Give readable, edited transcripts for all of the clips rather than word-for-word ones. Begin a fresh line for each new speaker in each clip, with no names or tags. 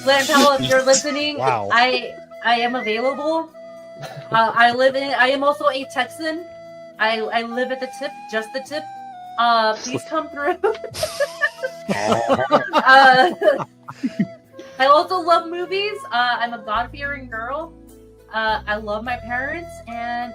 Glenn Powell, if you're listening,
Wow.
I am available. I am also a Texan. I live at the tip, just the tip. Please come through. I also love movies. I'm a God-fearing girl. I love my parents and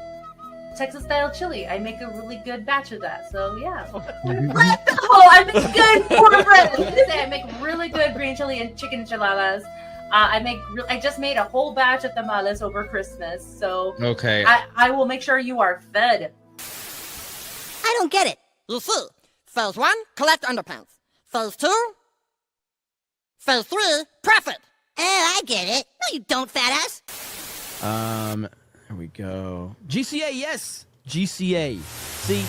Texas-style chili. I make a really good batch of that. So yeah. I make good cornbread. I make really good green chili and chicken enchiladas. I just made a whole batch of tamales over Christmas. So
Okay.
I will make sure you are fed.
I don't get it. You see, phase 1, collect underpants. Phase 2, phase 3, profit. Oh, I get it. No, you don't, fat ass.
Here we go. GCA, yes. GCA. See,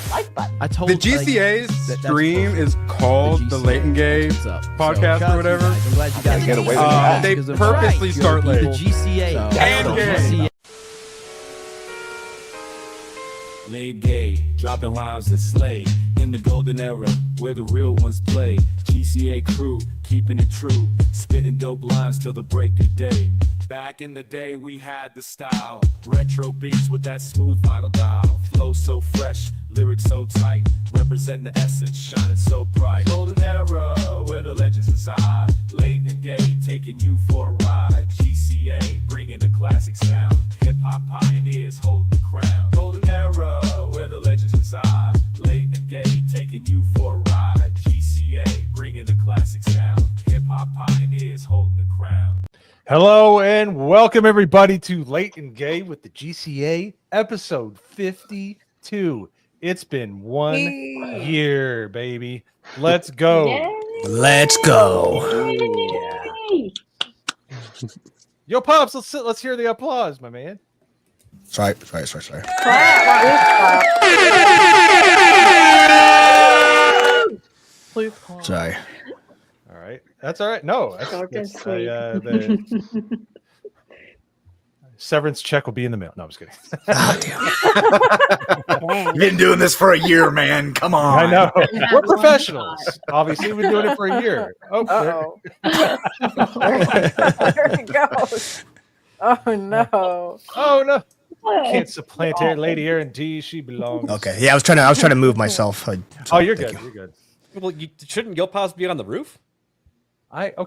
I told
the GCA's stream is called the Late and Gay podcast or whatever.
I'm glad you guys
get away with that. They purposely start late.
The GCA
and gay.
Laid gay, dropping lines that slay. In the golden era, where the real ones play. GCA crew, keeping it true. Spitting dope lines till the break of day. Back in the day, we had the style. Retro beats with that smooth vinyl dial. Flow so fresh, lyrics so tight. Represent the essence, shining so bright. Golden era, where the legends reside. Late and gay, taking you for a ride. GCA, bringing the classic sound. Hip-hop pioneers holding the crown. Golden era, where the legends reside. Late and gay, taking you for a ride. GCA, bringing the classic sound. Hip-hop pioneers holding the crown.
Hello and welcome everybody to Late and Gay with the GCA episode 52. It's been 1 year, baby. Let's go.
Yay.
Let's go.
Yay.
Yo, Pops, let's hear the applause, my man.
Sorry.
Please.
Sorry.
All right. That's all right. No, that's the severance check will be in the mail. No, I'm just kidding.
You've been doing this for a year, man. Come on.
I know. We're professionals. Obviously, we've been doing it for a year.
Oh, there it goes. Oh no.
Oh no. Can't supplant her lady Erin D. She belongs.
Okay. Yeah, I was trying to move myself.
Oh, you're good. You're good.
Well, shouldn't Gilpaz be on the roof?
Okay.
Of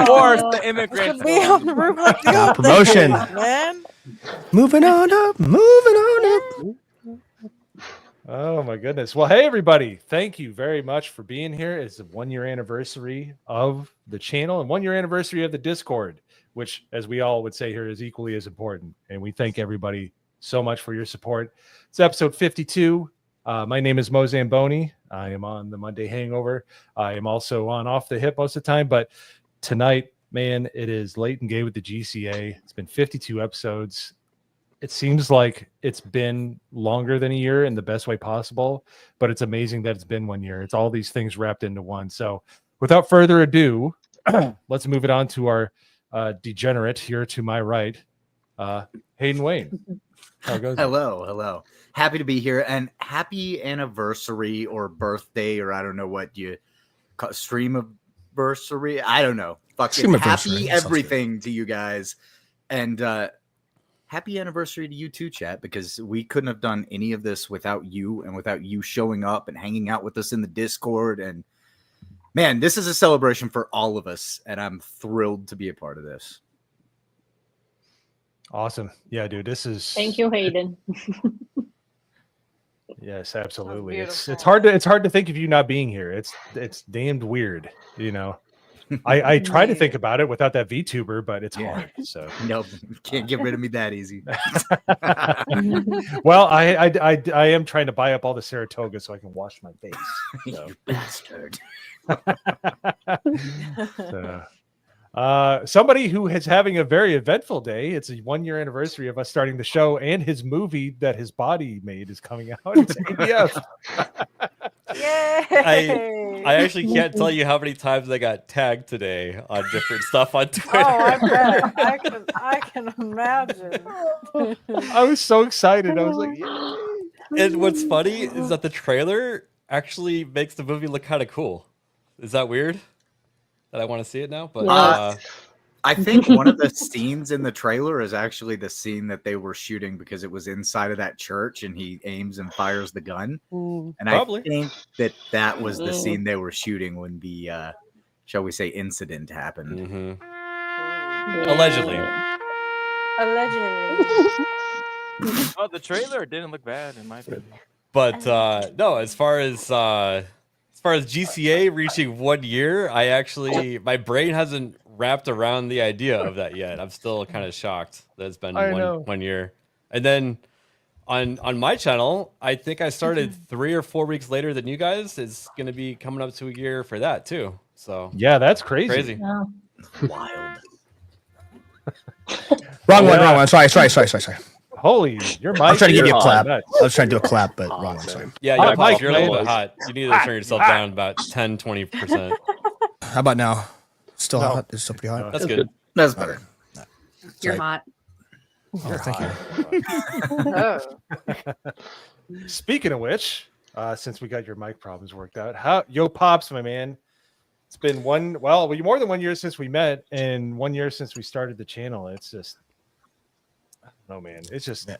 course, the immigrants be on the roof like
Got promotion,
man.
Moving on up.
Oh my goodness. Well, hey everybody. Thank you very much for being here. It's the 1 year anniversary of the channel and 1 year anniversary of the Discord, which, as we all would say here, is equally as important. And we thank everybody so much for your support. It's episode 52. My name is Mo Zamboni. I am on the Monday Hangover. I am also on Off the Hip most of the time. But tonight, man, it is Late and Gay with the GCA. It's been 52 episodes. It seems like it's been longer than a year in the best way possible. But it's amazing that it's been 1 year. It's all these things wrapped into one. So without further ado, let's move it on to our degenerate here to my right, Hayden Wayne. How it goes?
Hello. Happy to be here, and happy anniversary or birthday, or I don't know what you call stream-iversary. I don't know. Fucking happy everything to you guys, and happy anniversary to you too, chat, because we couldn't have done any of this without you and without you showing up and hanging out with us in the Discord. And man, this is a celebration for all of us, and I'm thrilled to be a part of this.
Awesome. Yeah, dude, this is...
Thank you, Hayden.
Yes, absolutely. It's hard to think of you not being here. It's damned weird, you know. I try to think about it without that VTuber, but it's hard. So
nope, can't get rid of me that easy.
Well, I am trying to buy up all the Saratoga so I can wash my face. So.
You bastard.
Somebody who is having a very eventful day. It's a 1 year anniversary of us starting the show, and his movie that his body made is coming out. It's ABF.
Yay!
I actually can't tell you how many times I got tagged today on different stuff on Twitter.
Oh, I bet. I can imagine.
I was so excited. I was like, yay.
And what's funny is that the trailer actually makes the movie look kind of cool. Is that weird? that I want to see it now. But
I think one of the scenes in the trailer is actually the scene that they were shooting because it was inside of that church and he aims and fires the gun. And
Probably.
I think that was the scene they were shooting when the, shall we say, incident happened.
Allegedly.
Oh, the trailer didn't look bad in my opinion.
But no, as far as GCA reaching 1 year, my brain hasn't wrapped around the idea of that yet. I'm still kind of shocked that it's been one year. And then on my channel, I think I started 3 or 4 weeks later than you guys. It's going to be coming up to a year for that too. So
yeah, that's crazy.
Yeah.
Wild.
Wrong one. Sorry.
Holy, your mic.
I'm trying to give you a
is
clap.
nuts.
I was trying to do a clap, but wrong one. Sorry.
yeah,
Hot mic,
you're a little
man.
bit hot. You need to turn yourself down about 10-20%.
How about now? Still hot? It's still pretty hot.
That's good.
That's better.
You're
Sorry.
hot.
Oh, thank you.
Speaking of which, since we got your mic problems worked out, yo pops, my man. It's been more than 1 year since we met, and 1 year since we started the channel. It's just, I don't know, man. It's just a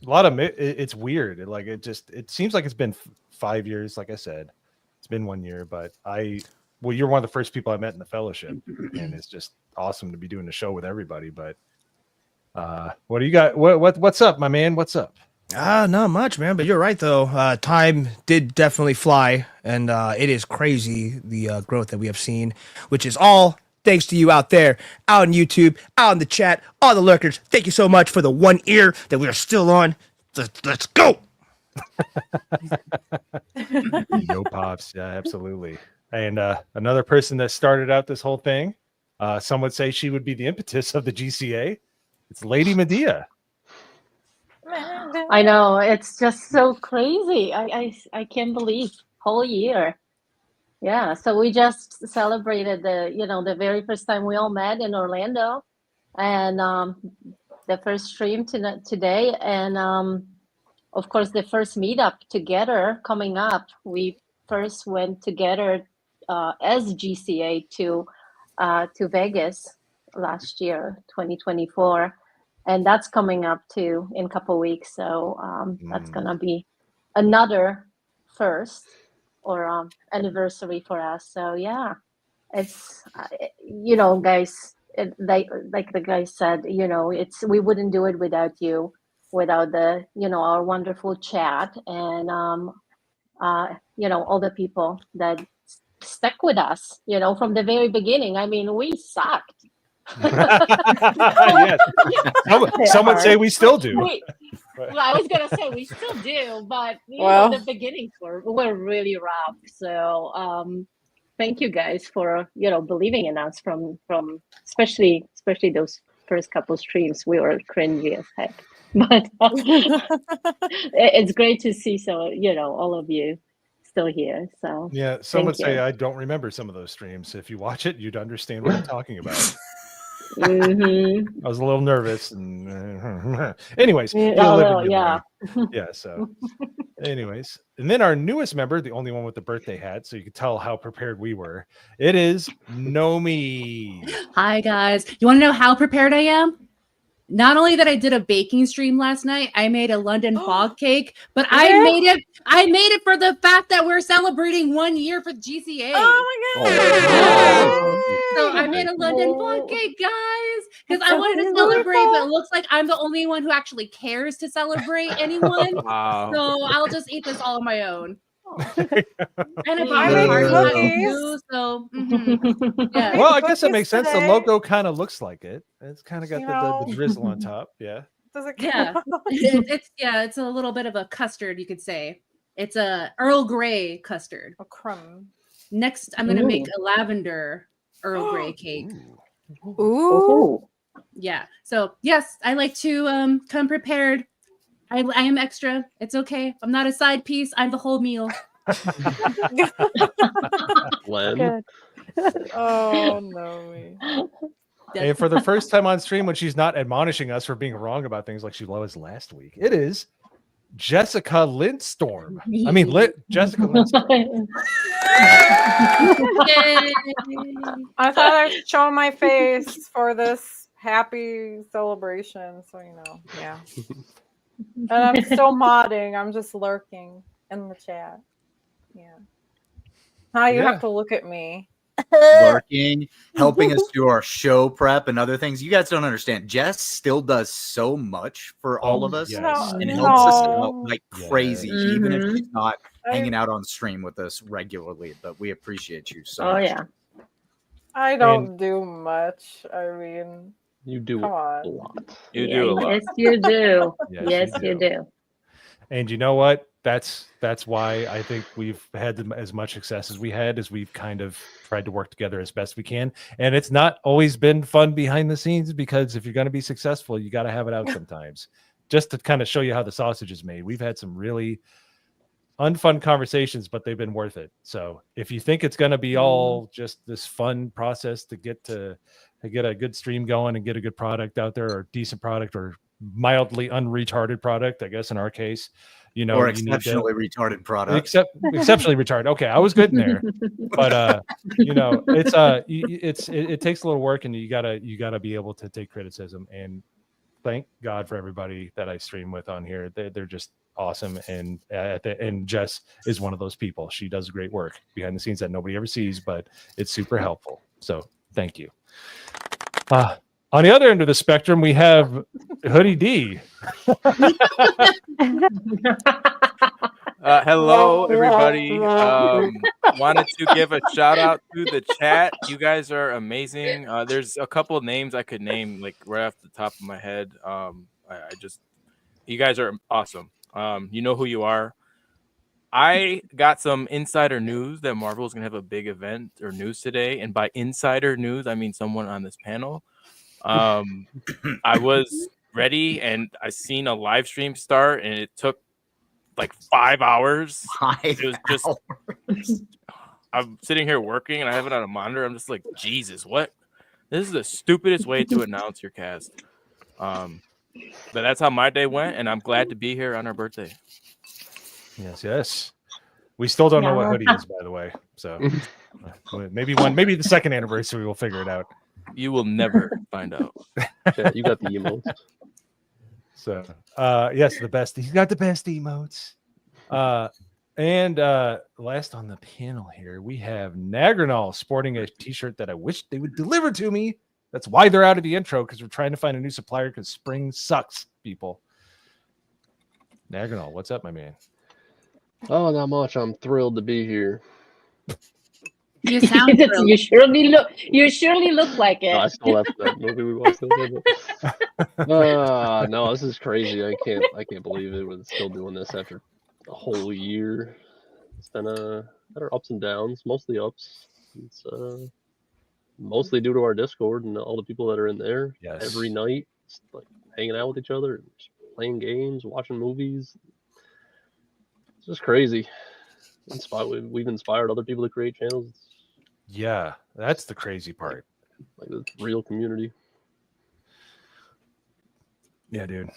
lot of it's weird. It seems like it's been 5 years. Like I said, it's been 1 year, but you're one of the first people I met in the fellowship, and it's just awesome to be doing the show with everybody. But what do you got? What's up, my man? What's up?
Not much, man. But you're right, though. Time did definitely fly, and it is crazy the growth that we have seen, which is all thanks to you out there, out on YouTube, out in the chat, all the lurkers. Thank you so much for the 1 year that we are still on. Let's go.
Yo pops, yeah, absolutely. And another person that started out this whole thing, some would say she would be the impetus of the GCA. It's Lady Medea.
I know, it's just so crazy. I can't believe whole year. Yeah, so we just celebrated the very first time we all met in Orlando, and the first stream today, and of course the first meetup together coming up. We first went together as GCA to Vegas last year, 2024. And that's coming up too in a couple weeks. So that's gonna be another first or anniversary for us. So yeah, it's guys, like the guy said, we wouldn't do it without you, without the our wonderful chat and all the people that stuck with us, from the very beginning. I mean, we sucked.
Yes. Some would say we still do.
Well, I was gonna say we still do, but the beginnings were really rough. So thank you guys for believing in us from especially those first couple streams. We were cringy as heck, but it's great to see all of you still here. So
yeah, some would say I don't remember some of those streams. If you watch it, you'd understand what I'm talking about. I was a little nervous, and anyways, yeah. So, anyways, and then our newest member, the only one with the birthday hat, so you can tell how prepared we were. It is Nomi.
Hi guys, you want to know how prepared I am? Not only that I did a baking stream last night, I made a London fog cake, but I made it for the fact that we're celebrating 1 year for GCA.
Oh my
god! So I made a London fog cake, guys, because I wanted to celebrate, but it looks like I'm the only one who actually cares to celebrate anyone.
Wow.
So I'll just eat this all on my own. And I bought a party too, so yeah.
Well, I guess that makes sense. The logo kind of looks like it. It's kind of got the drizzle on top. Yeah.
It's a little bit of a custard, you could say. It's a Earl Grey custard.
A crumb.
Next, I'm gonna make a lavender Earl Grey cake.
Ooh.
Yeah. So yes, I like to come prepared. I am extra. It's okay. I'm not a side piece. I'm the whole meal.
Len.
Oh no.
And for the first time on stream, when she's not admonishing us for being wrong about things like she was last week, it is Jessica Lindstorm. Jessica Lindstorm.
I thought I'd show my face for this happy celebration, so yeah. And I'm still modding. I'm just lurking in the chat. Yeah. Now you have to look at me.
Lurking, helping us do our show prep and other things. You guys don't understand. Jess still does so much for all of us and helps us out like crazy, even if she's not hanging out on stream with us regularly. But we appreciate you so much.
Yeah.
I don't do much. I mean,
you do a lot.
You do a lot.
Yes, you do. Yes, you do.
And you know what? That's why I think we've had as much success as we had, as we've kind of tried to work together as best we can. And it's not always been fun behind the scenes, because if you're going to be successful, you got to have it out sometimes. Just to kind of show you how the sausage is made. We've had some really unfun conversations, but they've been worth it. So if you think it's going to be all just this fun process to get a good stream going and get a good product out there, or decent product, or mildly unretarded product, I guess in our case,
or exceptionally retarded product.
Exceptionally retarded. Okay, I was good in there, but it takes a little work, and you gotta be able to take criticism. And thank God for everybody that I stream with on here. They're just awesome, and Jess is one of those people. She does great work behind the scenes that nobody ever sees, but it's super helpful. So thank you. On the other end of the spectrum, we have Hoodie D.
Hello, everybody. Wanted to give a shout out to the chat. You guys are amazing. There's a couple of names I could name like right off the top of my head. You guys are awesome. You know who you are. I got some insider news that Marvel is going to have a big event or news today. And by insider news, I mean someone on this panel. I was ready and I seen a live stream start, and it took like 5 hours. It was just I'm sitting here working and I have it on a monitor. I'm just like, Jesus, what? This is the stupidest way to announce your cast. But that's how my day went, and I'm glad to be here on our birthday.
Yes. We still don't know what Hoodie is, by the way. So maybe the second anniversary we'll figure it out.
You will never find out.
Yeah, you got the emotes.
So yes, the best. He's got the best emotes. And last on the panel here, we have Nagranol sporting a t-shirt that I wish they would deliver to me. That's why they're out of the intro, because we're trying to find a new supplier, because spring sucks, people. Nagranol, what's up, my man?
Oh, not much. I'm thrilled to be here.
You sound you surely look like it.
No, I still have that movie we watched. No, this is crazy. I can't believe it. We're still doing this after a whole year. It's been had our ups and downs, mostly ups. It's mostly due to our Discord and all the people that are in there.
Yes.
Every night, like hanging out with each other, playing games, watching movies. It's just crazy. We've inspired other people to create channels.
Yeah, that's the crazy part.
Like the real community.
Yeah, dude.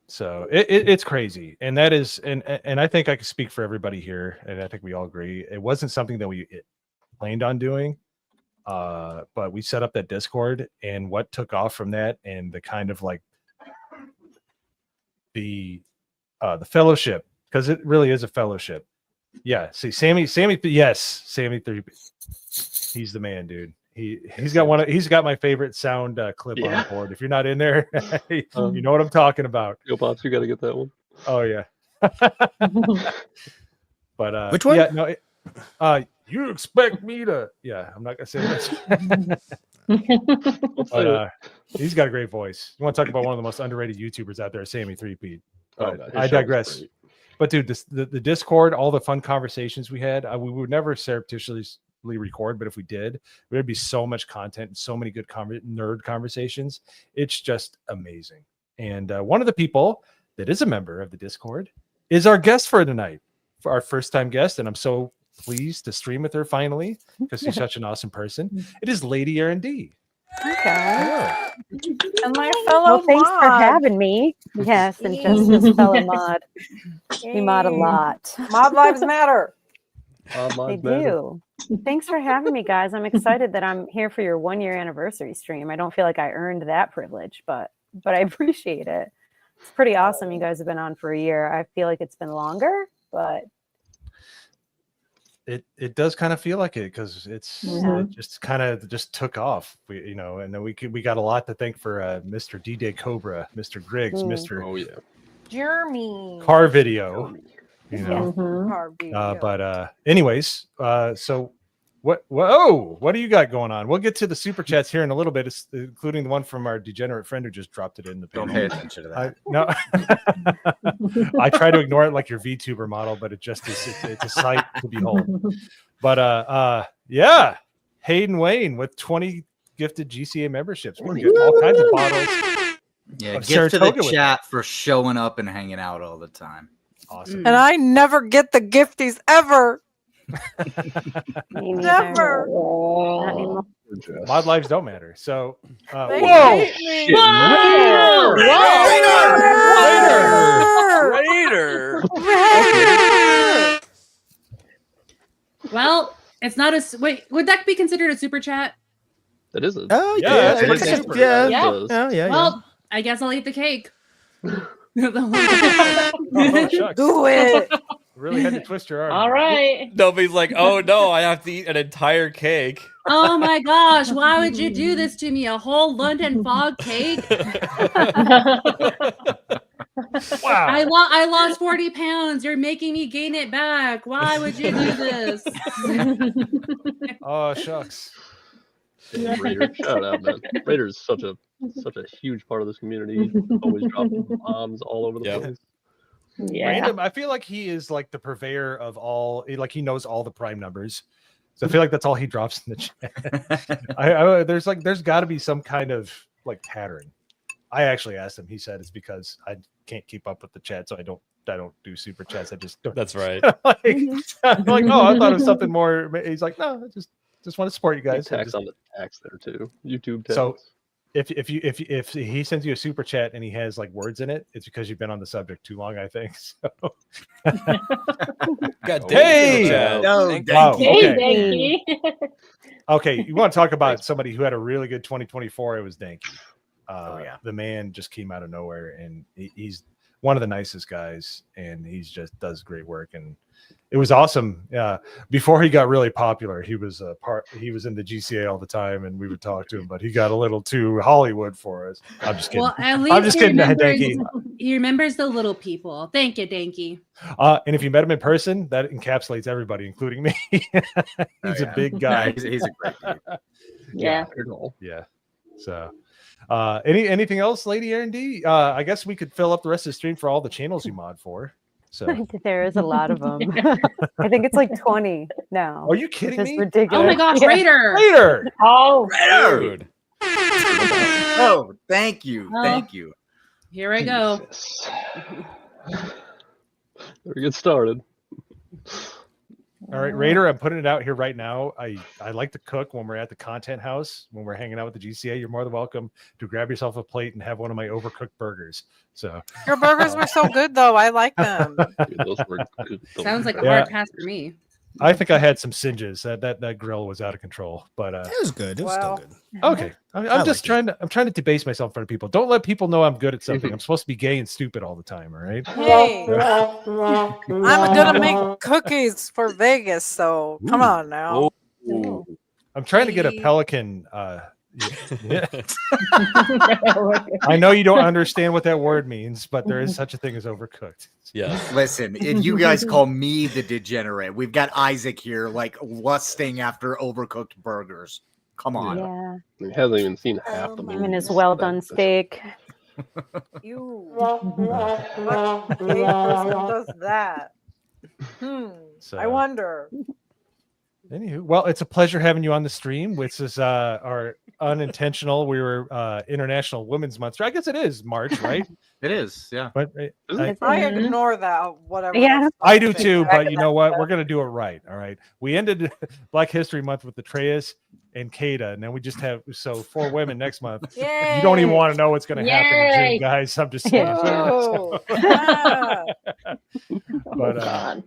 So it's crazy, and that is, and I think I can speak for everybody here, and I think we all agree it wasn't something that we planned on doing, but we set up that Discord, and what took off from that, and the kind of like the fellowship, because it really is a fellowship. Yeah, see, Sammy, yes, Sammy 3. He's the man, dude. He's got my favorite sound clip on the board. If you're not in there, you know what I'm talking about.
Yo, Pops, you got to get that one.
Oh yeah. But
which one?
Yeah, no. You expect me to? Yeah, I'm not gonna say that. But he's got a great voice. You want to talk about one of the most underrated YouTubers out there, Sammy 3P? But I digress. But dude, the Discord, all the fun conversations we had, we would never surreptitiously record, but if we did, there'd be so much content and so many good nerd conversations. It's just amazing. And one of the people that is a member of the Discord is our guest for tonight, for our first time guest, and I'm so pleased to stream with her finally because she's such an awesome person. It is Lady ERIN D.
Okay. And my fellow
Well, thanks for
mod.
having me. Yes, and just this fellow mod. We mod a lot.
Mod lives matter.
They do. Thanks for having me, guys. I'm excited that I'm here for your 1-year anniversary stream. I don't feel like I earned that privilege, but I appreciate it. It's pretty awesome. You guys have been on for a year. I feel like it's been longer, but
it does kind of feel like it because it just kind of just took off. We and then we got a lot to thank for Mr. D-Day Cobra, Mr. Griggs, Mr.
Jeremy.
Car Video.
Car video.
But anyways, so what do you got going on? We'll get to the super chats here in a little bit, including the one from our degenerate friend who just dropped it in the panel.
Don't pay attention to that.
No, I try to ignore it like your VTuber model, but it just is it's a sight to behold. But yeah, Hayden Wayne with 20 gifted GCA memberships. We're getting all kinds of bottles.
Yeah,
of
gift to the
Saratoga with
chat for showing up and hanging out all the time.
Awesome.
And I never get the gifties ever. Never.
Mod lives don't matter. So,
They
whoa,
hate me.
shit.
Raider.
Well, it's not a. Wait, would that be considered a super chat?
That is a.
Oh
Yeah,
yeah,
it's
yeah,
super.
yeah,
Yeah.
yeah.
Well, I guess I'll eat the cake.
Oh, shucks.
Do it.
Really had to twist your arm.
All right.
Nobody's like, oh no, I have to eat an entire cake.
Oh my gosh, why would you do this to me? A whole London fog cake?
Wow.
I lost 40 pounds. You're making me gain it back. Why would you do this?
Oh, shucks.
Damn, Raider. Shout out, man. Raider is such a huge part of this community. Always dropping bombs all over the place.
Yeah.
Random. I feel like he is like the purveyor of all. Like he knows all the prime numbers. So I feel like that's all he drops in the chat. There's got to be some kind of like pattern. I actually asked him. He said it's because I can't keep up with the chat, so I don't do super chats. I just don't.
That's right.
I'm like, oh, I thought it was something more. He's like, no, I just want to support you guys.
Tax on the tax there too. YouTube tax.
So if he sends you a super chat and he has like words in it, it's because you've been on the subject too long, I think. So.
God
Hey!
No,
Wow,
okay.
Okay, you want to talk about somebody who had a really good 2024? It was Danky.
Yeah.
The man just came out of nowhere, and he's one of the nicest guys, and he's just does great work. And it was awesome. Before he got really popular, he was in the GCA all the time, and we would talk to him, but he got a little too Hollywood for us. I'm just kidding.
Well, at least
I'm just kidding, Danky.
he remembers the little people. Thank you, Danky.
And if you met him in person, that encapsulates everybody, including me. He's a big guy.
Yeah, he's a great dude.
Yeah.
Yeah. So, anything else, Lady Erin D? I guess we could fill up the rest of the stream for all the channels you mod for. So
There is a lot of them. I think it's like 20 now.
are you kidding
Which is
me?
ridiculous.
Oh my gosh,
Yeah.
Raider!
Raider!
Oh,
Raider!
Dude.
Oh, thank you.
Oh.
Thank you.
Here I go.
Jesus. Better get started.
All right, Raider, I'm putting it out here right now. I like to cook when we're at the content house, when we're hanging out with the GCA. You're more than welcome to grab yourself a plate and have one of my overcooked burgers. So
Your burgers were so good, though. I like them.
Dude, those were good.
Sounds like a
Yeah.
hard pass for me.
I think I had some singes. That grill was out of control. But
It was good. It was
Well,
still good.
okay, I'm
I
just
liked
trying to debase myself in front of people. Don't let people know I'm good at something. I'm supposed to be gay and stupid all the time. All right.
Hey, I'm gonna make cookies for Vegas, so come on now.
Oh,
I'm trying to get a pelican. Yeah. I know you don't understand what that word means, but there is such a thing as overcooked.
Yeah.
Listen, if you guys call me the degenerate, we've got Isaac here, like lusting after overcooked burgers. Come on.
yeah.
He hasn't even seen half the
I'm in his well done steak.
You. What gay person does that?
So,
I wonder.
anywho, well, it's a pleasure having you on the stream, which is our unintentional. We were International Women's Month. I guess it is March, right?
It is, yeah.
But
I ignore that. Whatever.
Yeah.
I do too. But you know what? We're gonna do it right. All right. We ended Black History Month with the Atreus. and Kata, and then we just have 4 women next month.
Yay!
You don't even want to know what's going to happen in
Yay!
June, guys. I'm just saying.
Whoa. Yeah.
But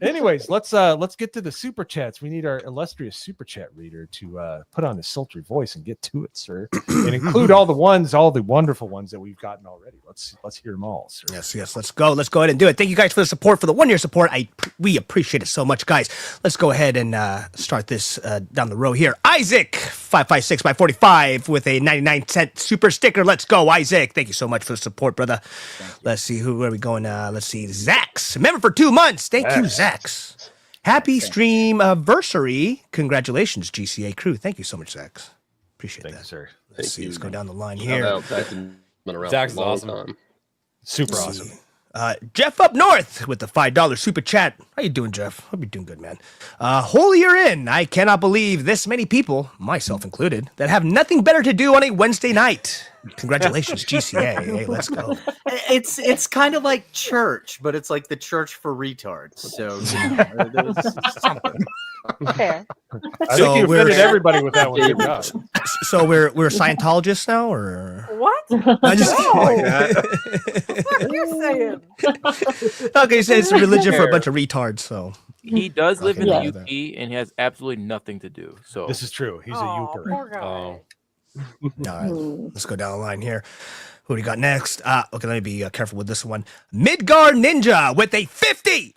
anyways, let's get to the super chats. We need our illustrious super chat reader to put on his sultry voice and get to it, sir, and include all the wonderful ones that we've gotten already. Let's hear them all, sir.
Yes. Let's go ahead and do it. Thank you guys for the support, for the 1 year support. We appreciate it so much, guys. Let's go ahead and start this down the row here. Isaac 556 by 45 with a 99-cent super sticker. Let's go, Isaac. Thank you so much for the support, brother. Let's see where are we going. Let's see, Zax, member for 2 months. Thank you, Zax. Happy stream anniversary. Congratulations, GCA crew. Thank you so much, Zax. Appreciate that,
sir.
Let's see. Let's go down the line here.
Zach's awesome.
Super awesome.
Jeff up north with the $5 super chat. How you doing, Jeff? Hope you're doing good, man. Holier in. I cannot believe this many people, myself included, that have nothing better to do on a Wednesday night. Congratulations, GCA. Hey, let's go.
It's kind of like church, but it's like the church for retards. So there's something.
Fair.
I think you offended everybody with that one. Good job.
So we're Scientologists now, or
What?
I just
What are you saying?
okay. So it's a religion for a bunch of retards. So
He does live in
Okay,
the UP and he has absolutely nothing to do. So
this is true. He's a
Oh,
Uper.
poor guy.
all right, let's go down the line here. Who do we got next? Okay, let me be careful with this one. Midgar Ninja with a 50.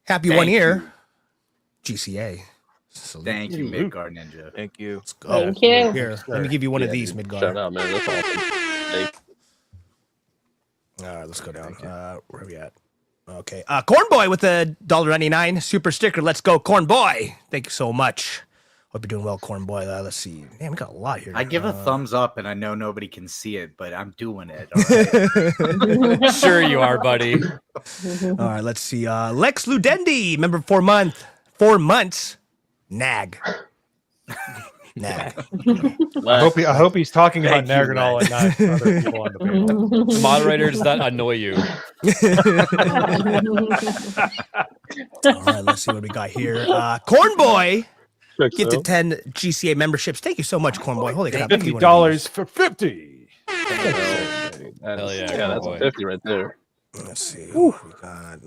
Happy
Thank
1 year.
you.
GCA. So
Thank you, Midgard Ninja.
Thank you.
let's go.
Thank you.
Here, let me give you one of these, Midgar.
Shout out, man. That's awesome. Thank
All right, let's go down. Where are we at? Okay. Corn Boy with a $1.99 super sticker. Let's go, Corn Boy. Thank you so much. Hope you're doing well, Corn Boy. Let's see. Man, we got a lot here.
I give a thumbs up, and I know nobody can see it, but I'm doing it. All right?
Sure you are, buddy.
All right, let's see. Lex Ludendi, member 4 months. Nag. Nag.
I hope he's talking about
Thank you,
Naganol and not other people on the panel.
Moderators that annoy you.
All right, let's see what we got here. Corn Boy. Gifted 10 GCA memberships. Thank you so much, Corn Boy. Holy crap.
$50 for 50.
Hell yeah,
that's
boy.
50 right there.
Let's see. What we got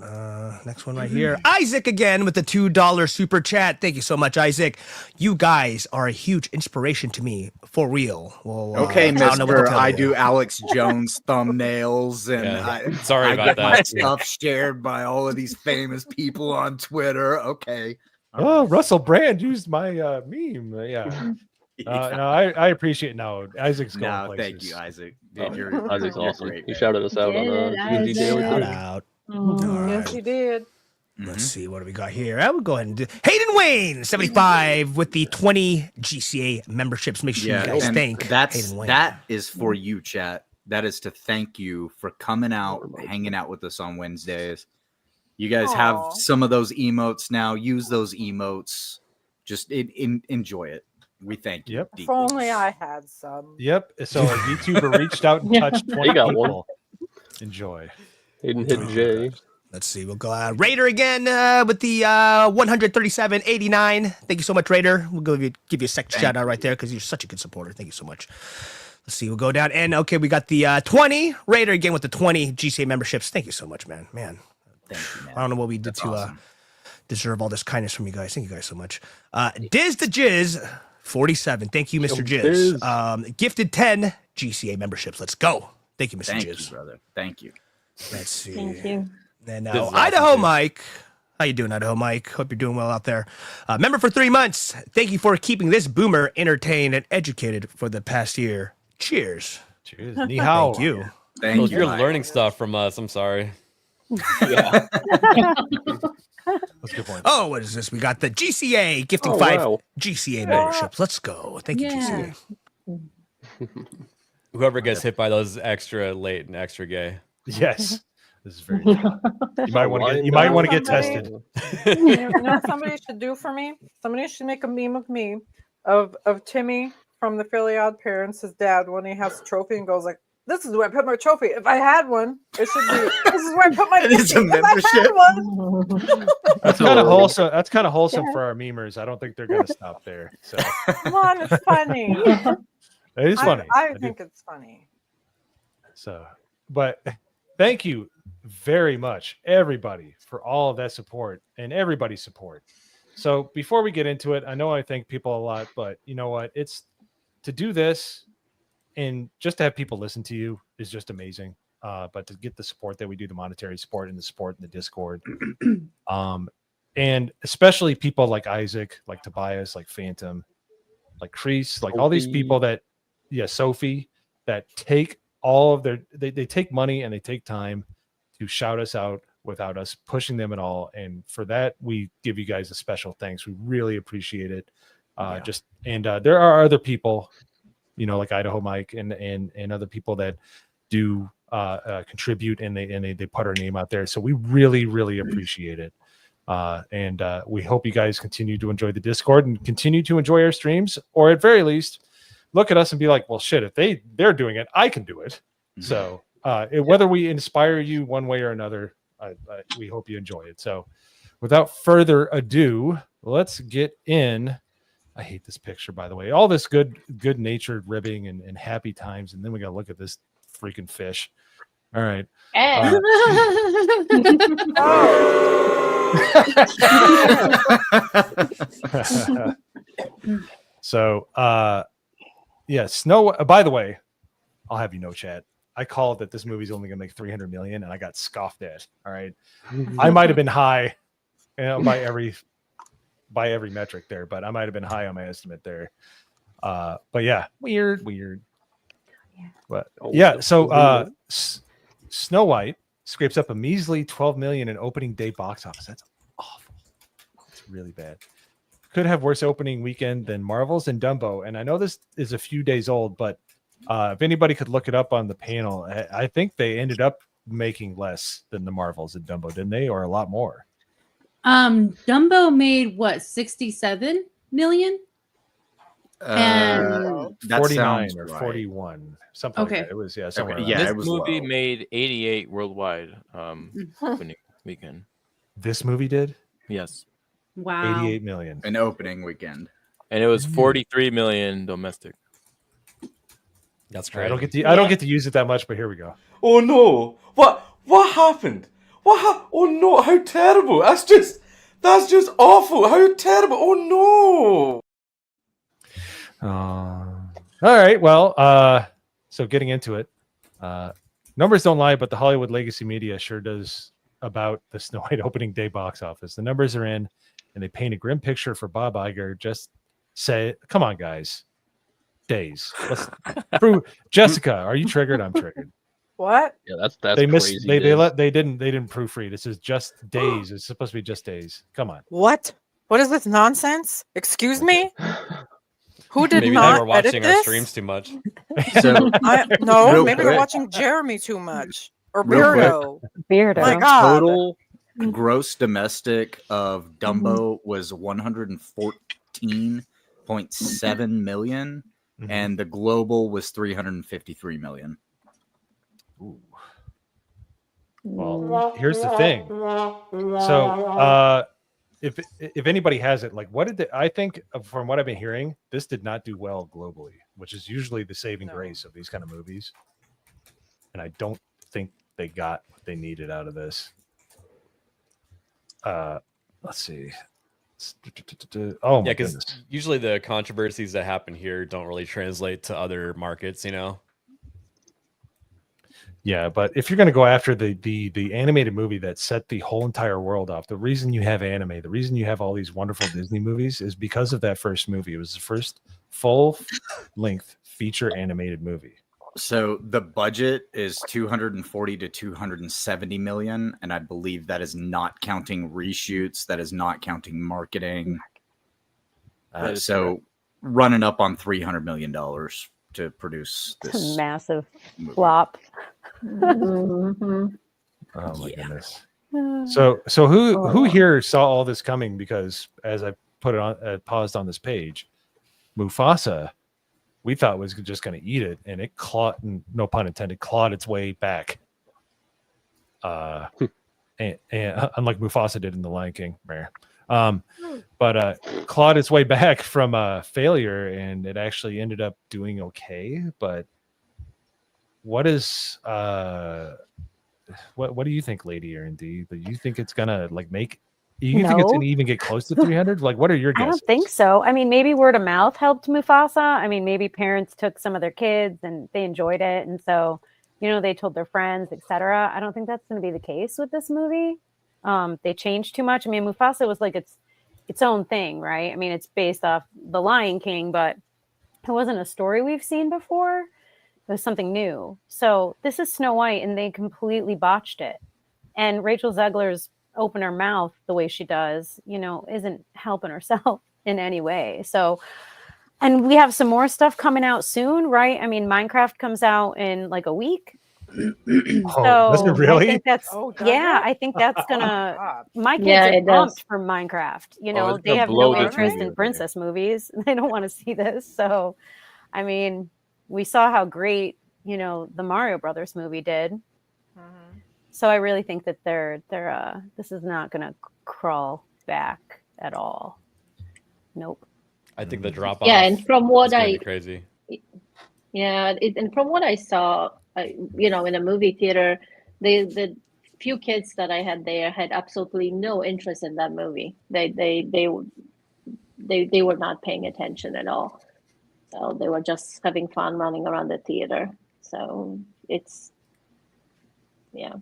next one right here. Isaac again with the $2 super chat. Thank you so much, Isaac. You guys are a huge inspiration to me, for real. Well,
Okay,
I don't know what to
Mister.
tell
I
you.
do Alex Jones thumbnails, and
Yeah. Sorry
I
about
get
that.
my stuff shared by all of these famous people on Twitter. Okay.
Oh, Russell Brand used my meme. Yeah. No, I appreciate it. No, Isaac's going
No,
places.
thank you, Isaac.
Oh,
You're
Isaac's awesome.
great,
He
man.
shouted us out on Tuesday Daily.
Shout out.
Yes, you did.
Let's see what do we got here. I will go ahead and do Hayden Wayne 75 with the 20 GCA memberships. Make sure you guys
and
thank Hayden Wayne.
that is for you, chat. That is to thank you for coming out, hanging out with us on Wednesdays. You guys have
Aw.
some of those emotes now. Use those emotes. Just enjoy it. We thank you.
Yep.
If
deeply.
only I had some.
Yep. So a YouTuber reached out and touched 20
He got
people. Enjoy.
Hayden hit Jay.
Let's see. We'll go Raider again with the 137.89. Thank you so much, Raider. We'll give you a second shout out right there because you're such a good supporter. Thank you so much. Let's see. We'll go down. And okay, we got the 20. Raider again with the 20 GCA memberships. Thank you so much, man.
Thank you, man.
I don't know what we did
That's
to
awesome.
deserve all this kindness from you guys. Thank you guys so much. Diz the Jizz 47. Thank you, Mr. Jizz. Gifted 10 GCA memberships. Let's go. Thank you, Mr.
Thank
Jizz.
you, brother. Thank you.
Let's see.
Thank you.
And
This is awesome,
Idaho
dude.
Mike. How you doing, Idaho Mike? Hope you're doing well out there. Member for 3 months. Thank you for keeping this boomer entertained and educated for the past year. Cheers.
Cheers. Ni hao.
Thank you.
Well,
Thank
if
you.
you're
Mike.
learning stuff from us, I'm sorry.
Yeah.
That's a good point.
Oh, what is this? We got the GCA gifting
Oh,
5
wow.
GCA memberships. Let's go. Thank you,
Yeah.
GCA.
Whoever gets hit by those extra late and extra gay.
Yes. This is very true. You might want to get tested.
You know what somebody should do for me? Somebody should make a meme of me of Timmy from the Fairly Odd Parents, his dad, when he has a trophy and goes like This is where I put my trophy. If I had one, it should be. This is where I put my
It is a
trophy. If I had one.
That's kind of wholesome. That's kind of wholesome for our memers. I don't think they're going to stop there. So
Come on, it's funny.
it is funny.
I think it's funny.
So, but thank you very much, everybody, for all of that support and everybody's support. So before we get into it, I know I thank people a lot, but you know what? It's to do this and just to have people listen to you is just amazing. But to get the support that we do, the monetary support and the support in the Discord, and especially people like Isaac, like Tobias, like Phantom, like Crease, like all these people that, Sophie, that take all of their, they take money and they take time to shout us out without us pushing them at all. And for that, we give you guys a special thanks. We really appreciate it. There are other people, like Idaho Mike and other people that do contribute and they put our name out there. So we really, really appreciate it. And we hope you guys continue to enjoy the Discord and continue to enjoy our streams, or at very least look at us and be like, well, shit, if they're doing it, I can do it. So whether we inspire you one way or another, we hope you enjoy it. So without further ado, let's get in. I hate this picture, by the way. All this good natured ribbing and happy times. And then we got to look at this freaking fish. All right. So, Snow. By the way, I'll have you know, chat, I called that this movie's only gonna make 300 million, and I got scoffed at. All right, I might have been high, by every metric there, but I might have been high on my estimate there. But yeah, weird. But so Snow White scrapes up a measly 12 million in opening day box office. That's awful. It's really bad. Could have worse opening weekend than Marvels and Dumbo. And I know this is a few days old, but if anybody could look it up on the panel, I think they ended up making less than the Marvels and Dumbo, didn't they? Or a lot more.
Dumbo made what, 67 million? And
49 or 41, something like that. It was somewhere.
Okay. This movie made 88 worldwide opening weekend.
This movie did?
Yes.
Wow.
88 million
an opening weekend,
and it was 43 million domestic.
That's great.
I don't get to use it that much, but here we go.
Oh no! What happened? Oh no! How terrible! That's just awful! How terrible! Oh no!
All right. Well, so getting into it, numbers don't lie, but the Hollywood Legacy Media sure does about the Snow White opening day box office. The numbers are in, and they paint a grim picture for Bob Iger. Just say, come on, guys. Days. Let's prove. Jessica, are you triggered? I'm triggered.
What?
Yeah, that's
they
crazy.
They didn't proofread. This is just days. It's supposed to be just days. Come on.
What? What is this nonsense? Excuse me? Who did
maybe
not
they were watching
edit
our streams too much.
So
no, maybe they're watching Jeremy too much. Or Beardo. My God.
Total gross domestic of Dumbo was 114.7 million, and the global was 353 million.
Ooh. Well, here's the thing. So, if anybody has it, like, what did I think from what I've been hearing, this did not do well globally, which is usually the saving grace of these kind of movies. And I don't think they got what they needed out of this. Let's see. Oh,
yeah, because usually the controversies that happen here don't really translate to other markets,
Yeah, but if you're going to go after the animated movie that set the whole entire world off, the reason you have anime, the reason you have all these wonderful Disney movies is because of that first movie. It was the first full-length feature animated movie.
So the budget is 240 to 270 million, and I believe that is not counting reshoots. That is not counting marketing. So running up on $300 million to produce this
massive
movie.
flop.
Oh my goodness. So who here saw all this coming? Because as I put it on paused on this page, Mufasa we thought was just going to eat it, and it clawed, no pun intended, clawed its way back. And unlike Mufasa did in The Lion King, but clawed its way back from failure, and it actually ended up doing okay. But what is what do you think, Lady Erin D? Do you think it's gonna like make? You think it's gonna even get close to 300? Like, what are your guesses?
I don't think so. I mean, maybe word of mouth helped Mufasa. I mean, maybe parents took some of their kids and they enjoyed it, and so they told their friends, etc. I don't think that's going to be the case with this movie. They changed too much. I mean, Mufasa was like its own thing, right? I mean, it's based off The Lion King, but it wasn't a story we've seen before. It was something new. So this is Snow White, and they completely botched it. And Rachel Zegler's open her mouth the way she does, isn't helping herself in any way. So, and we have some more stuff coming out soon, right? I mean, Minecraft comes out in like a week.
Does it really?
I think that's I think that's gonna my kids are pumped for Minecraft. They have no interest in princess movies. They don't want to see this. So I mean, we saw how great the Mario Brothers movie did. So I really think that they're this is not gonna crawl back at all. Nope.
I think the drop off.
Yeah, and from what I
crazy.
Yeah, and from what I saw, in a movie theater, the few kids that I had there had absolutely no interest in that movie. They were not paying attention at all. So they were just having fun running around the theater. So it's
Yeah,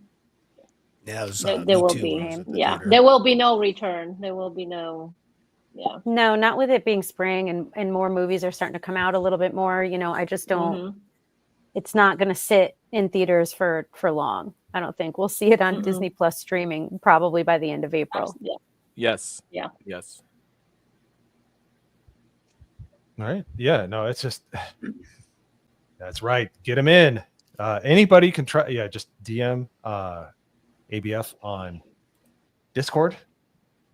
it was,
there will be there will be no return. There will be no. Yeah.
No, not with it being spring and more movies are starting to come out a little bit more. I just don't. It's not going to sit in theaters for long. I don't think we'll see it on Disney Plus streaming probably by the end of April.
Yeah.
Yes.
Yeah.
Yes.
All right. Yeah. No, it's just that's right. Get them in. Anybody can try. Yeah, just DM ABF on Discord.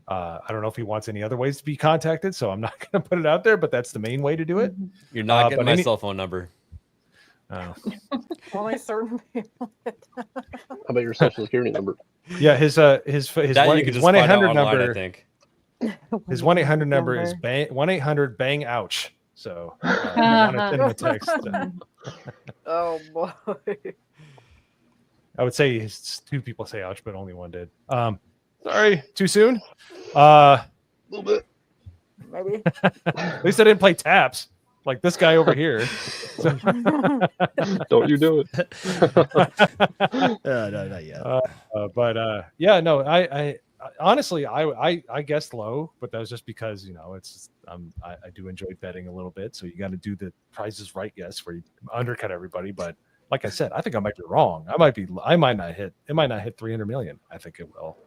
I don't know if he wants any other ways to be contacted, so I'm not going to put it out there, but that's the main way to do it.
You're not getting my cell phone number.
Oh.
Only certain people.
How about your social security number?
Yeah, his 1-800 number.
I think
his 1-800 number is 1-800 bang ouch. So you want to send him a text.
Oh boy.
I would say two people say ouch, but only one did. Sorry, too soon. A
little bit.
Maybe.
At least I didn't play taps like this guy over here.
Don't you do it?
No, not yet.
I honestly I guessed low, but that was just because it's I do enjoy betting a little bit, so you got to do the Prices Right guess where you undercut everybody. But like I said, I think I might be wrong. I might not hit. It might not hit 300 million. I think it will.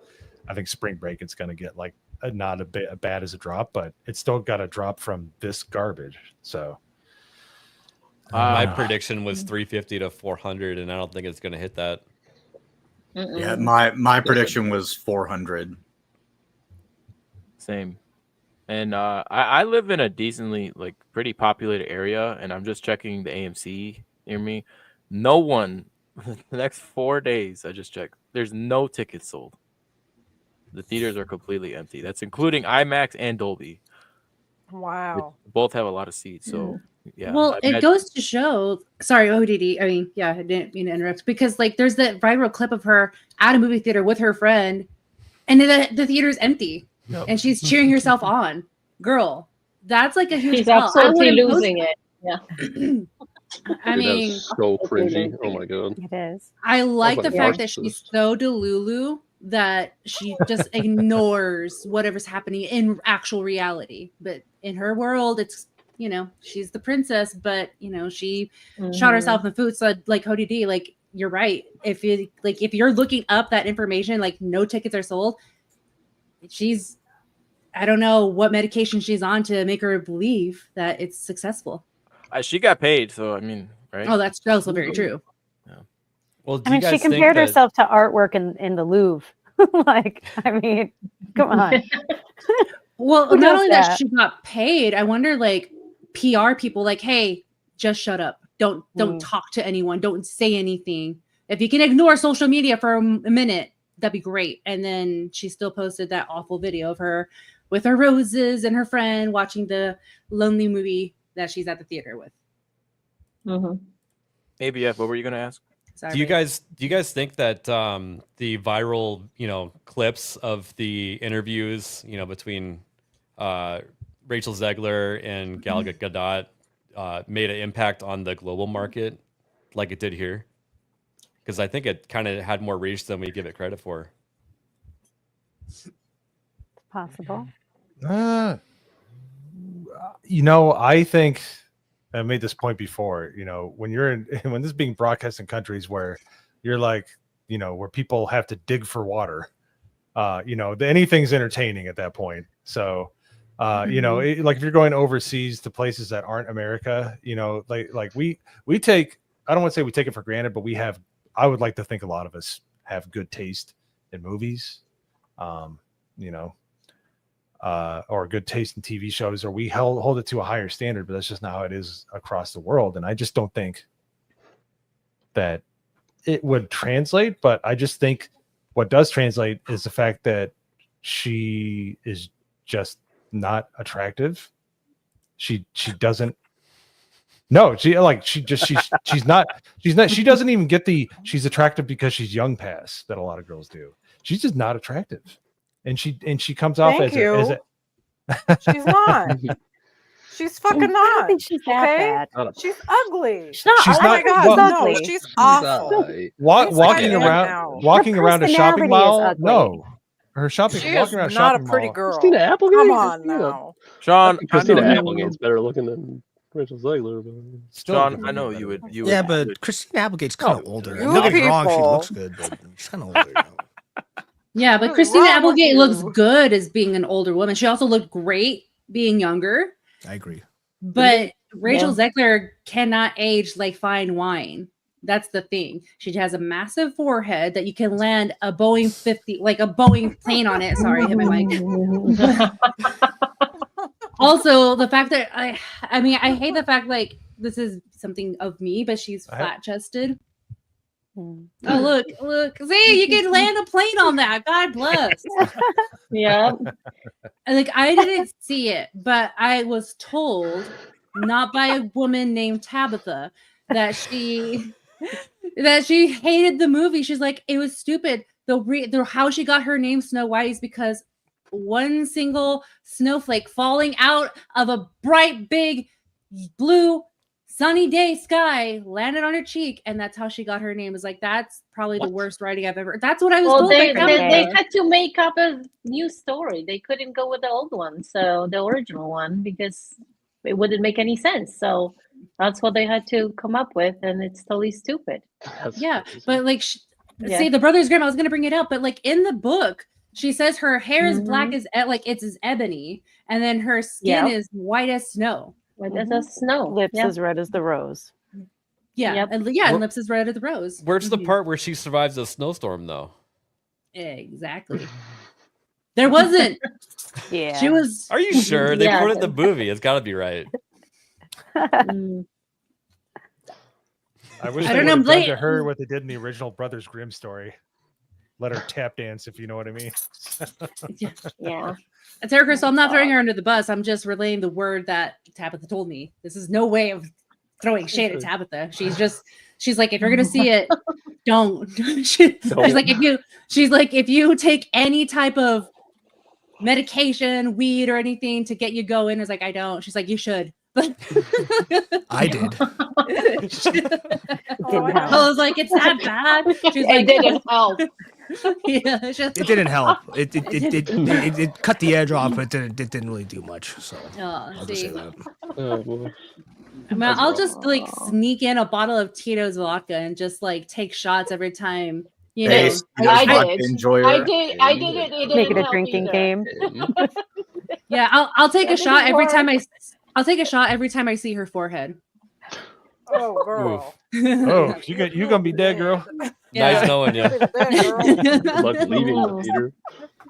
I think Spring Break it's going to get like not as bad as a drop, but it's still got to drop from this garbage. So
my prediction was 350 to 400, and I don't think it's going to hit that.
Yeah, my prediction was 400.
Same. And I live in a decently pretty populated area, and I'm just checking the AMC near me. No one the next 4 days I just checked. There's no tickets sold. The theaters are completely empty. That's including IMAX and Dolby.
Wow.
Both have a lot of seats. So yeah.
Well, it goes to show. Sorry, ODD. I mean, I didn't mean to interrupt because there's that viral clip of her at a movie theater with her friend, and the theater's empty, and she's cheering herself on. Girl, that's like a huge.
She's absolutely losing it. Yeah.
I mean,
that's so cringy. Oh my god.
It is.
I like the fact that she's so delulu that she just ignores whatever's happening in actual reality. But in her world, it's she's the princess, but she shot herself in the foot. So like ODD, you're right. If you're looking up that information, no tickets are sold, I don't know what medication she's on to make her believe that it's successful.
She got paid, so I mean, right?
Oh, that's also very true.
Yeah.
Well,
I mean, she compared herself to artwork in the Louvre. I mean, come on.
Well, not only that she got paid, I wonder PR people hey, just shut up. Don't talk to anyone. Don't say anything. If you can ignore social media for a minute, that'd be great. And then she still posted that awful video of her with her roses and her friend watching the lonely movie that she's at the theater with.
ABF, what were you gonna ask?
Sorry,
do you guys think that the viral, clips of the interviews, between Rachel Zegler and Gal Gadot made an impact on the global market like it did here? Because I think it kind of had more reach than we give it credit for.
Possible.
I think I made this point before. When when this is being broadcast in countries where you're like, where people have to dig for water, anything's entertaining at that point. So, like if you're going overseas to places that aren't America, like we take, I don't want to say we take it for granted, but I would like to think a lot of us have good taste in movies, or good taste in TV shows, or we hold it to a higher standard, but that's just not how it is across the world. And I just don't think that it would translate, but I just think what does translate is the fact that she is just not attractive. She doesn't. No, she doesn't even get the she's attractive because she's young pass that a lot of girls do. She's just not attractive. And she comes off as a
she's not. She's fucking not.
I don't think she's that bad.
She's ugly.
She's not.
She's
Oh my
not-
god,
well-
no, she's awful.
walking
Her
around a shopping
personality is
mall.
ugly.
No. Her shopping
She
walking
is
around a
not a
shopping
pretty
mall.
girl.
Christina Applegate?
Come on now.
John,
Christina
I know you-
Applegate's better looking than Rachel Zegler.
John, I know you would.
Yeah, but Christina Applegate's kind of older.
you
Don't get me wrong, she
people.
looks good, but she's kind of older.
Yeah, but
What's
Christina
wrong with
Applegate
you?
looks good as being an older woman. She also looked great being younger.
I agree.
But Rachel Zegler cannot age like fine wine. That's the thing. She has a massive forehead that you can land a Boeing 50, like a Boeing plane on it. Sorry, hit my mic. Also, the fact that I hate the fact like this is something of me, but she's flat chested. Oh, look. See, you can land a plane on that. God bless.
Yeah.
Like, I didn't see it, but I was told, not by a woman named Tabitha, that she hated the movie. She's like, it was stupid. How she got her name Snow White is because one single snowflake falling out of a bright, big, blue, sunny day sky landed on her cheek, and that's how she got her name. Is like, that's probably the worst writing I've ever. That's what I was told.
They
by Tabitha.
had to make up a new story. They couldn't go with the old one, so the original one, because it wouldn't make any sense. So that's what they had to come up with, and it's totally stupid.
Yeah, but like, see, the Brothers Grimm. I was gonna bring it up, but like in the book, she says her hair is black as it's as ebony, and then her skin is white as snow.
White as snow.
Lips as red as the rose.
Yeah, and lips as red as the rose.
Where's the part where she survives a snowstorm, though?
Exactly. There wasn't.
Yeah.
She was.
Are you sure? They quoted the movie. It's got to be right.
I wish
I
they
don't
would
know,
have done
Blake-
to her what they did in the original Brothers Grimm story. Let her tap dance, if you know what I mean.
Yeah.
It's her, Crystal. I'm not throwing her under the bus. I'm just relaying the word that Tabitha told me. This is no way of throwing shade at Tabitha. She's like, if you're gonna see it, don't. She's like, if you take any type of medication, weed, or anything to get you going, is like, I don't. She's like, you should.
I did.
I was like, it's that bad. She's
It
like,
didn't help.
Yeah,
It didn't help. It cut the edge off, but it didn't really do much. So I'll just say that.
I mean, I'll just like sneak in a bottle of Tito's vodka and just like take shots every time. You know,
I did it. It
Make it
didn't
a
help
drinking
either.
game.
Yeah, I'll take a
That
shot
didn't
every
work.
time I'll take a shot every time I see her forehead.
Oh, girl.
Oh, you gonna be dead, girl.
Nice knowing you.
Good luck leaving the theater.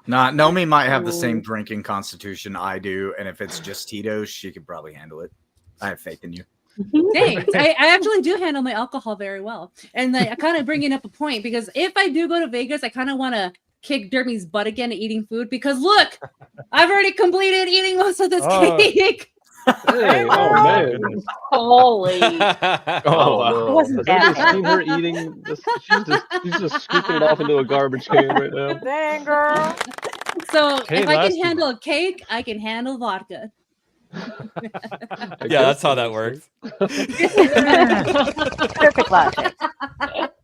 Nah, Nomi might have the same drinking constitution I do, and if it's just Tito's, she could probably handle it. I have faith in you.
Thanks. I actually do handle my alcohol very well. And I kind of bringing up a point because if I do go to Vegas, I kind of want to kick Dermy's butt again at eating food because look, I've already completed eating most of this cake.
Hey, oh man!
Holy!
Oh,
It wasn't
Has anybody
bad.
seen her eating this? She's just scooping it off into a garbage can right now.
Dang, girl.
So
Okay,
if I
last
can handle a cake, I can handle vodka.
Yeah, that's how that works.
Perfect logic.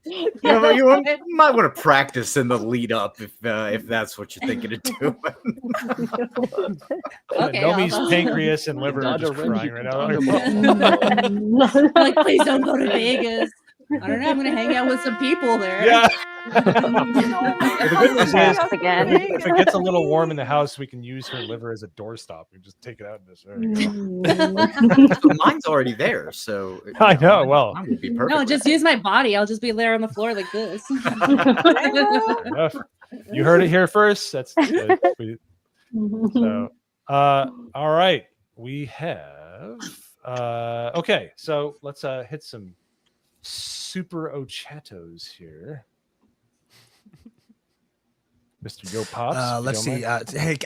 You might want to practice in the lead up if that's what you're thinking of doing.
Okay,
Nomi's
I'll-
pancreas and liver are just crying right now.
Like, please don't go to Vegas. I don't know. I'm gonna hang out with some people there.
Yeah.
The
good news is,
again.
if it gets a little warm in the house, we can use her liver as a doorstop. We just take it out in this. There you go.
Mine's already there, so
I know. Well,
mine would be perfect.
No, just use my body. I'll just be there on the floor like this.
fair enough. You heard it here first. That's sweet. So, all right, we have. Okay, so let's hit some super ochatos here. Mr. Yo Pops. if you
Let's
don't
see.
mind.
Hey,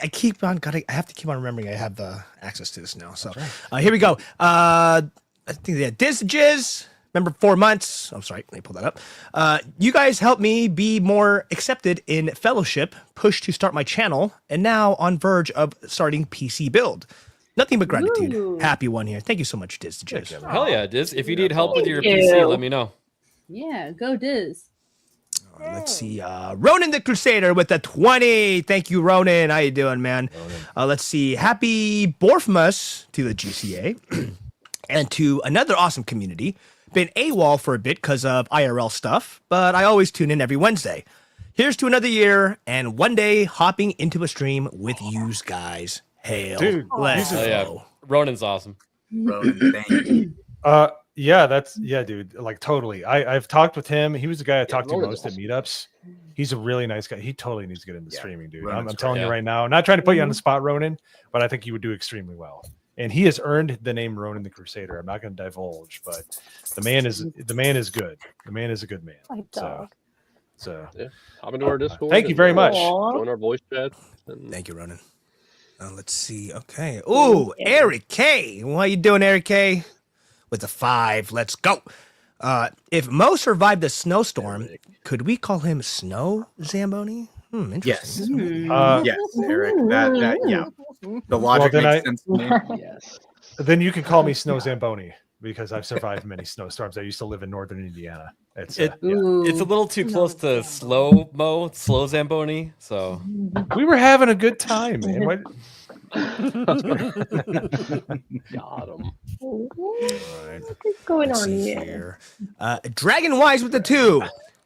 I have to keep on remembering I have access to this now. So here we go. I think they had Jizz. Remember 4 months. I'm sorry, let me pull that up. You guys helped me be more accepted in Fellowship, pushed to start my channel, and now on verge of starting PC build. Nothing but gratitude.
Ooh.
Happy one here. Thank you so much, Jizz.
Hell yeah, Diz. If you need help with your
Thank
PC,
you.
let me know.
Yeah, go Diz.
Let's see. Ronan the Crusader with the 20. Thank you, Ronan. How you doing, man? Let's see. Happy Borfmas to the GCA and to another awesome community. Been AWOL for a bit because of IRL stuff, but I always tune in every Wednesday. Here's to another year and one day hopping into a stream with yous guys. Hail.
Dude,
Let's
Oh, yeah.
go.
Ronan's awesome.
Ronan, thank you.
Yeah, dude. Like totally. I've talked with him. He was the guy I talked to
Ronan's
most at meetups. He's a really nice guy. He totally needs to get into streaming, dude. I'm
Ronan's
telling
great.
you right now. Not trying to put you on the spot, Ronan, but I think he would do extremely well. And he has earned the name Ronan the Crusader. I'm not going to divulge, but the man is good. The man is a good man.
My dog.
So
Yeah, hop into our Discord.
thank you very much.
Join our voice chat. And
Thank you, Ronan. Let's see. Okay. Ooh, Eric K. How you doing, Eric K? With a 5. Let's go. If Mo survived the snowstorm, could we call him Snow Zamboni?
Yes.
Interesting.
Yes, Eric. Yeah. The logic
then
makes sense to me.
yes.
Then you can call me Snow Zamboni because I've survived many snowstorms. I used to live in northern Indiana. It's
It's a little too close to slow Zamboni. So
we were having a good time, man. What?
Got him.
What's going
Let's
on
see
here?
here. Dragon Wise with the 2.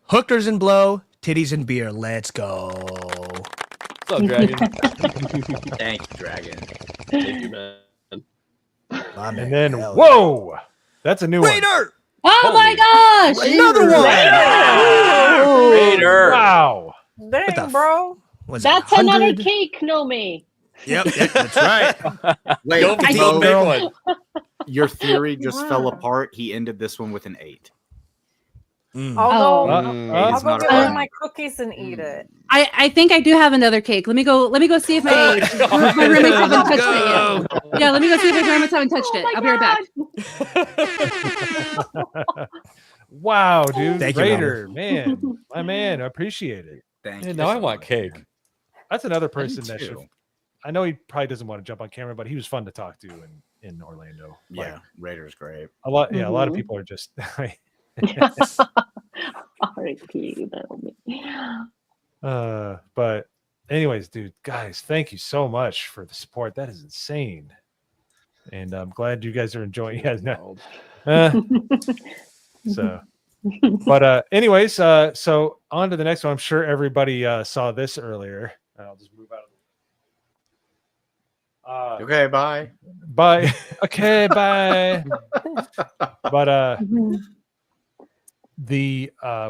Hookers and blow, titties and beer. Let's go.
what's up, Dragon?
Thank you, Dragon.
Thank you, man.
My man,
And then
hell
whoa, that's a new one.
Raider!
Oh my gosh!
Another one!
Raider.
Wow.
Dang,
the f-
bro.
Was it
That's another
100?
cake, Nomi.
Yep, that's right.
Wait,
Go for
Mo,
the big one.
your theory just fell apart. He ended this one with an 8.
Mm.
I'll go,
It's
I'll go
not
get
a
one of
bad
my cookies and eat it.
I think I do have another cake. Let me go see if my roommates haven't touched it yet. Yeah, let me go see if my roommates haven't touched it. I'll be right back.
Wow, dude.
Thank you,
Raider, man. My man, I appreciate it.
Thank
Yeah,
you.
now I
so
want
much,
cake.
man.
That's another person that
too.
should. I know he probably doesn't want to jump on camera, but he was fun to talk to in Orlando. Like,
Yeah, Raider's great.
a lot of people are just
R.I.P. Nomi.
but anyways, dude, guys, thank you so much for the support. That is insane. And I'm glad you guys are enjoying it. Yeah, so but anyways, so on to the next one. I'm sure everybody saw this earlier. I'll just move out of the
Okay, bye.
bye. Okay, bye. But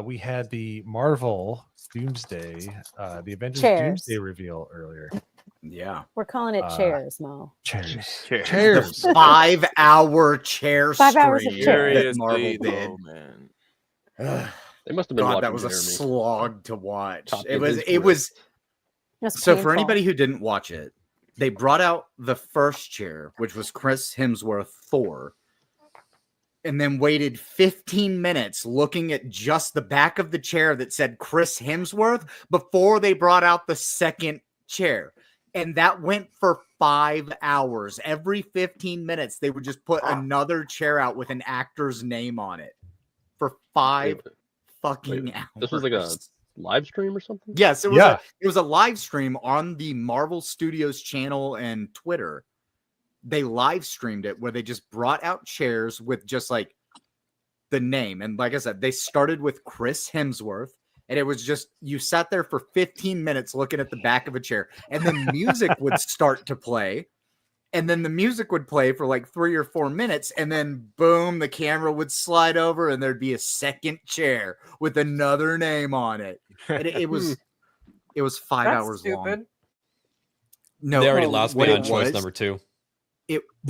we had the Marvel Doomsday, the Avengers
Chairs.
Doomsday reveal earlier.
Yeah.
We're calling it chairs, Mo.
Chairs.
The 5-hour chair
5 hours of
stream
chairs.
that Marvel
Seriously,
did.
though, man.
They must have been
God,
watching
that was a
Jeremy.
slog to watch.
Top
It
of
was.
his
It was.
That's
So for
painful.
anybody who didn't watch it, they brought out the first chair, which was Chris Hemsworth Thor, and then waited 15 minutes looking at just the back of the chair that said Chris Hemsworth before they brought out the second chair. And that went for 5 hours. Every 15 minutes, they would just put another chair out with an actor's name on it for 5 fucking hours.
This was like a live stream or something?
Yes, it was. It was a live stream on the Marvel Studios channel and Twitter. They live streamed it where they just brought out chairs with just like the name. And like I said, they started with Chris Hemsworth. And it was just, you sat there for 15 minutes looking at the back of a chair. And then music would start to play. And then the music would play for like 3 or 4 minutes. And then boom, the camera would slide over and there'd be a second chair with another name on it. And it was 5
That's
hours
stupid.
long. No,
They already lost
what
me
it
on choice
was-
number 2.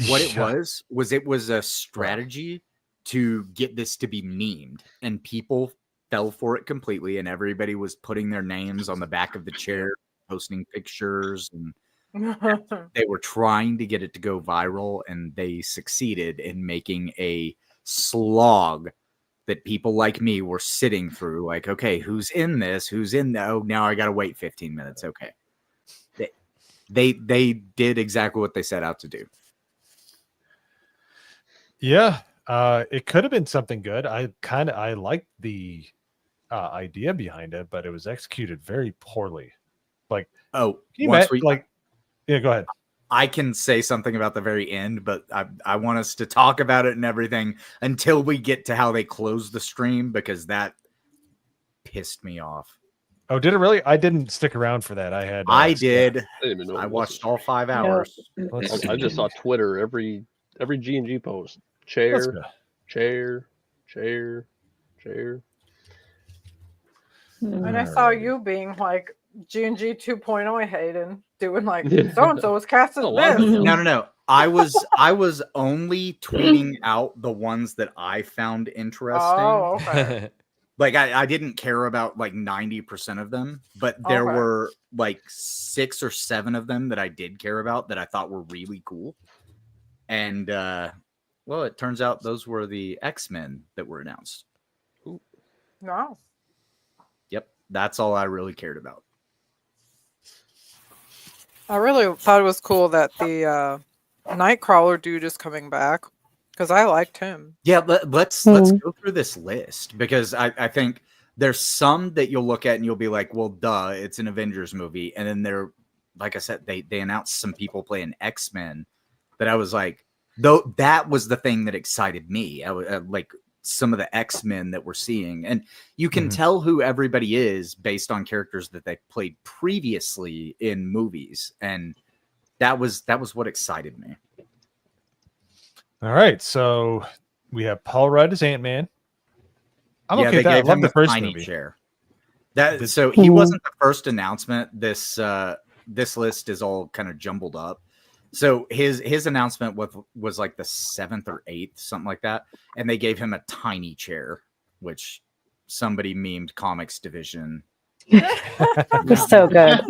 What it was a strategy to get this to be memed, and people fell for it completely, and everybody was putting their names on the back of the chair, posting pictures, and they were trying to get it to go viral, and they succeeded in making a slog that people like me were sitting through. Like, okay, who's in this? Who's in that? Oh, now I gotta wait 15 minutes. Okay. They did exactly what they set out to do.
Yeah, it could have been something good. I liked the idea behind it, but it was executed very poorly. Like,
oh,
yeah, go ahead.
I can say something about the very end, but I want us to talk about it and everything until we get to how they close the stream, because that pissed me off.
Oh, did it really? I didn't stick around for that. I had.
I did.
I didn't even know
I
it was.
watched all 5 hours.
I just saw Twitter every G&G post.
Let's
Chair,
go.
chair, chair, chair.
And I saw you being like G&G 2.0, Hayden, doing like
Yeah.
so and so was cast as
A lot of
this.
them.
No. I was only tweeting out the ones that I found interesting.
Oh, okay.
Like I didn't care about like 90% of them, but there
Okay.
were like 6 or 7 of them that I did care about that I thought were really cool. And well, it turns out those were the X-Men that were announced.
No.
Yep, that's all I really cared about.
I really thought it was cool that the Nightcrawler dude is coming back because I liked him.
Yeah, let's go through this list, because I think there's some that you'll look at and you'll be like, well, duh, it's an Avengers movie. And then there, like I said, they announced some people playing X-Men that I was like, though that was the thing that excited me. I like some of the X-Men that we're seeing, and you can tell who everybody is based on characters that they played previously in movies, and that was what excited me.
All right, so we have Paul Rudd as Ant-Man. I'm okay
they
with that. I
gave
love
him
the
a
first
tiny
movie.
chair. So he wasn't the first announcement. This list is all kind of jumbled up. So his announcement was like the 7th or 8th, something like that, and they gave him a tiny chair, which somebody memed Comics Division.
It was so good.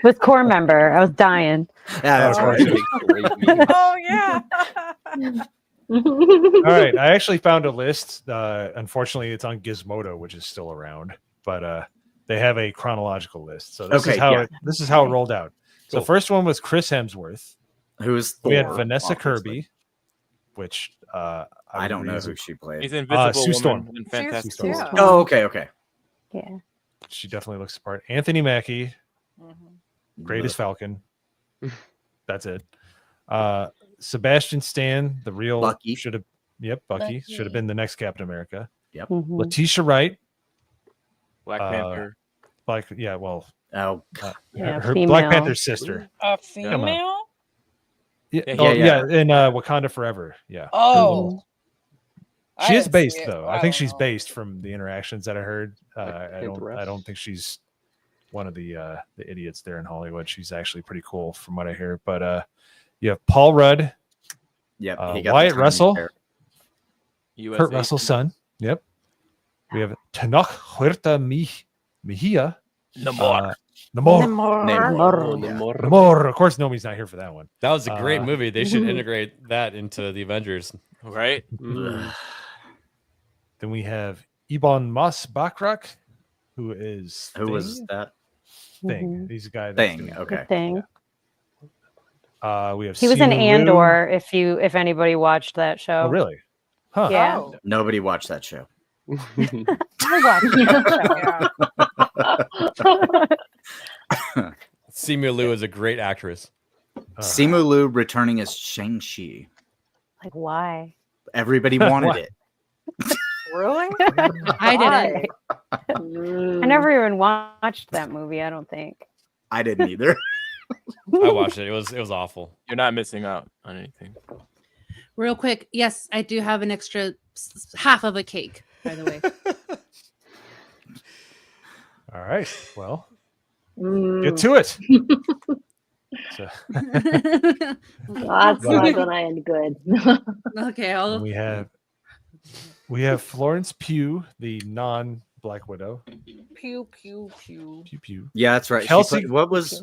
With core member, I was dying.
Yeah, that's right.
Oh yeah.
All right, I actually found a list. Unfortunately, it's on Gizmodo, which is still around, but they have a chronological list. So this is how it rolled out. So first one was Chris Hemsworth,
who is
we had
Thor,
Vanessa
obviously.
Kirby, which
I don't know who she played.
He's Invisible
Sue
Woman
Storm.
in Fantastic
Sue Storm.
Four.
Oh, okay.
Yeah.
She definitely looks the part. Anthony Mackie, greatest Falcon. That's it. Sebastian Stan, the real
Bucky.
should have. Yep, Bucky should have been the next Captain America.
Yep.
Letitia Wright,
Black Panther.
Oh,
her Black Panther's sister.
A
Come on.
female?
Yeah, in Wakanda Forever. Yeah.
Oh.
She
I
is
didn't
based
see it.
though.
I
I think
don't
she's
know.
based from the interactions that I heard. I don't think she's one of the idiots there in Hollywood. She's actually pretty cool from what I hear. But you have Paul Rudd.
Yep.
Wyatt Russell.
USA
Kurt Russell's son. Yep. We have Tenoch Huerta Mejia.
Namor.
Namor. Of course, Nomi's not here for that one.
That was a great movie. They should integrate that into the Avengers.
Right?
Then we have Ibn Mas Bakrak, who is
Who was that?
Thing. He's a guy.
Thing. Okay.
Thing.
We have.
He was in
Simu Liu.
Andor. If anybody watched that show.
Oh, really? Huh.
Yeah.
Oh.
Nobody watched that show.
I watched that show.
Simu Liu is a great actress.
Simu Liu returning as Shang-Chi.
Like, why?
Everybody wanted it.
Really?
I didn't. I never even watched that movie. I don't think.
I didn't either.
I watched it. It was awful.
You're not missing out on anything.
Real quick, yes, I do have an extra half of a cake, by the way.
All right. Well, get to it. So,
That's not gonna end good.
Okay,
we have Florence Pugh, the non-Black Widow.
Pew pew pew.
Pew pew.
Yeah, that's right.
Kelsey-
What was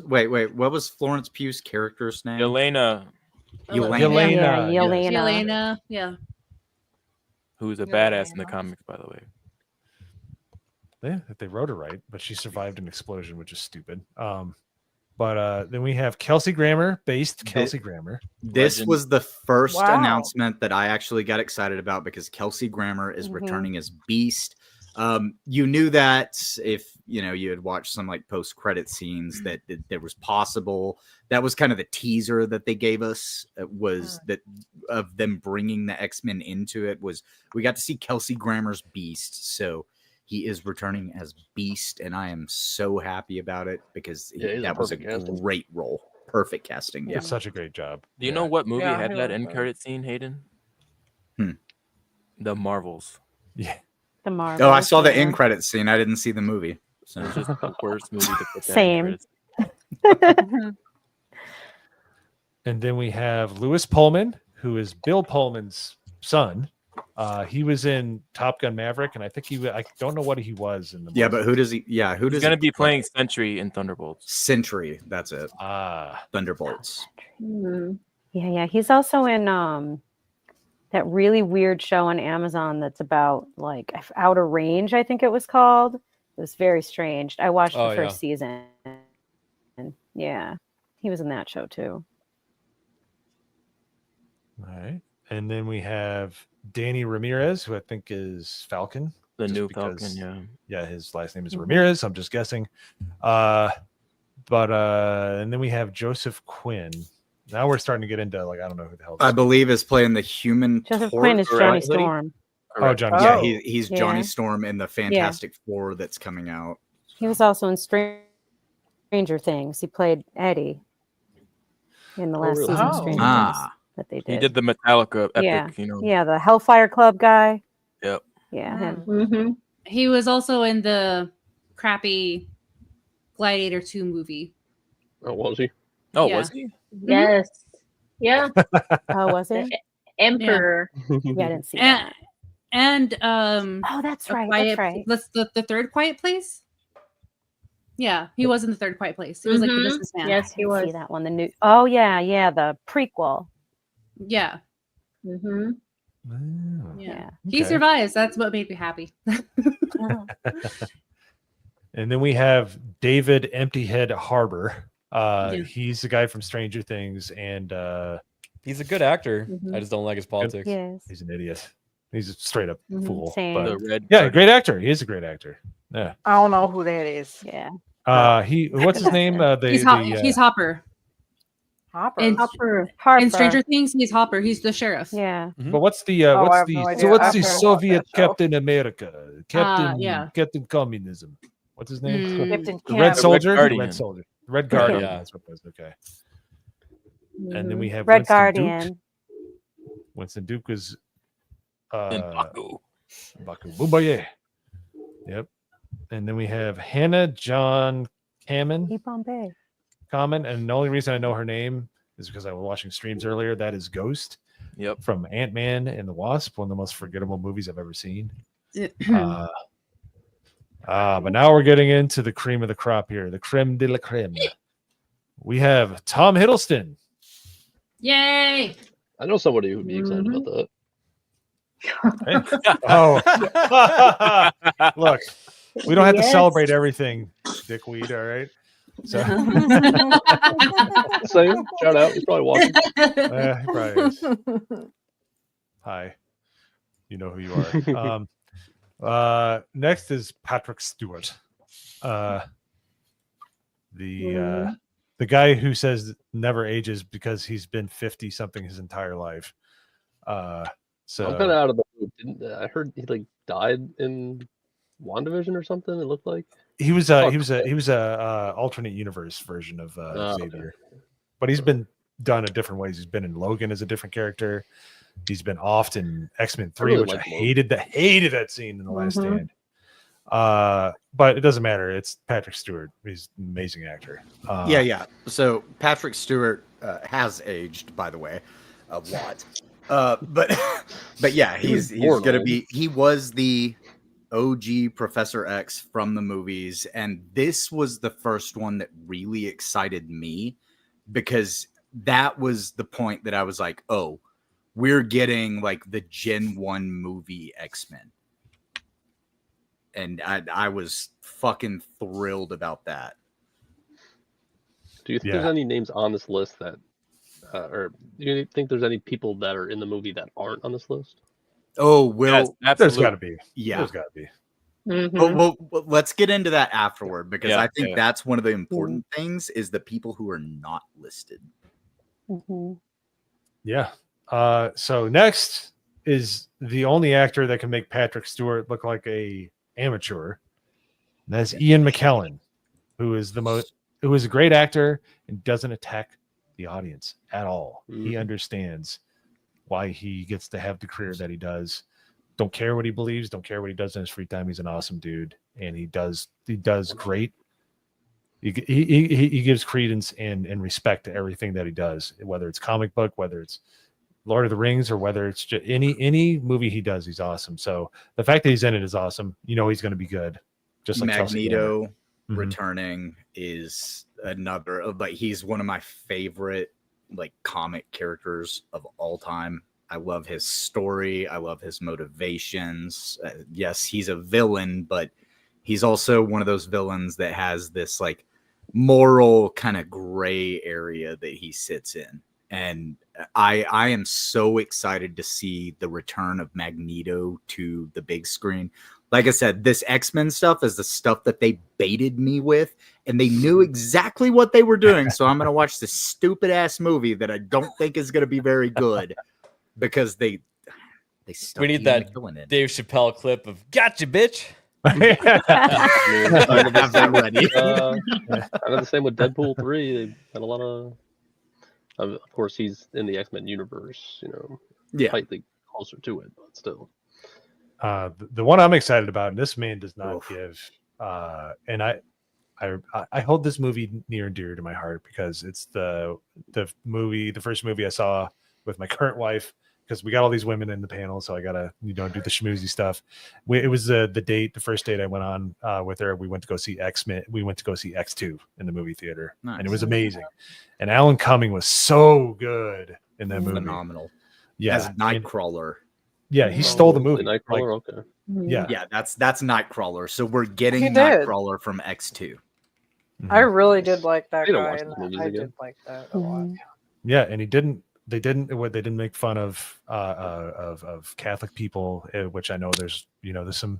Florence Pugh's character's name?
Yelena.
Yelena, yeah.
Who's a badass in the comics, by the way.
Yeah, if they wrote her right, but she survived an explosion, which is stupid. But then we have Kelsey Grammer, Kelsey Grammer.
This
Legend.
was the first
Wow.
announcement that I actually got excited about because Kelsey Grammer is returning as Beast. You knew that if you had watched some like post-credit scenes that there was possible. That was kind of the teaser that they gave us. Was that of them bringing the X-Men into it? Was we got to see Kelsey Grammer's Beast, so he is returning as Beast, and I am so happy about it because that was a great role. Perfect casting. Yeah,
Did such a great job.
Do you know what movie
Yeah,
had
he
that
was
end
good.
credit scene, Hayden? The Marvels.
Yeah.
The Marvel.
Oh, I saw the end credits scene. I didn't see the movie. So.
It's just the worst movie to put that
Same.
in credits.
And then we have Lewis Pullman, who is Bill Pullman's son. He was in Top Gun Maverick, and I think I don't know what he was in the movie.
Yeah, but who does he? Yeah, who does
He's going
he
to be
play?
playing Sentry in Thunderbolts.
Sentry. That's it. Thunderbolts.
Yeah. He's also in that really weird show on Amazon that's about like Outer Range, I think it was called. It was very strange. I watched the first season. Yeah, he was in that show too.
All right. And then we have Danny Ramirez, who I think is Falcon.
The
just
new
because-
Falcon, yeah.
Yeah, his last name is Ramirez. I'm just guessing. And then we have Joseph Quinn. Now we're starting to get into like I don't know who the hell.
I believe is playing the Human
Joseph
Torch.
Quinn is Johnny Storm.
Oh, Johnny.
Yeah,
Storm.
he's Johnny Storm in the Fantastic Four that's coming out.
He was also in Stranger Things. He played Eddie in the last season of Stranger Things that they did.
He did the Metallica epic,
Yeah, yeah, the Hellfire Club guy.
Yep.
Yeah, him.
Mm-hmm.
He was also in the crappy Gladiator 2 movie.
Oh, was he?
Oh,
Yeah.
was he?
Yes. Yeah.
Oh, was it?
Emperor.
Yeah, I didn't see that.
And
oh, that's right. That's right.
That's the third Quiet Place. Yeah, he was in the third Quiet Place. He was like the businessman.
Yes, he was.
See that one. The new. Oh yeah, the prequel.
Yeah.
Mm-hmm.
Yeah.
Okay.
He survives. That's what made me happy.
And then we have David Emptyhead Harbor. He's the guy from Stranger Things, and
he's a good actor.
Mm-hmm.
I just don't like his politics.
Yes.
he's an idiot. He's a straight up fool.
Same.
But,
The Red
yeah,
Guardian.
great actor. He is a great actor. Yeah.
I don't know who that is.
Yeah.
What's his name?
He's Hopper.
Hopper.
In,
Hopper.
in Stranger Things, he's Hopper. He's the sheriff.
Yeah.
But what's the
I
what's
have
the
no
so
idea.
what's
I've
the
heard about
Soviet
that show.
Captain America? Captain
yeah.
Captain Communism. What's his name?
Captain
The Red
Camp.
Soldier. The
Guardian.
Red Soldier. The Red Guardian.
Yeah.
That's what it was. Okay. And then we have
Red
Winston
Guardian.
Duke. Winston Duke was
And Baku.
Baku Boobaye. Yep. And then we have Hannah John Hammond.
Hey, Bombay.
Common, and the only reason I know her name is because I was watching streams earlier. That is Ghost.
Yep.
From Ant-Man and the Wasp, one of the most forgettable movies I've ever seen. But now we're getting into the cream of the crop here, the creme de la creme. We have Tom Hiddleston.
Yay!
I know somebody who would be excited about that.
Oh, look, we don't have to
Yes.
celebrate everything, dickweed. All right. So,
same shout out. He's probably watching.
he probably is. Hi, you know who you are. Next is Patrick Stewart, the guy who says never ages because he's been 50 something his entire life. So
I'm kind of out of the loop. I heard he like died in WandaVision or something. It looked like
he was a alternate universe version of Xavier, but he's been done in different ways. He's been in Logan as a different character. He's been off in X-Men 3,
really
which I
like
hated that scene in The Last Stand. But it doesn't matter. It's Patrick Stewart. He's an amazing actor.
Yeah. So Patrick Stewart has aged, by the way, a lot. But yeah, he's gonna be. He was the OG Professor X from the movies, and this was the first one that really excited me because that was the point that I was like, oh, we're getting like the Gen 1 movie X-Men. And I was fucking thrilled about that.
Do you think there's any names on this list that, or do you think there's any people that are in the movie that aren't on this list?
Oh, well,
there's got to be.
Yeah.
There's got to be.
Well, let's get into that afterward because I think that's one of the
Mm-hmm.
important things is the people who are not listed.
Yeah. So next is the only actor that can make Patrick Stewart look like a amateur. And that's Ian McKellen, who is a great actor and doesn't attack the audience at all. He understands why he gets to have the career that he does. Don't care what he believes, don't care what he does in his free time. He's an awesome dude, and he does great. He gives credence and respect to everything that he does, whether it's comic book, whether it's Lord of the Rings, or whether it's just any movie he does. He's awesome. So the fact that he's in it is awesome. You know he's going to be good. Just like
Magneto returning is another, but he's one of my favorite like comic characters of all time. I love his story. I love his motivations. Yes, he's a villain, but he's also one of those villains that has this like moral kind of gray area that he sits in. And I am so excited to see the return of Magneto to the big screen. Like I said, this X-Men stuff is the stuff that they baited me with, and they knew exactly what they were doing. So I'm going to watch this stupid ass movie that I don't think is going to be very good because they stuck
We need
Ian
that
McKellen in.
Dave Chappelle clip of "Gotcha, bitch."
Kind of the same with Deadpool 3. They had a lot of course, he's in the X-Men universe, tightly closer to it, but still.
The one I'm excited about, and this man does not give, and I hold this movie near and dear to my heart because it's the first movie I saw with my current wife, because we got all these women in the panel, so I gotta do the schmoozy stuff. It was the first date I went on with her. We went to go see X-Men. We went to go see X2 in the movie theater, and it was amazing. And Alan Cumming was so good in that movie,
phenomenal.
Yeah,
as Nightcrawler.
Yeah, he stole the movie.
Nightcrawler, okay.
Yeah, that's Nightcrawler. So we're getting
He did.
Nightcrawler from X2.
I really did like that
I didn't
guy.
watch
And
the movies
I
again.
did like that a lot.
Yeah, and they didn't make fun of Catholic people, which I know there's some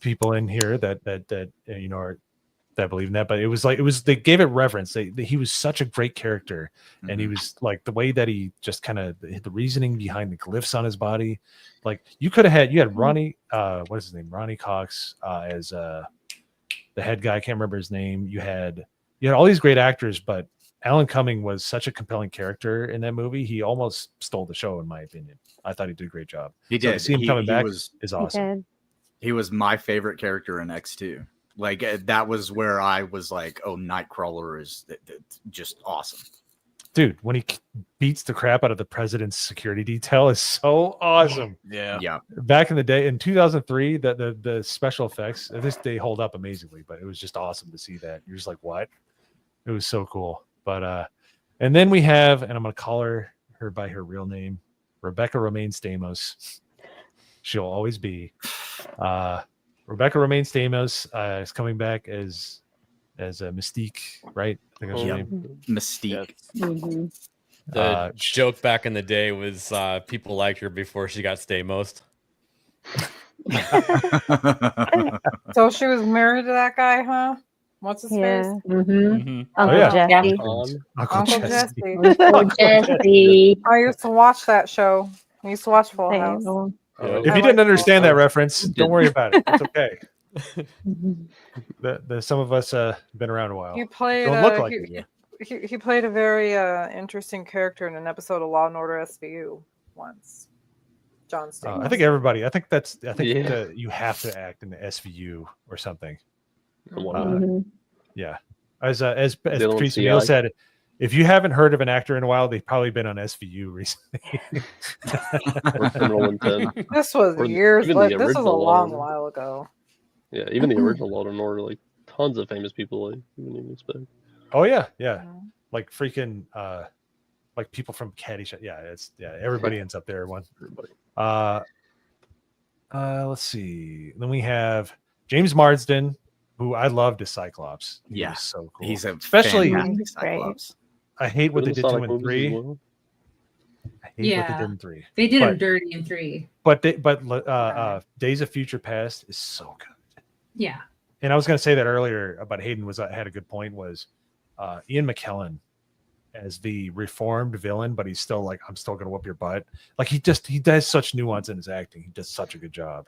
people in here that that believe in that, but it was they gave it reverence. He was such a great character, and he was like the way that he just kind of the reasoning behind the glyphs on his body. Like you had Ronnie, what is his name? Ronnie Cox as the head guy. I can't remember his name. You had all these great actors, but Alan Cumming was such a compelling character in that movie. He almost stole the show, in my opinion. I thought he did a great job.
He
So
did.
to see him coming back is
He
awesome.
He was my favorite character in X2. Like that was where I was like, oh, Nightcrawler is just awesome.
Dude, when he beats the crap out of the president's security detail is so awesome.
Yeah.
Back in the day, in 2003, the special effects, they hold up amazingly, but it was just awesome to see that. You're just like, what? It was so cool. But and then we have, and I'm gonna call her by her real name, Rebecca Romaine Stamos. She'll always be. Rebecca Romaine Stamos is coming back as a Mystique, right? I think that's her name.
Mystique.
Mm-hmm.
The joke back in the day was people liked her before she got Stamos.
So she was married to that guy, huh? What's his face?
Uncle Jesse.
Uncle Jesse.
Uncle Jesse.
I used to watch that show. I used to watch Full House.
If you didn't understand that reference, don't worry about it. It's okay. Some of us been around a while.
He played.
Don't look like you.
He played a very interesting character in an episode of Law and Order SVU once. John Stamos.
I think everybody. I think that you have to act in the SVU or something. Yeah, as Patrice Neal said, if you haven't heard of an actor in a while, they've probably been on SVU recently.
This was years. This was a long while ago.
Yeah, even the original Law and Order, like tons of famous people like you wouldn't even expect.
Oh yeah, like freaking like people from Caddyshack. Yeah, everybody ends up there. Everybody. Let's see. Then we have James Marsden, who I loved as Cyclops. He was so cool.
He's
especially
fantastic Cyclops.
I hate what they did to him in 3. I hate what they did in 3.
They did him dirty in 3.
But Days of Future Past is so good.
Yeah.
And I was going to say that earlier about Hayden had a good point, was Ian McKellen as the reformed villain, but he's still like, I'm still going to whoop your butt. Like he does such nuance in his acting. He does such a good job.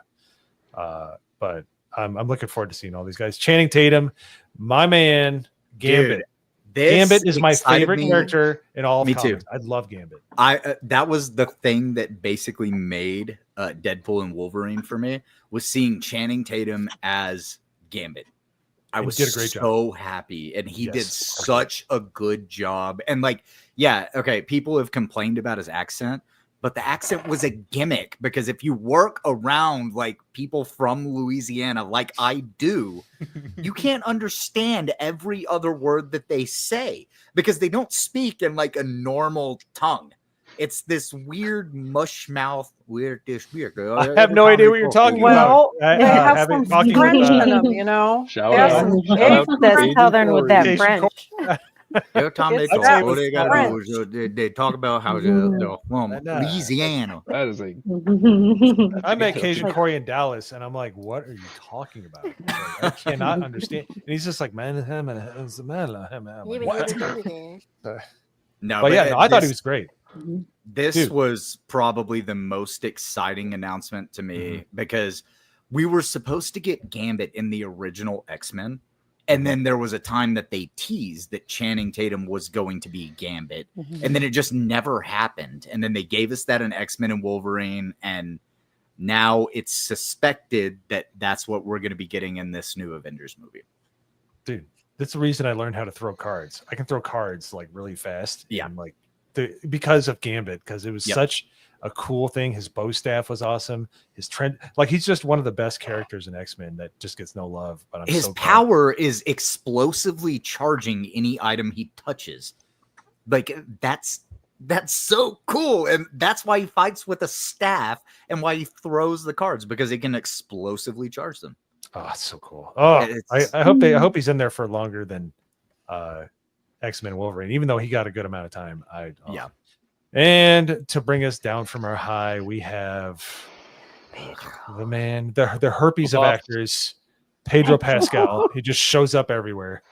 But I'm looking forward to seeing all these guys. Channing Tatum, my man, Gambit. Gambit is my favorite character in all of comics. I love Gambit.
That was the thing that basically made Deadpool and Wolverine for me, was seeing Channing Tatum as Gambit. I was
did a great
so happy, and he did such a good job. And like, people have complained about his accent, but the accent was a gimmick, because if you work around like people from Louisiana, like I do, you can't understand every other word that they say, because they don't speak in like a normal tongue. It's this weird mush mouth, weird.
I have no idea what you're talking about.
They have some French in them, you know.
That's Southern with that French.
Every time they talk, all they gotta do is they talk about how they're from Louisiana.
That is like
I met Cajun Corey in Dallas, and I'm like, "What are you talking about?" Like, I cannot understand. And he's just like, "Man, what?"
No,
but I thought he was great.
This was probably the most exciting announcement to me, because we were supposed to get Gambit in the original X-Men. And then there was a time that they teased that Channing Tatum was going to be Gambit. And then it just never happened. And then they gave us that in X-Men and Wolverine. And now it's suspected that that's what we're going to be getting in this new Avengers movie.
Dude, that's the reason I learned how to throw cards. I can throw cards like really fast.
Yeah.
And, like because of Gambit, because it was such a cool thing. His bow staff was awesome. His trend, like he's just one of the best characters in X-Men that just gets no love. But
his power is explosively charging any item he touches. Like that's so cool, and that's why he fights with a staff and why he throws the cards, because he can explosively charge them.
Oh, it's so cool. Oh, I hope he's in there for longer than X-Men Wolverine, even though he got a good amount of time. And to bring us down from our high, we have the herpes of actors, Pedro Pascal. He just shows up everywhere.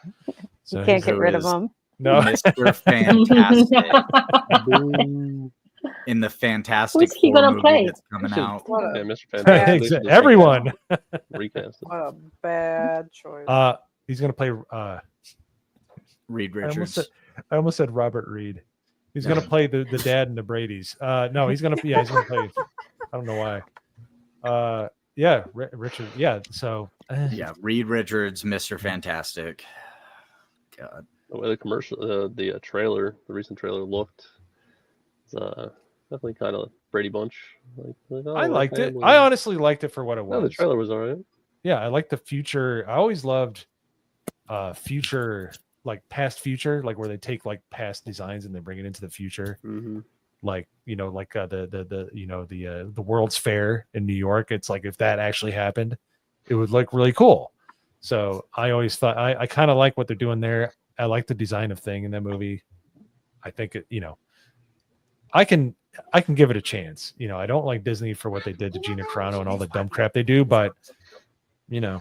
So you can't get rid of him.
No,
Mr. Fantastic. In the Fantastic
Who's he gonna
movie
play?
that's coming out.
Mr. Fantastic.
Everyone.
Recast.
What a bad choice.
He's gonna play
Reed Richards.
I almost said Robert Reed. He's gonna play the dad in the Brady's. No, he's gonna play. I don't know why. Yeah, Richard. Yeah. So
yeah, Reed Richards, Mr. Fantastic. God,
the way the commercial, the trailer, the recent trailer looked, it's definitely kind of Brady Bunch.
I liked it. I honestly liked it for what it was.
No, the trailer was alright.
Yeah, I like the future. I always loved future, like past future, like where they take like past designs and they bring it into the future.
Mm-hmm.
Like like the World's Fair in New York. It's like if that actually happened, it would look really cool. So I always thought I kind of like what they're doing there. I like the design of thing in that movie. I think it, I can give it a chance. I don't like Disney for what they did to Gina Carano and all the dumb crap they do, but there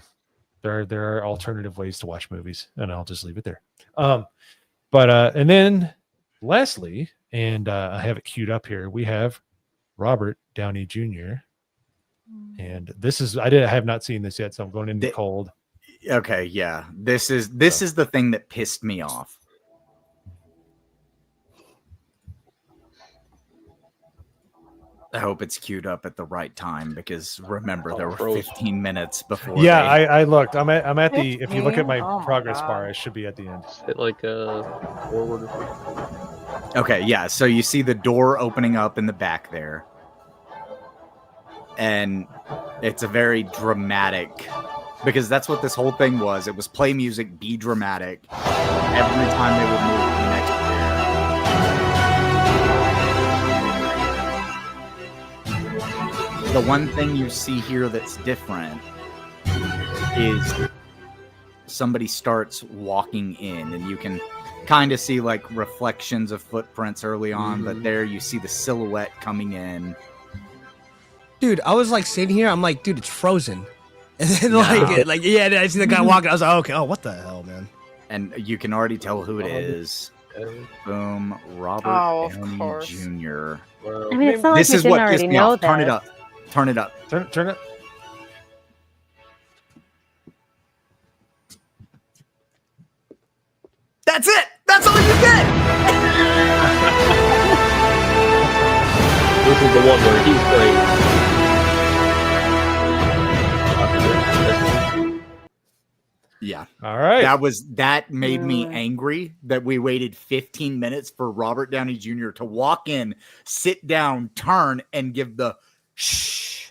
are alternative ways to watch movies, and I'll just leave it there. And then lastly, and I have it queued up here, we have Robert Downey Jr. And this is I have not seen this yet, so I'm going into cold.
Okay, yeah. This is the thing that pissed me off. I hope it's queued up at the right time because remember there were 15 minutes before.
Yeah, I looked. I'm at the. If you look at my progress bar, it should be at the end.
Hit like forward.
Okay, yeah. So you see the door opening up in the back there, and it's a very dramatic. Because that's what this whole thing was. It was play music, be dramatic. Every time they would move to the next chair. The one thing you see here that's different is somebody starts walking in, and you can kind of see like reflections of footprints early on, but there you see the silhouette coming in.
Dude, I was like sitting here, I'm like, dude, it's Frozen. And then I see the guy walking. I was like, okay, oh, what the hell, man?
And you can already tell who it is. Boom, Robert Downey Jr.
I mean, it's not like we didn't already know that.
Turn it up. Turn it up.
Turn it.
That's it. That's all you get.
This is the one where he's playing.
Yeah.
All right.
That made me angry that we waited 15 minutes for Robert Downey Jr. to walk in, sit down, turn, and give the shh.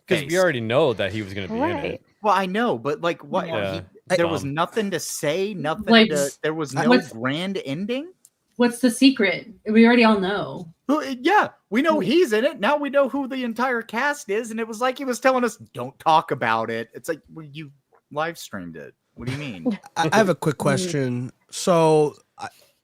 Because we already know that he was going to be in it.
Well, I know, but like, what?
Yeah.
There was nothing to say, nothing. There was no grand ending.
What's the secret? We already all know.
Yeah, we know he's in it. Now we know who the entire cast is, and it was like he was telling us, "Don't talk about it." It's like, well, you live streamed it. What do you mean?
I have a quick question. So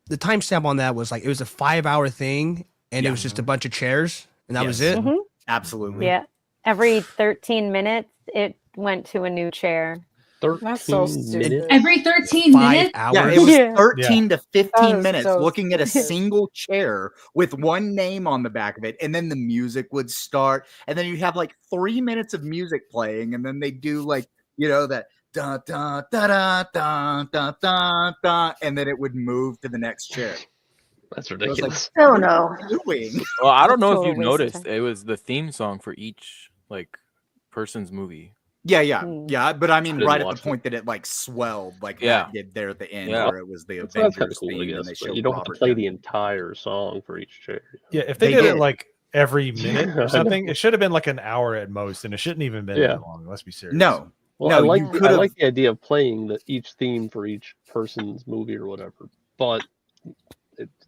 the timestamp on that was like it was a 5-hour thing, and it was just a bunch of chairs, and that was it.
Mm-hmm.
Absolutely.
Yeah. Every 13 minutes, it went to a new chair.
That's so stupid.
Every 13 minutes?
Yeah, it was 13 to 15 minutes looking at a single chair with one name on the back of it, and then the music would start, and then you'd have like 3 minutes of music playing, and then they do like that. Da, da, da, da, da, da, da, da, and then it would move to the next chair.
That's ridiculous.
Oh no!
Well, I don't know if you noticed, it was the theme song for each like person's movie.
Yeah. But I mean, right at the point that it like swelled, like that did there at the end, where it was the Avengers theme, and they showed
you don't have to play the entire song for each chair.
Yeah, if they did it like every minute or something, it should have been like an hour at most, and it shouldn't even been that long. Let's be serious.
No.
Well, I like the idea of playing each theme for each person's movie or whatever, but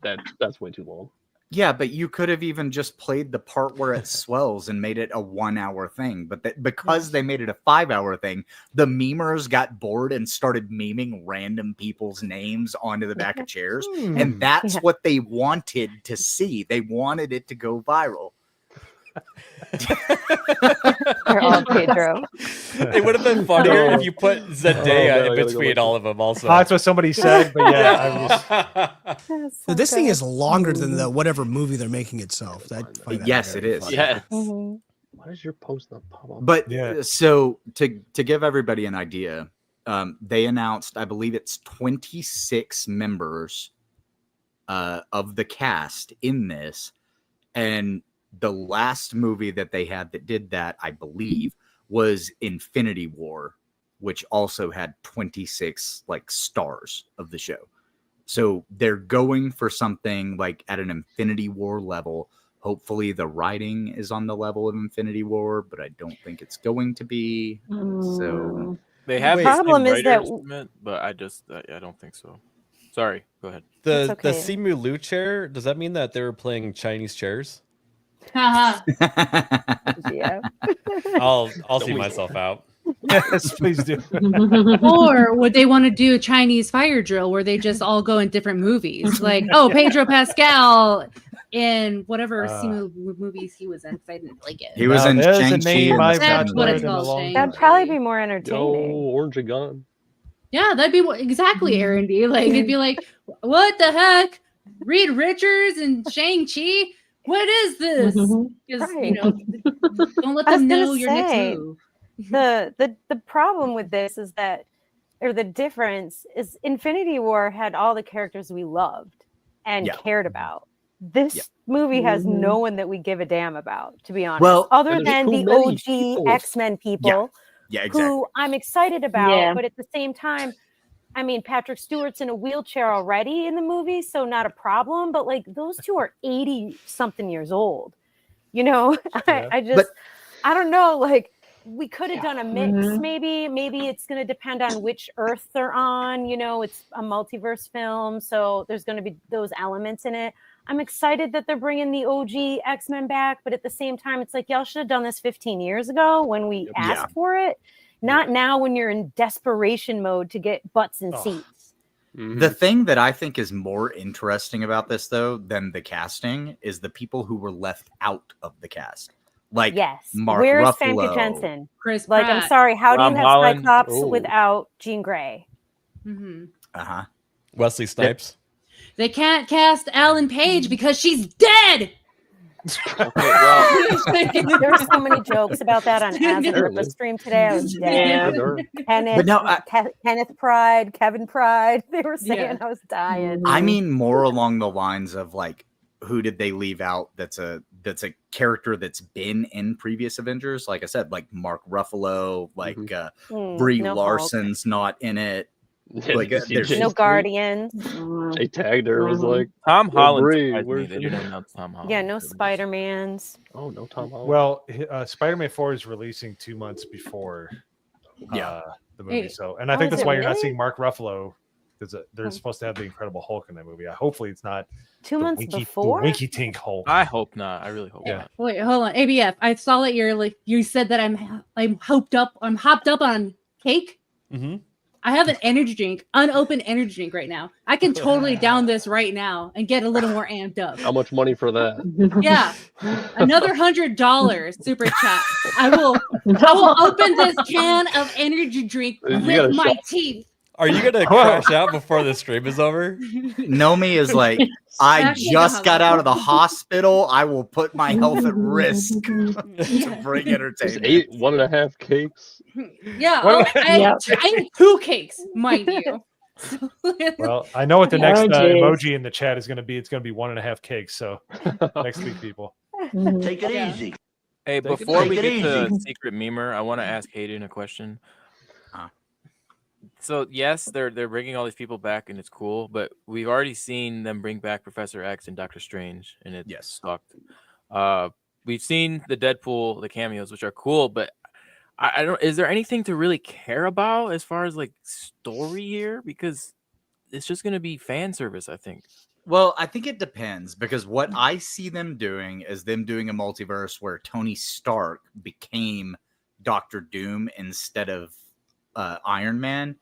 that's way too long.
Yeah, but you could have even just played the part where it swells and made it a 1-hour thing. But because they made it a 5-hour thing, the memers got bored and started memeing random people's names onto the back of chairs. And that's what they wanted to see. They wanted it to go viral.
They're all Pedro.
It would have been funnier if you put Zendaya in between all of them also.
That's what somebody said, but yeah.
So this thing is longer than the whatever movie they're making itself.
Yes, it is.
Yeah.
Why does your post not pop up?
But so to give everybody an idea, they announced, I believe it's 26 members of the cast in this, and the last movie that they had that did that, I believe, was Infinity War, which also had 26 like stars of the show. So they're going for something like at an Infinity War level. Hopefully the writing is on the level of Infinity War, but I don't think it's going to be. So
they have
the
the
problem
same
is that
writers, but I don't think so. Sorry, go ahead.
The Simu Liu chair, does that mean that they were playing Chinese chairs?
Haha.
Yeah.
I'll see myself out.
Yes, please do.
Or would they want to do a Chinese fire drill where they just all go in different movies? Like, oh, Pedro Pascal in whatever Simu movies he was in, because I didn't like it.
He was in
there's a
Shang-Chi
name
and
I've
the
That's
not
what
heard
it's
in a
called,
long
Shang.
That'd probably be more entertaining.
Orange are gone.
Yeah, that'd be exactly Aaron D. Like, it'd be like, what the heck? Reed Richards and Shang-Chi? What is this? Because, you know, don't let
I was
them
gonna
know your next
say,
move.
the problem with this is that, or the difference is, Infinity War had all the characters we loved and cared about. This movie has no one that we give a damn about, to be honest.
Well,
other than the OG X-Men people,
exactly.
who I'm excited about, but at the same time, I mean, Patrick Stewart's in a wheelchair already in the movie, so not a problem. But like, those two are 80-something years old. You know, I don't know. Like, we could have done a mix, maybe. Maybe it's going to depend on which Earth they're on. You know, it's a multiverse film, so there's going to be those elements in it. I'm excited that they're bringing the OG X-Men back, but at the same time, it's like, y'all should have done this 15 years ago when we asked for it. Not now when you're in desperation mode to get butts and seats.
The thing that I think is more interesting about this, though, than the casting is the people who were left out of the cast. Like, Mark
Where's
Ruffalo.
Famke Janssen?
Chris
Like,
Pratt.
I'm sorry, how do you have
Holland.
Cyclops without Jean Grey?
Wesley Snipes.
They can't cast Ellen Page because she's dead.
Okay, well,
There were so many jokes about that on As stream today. I was dead. Kenneth Pride, Kevin Pride. They were saying I was dying.
I mean, more along the lines of like, who did they leave out? That's a character that's been in previous Avengers. Like I said, like Mark Ruffalo, like Brie Larson's not in it. Like
there's no Guardians.
They tagged her. Was like
Tom Holland.
Where's
They didn't announce Tom Holland.
Yeah, no Spider-Mans.
Oh, no Tom Holland.
Well, Spider-Man 4 is releasing 2 months before the movie. So, and I think that's why you're not seeing Mark Ruffalo, because they're supposed to have the Incredible Hulk in that movie. Hopefully, it's not
2 months before.
Winky Tink Hulk.
I hope not. I really hope not.
Wait, hold on. ABF. I saw that you said that I'm hopped up on cake.
Mm-hmm.
I have an energy drink, unopened energy drink right now. I can totally down this right now and get a little more amped up.
How much money for that?
Yeah, another $100 super chat. I will open this can of energy drink with my teeth.
Are you gonna crash out before the stream is over?
Nomi is like, I just got out of the hospital. I will put my health at risk to bring entertainment.
Just ate 1.5 cakes.
Yeah, I ate 2 cakes, mind you.
Well, I know what the next emoji in the chat is going to be. It's going to be 1.5 cakes. So next week, people.
Take it easy.
Hey, before we get to Secret Memer, I want to ask Hayden a question. So yes, they're bringing all these people back, and it's cool. But we've already seen them bring back Professor X and Doctor Strange, and it sucked. We've seen the Deadpool, the cameos, which are cool, but I don't. Is there anything to really care about as far as like story here? Because it's just gonna be fan service, I think.
Well, I think it depends, because what I see them doing is them doing a multiverse where Tony Stark became Doctor Doom instead of Iron Man.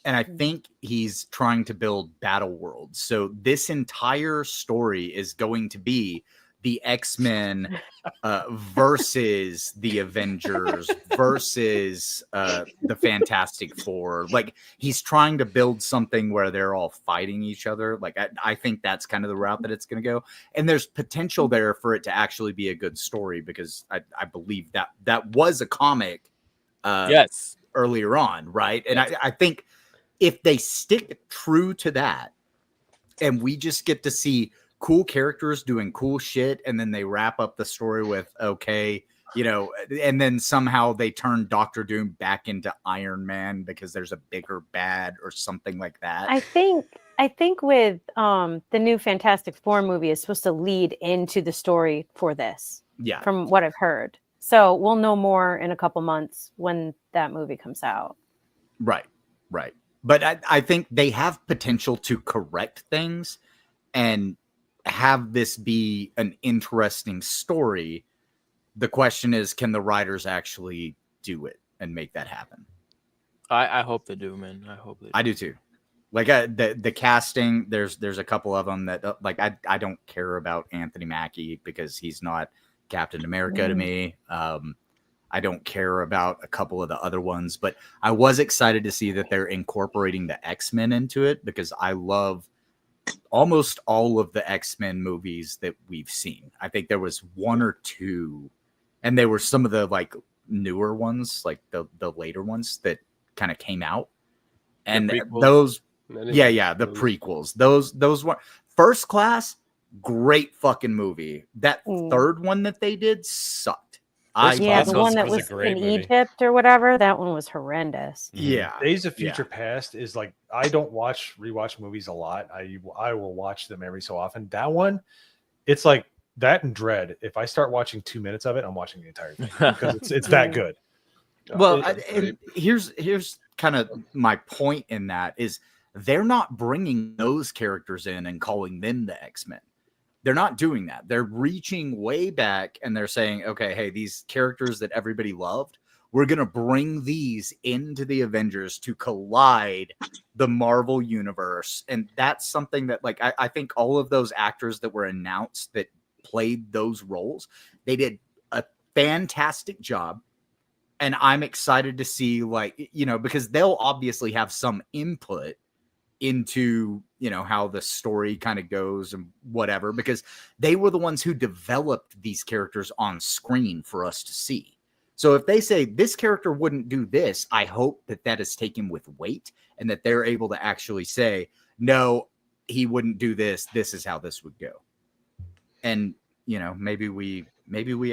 And I think he's trying to build battle worlds. So this entire story is going to be the X-Men versus the Avengers versus the Fantastic Four. Like, he's trying to build something where they're all fighting each other. Like, I think that's kind of the route that it's going to go. And there's potential there for it to actually be a good story, because I believe that was a comic earlier on, right? And I think if they stick true to that and we just get to see cool characters doing cool shit, and then they wrap up the story with, okay, you know, and then somehow they turn Doctor Doom back into Iron Man because there's a bigger bad or something like that.
I think with the new Fantastic Four movie is supposed to lead into the story for this.
Yeah.
From what I've heard. So we'll know more in a couple months when that movie comes out.
Right. But I think they have potential to correct things and have this be an interesting story. The question is, can the writers actually do it and make that happen?
I hope they do, man. I hope they do.
I do too. Like the casting, there's a couple of them that like I don't care about Anthony Mackie because he's not Captain America to me. I don't care about a couple of the other ones, but I was excited to see that they're incorporating the X-Men into it because I love almost all of the X-Men movies that we've seen. I think there was one or two, and they were some of the like newer ones, like the later ones that kind of came out. And those, the prequels. Those were First Class, great fucking movie. That third one that they did sucked.
The one that was in Egypt or whatever, that one was horrendous.
Yeah.
Days of Future Past is like, I don't rewatch movies a lot. I will watch them every so often. That one, it's like that and Dread. If I start watching 2 minutes of it, I'm watching the entire thing because it's that good.
Well, and here's kind of my point in that is they're not bringing those characters in and calling them the X-Men. They're not doing that. They're reaching way back and they're saying, okay, hey, these characters that everybody loved, we're going to bring these into the Avengers to collide the Marvel universe. And that's something that, like, I think all of those actors that were announced that played those roles, they did a fantastic job. And I'm excited to see, like, you know, because they'll obviously have some input into, you know, how the story kind of goes and whatever, because they were the ones who developed these characters on screen for us to see. So if they say this character wouldn't do this, I hope that that is taken with weight and that they're able to actually say, no, he wouldn't do this. This is how this would go. And, you know, maybe we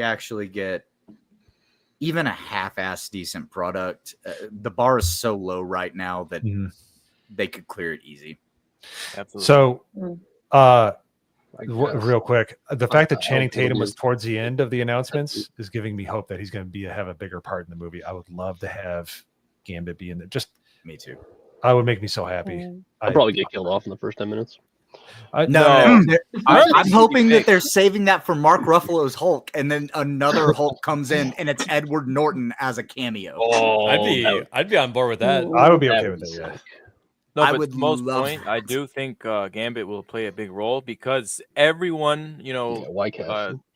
actually get even a half-ass decent product. The bar is so low right now that they could clear it easy.
Absolutely.
So, real quick, the fact that Channing Tatum was towards the end of the announcements is giving me hope that he's going to have a bigger part in the movie. I would love to have Gambit be in there. Just
me too.
I would make me so happy.
I'd probably get killed off in the first 10 minutes.
No. I'm hoping that they're saving that for Mark Ruffalo's Hulk, and then another Hulk comes in, and it's Edward Norton as a cameo.
Oh, I'd be on board with that.
I would be okay with it. Yeah.
No, but to most point, I do think Gambit will play a big role because everyone, you know,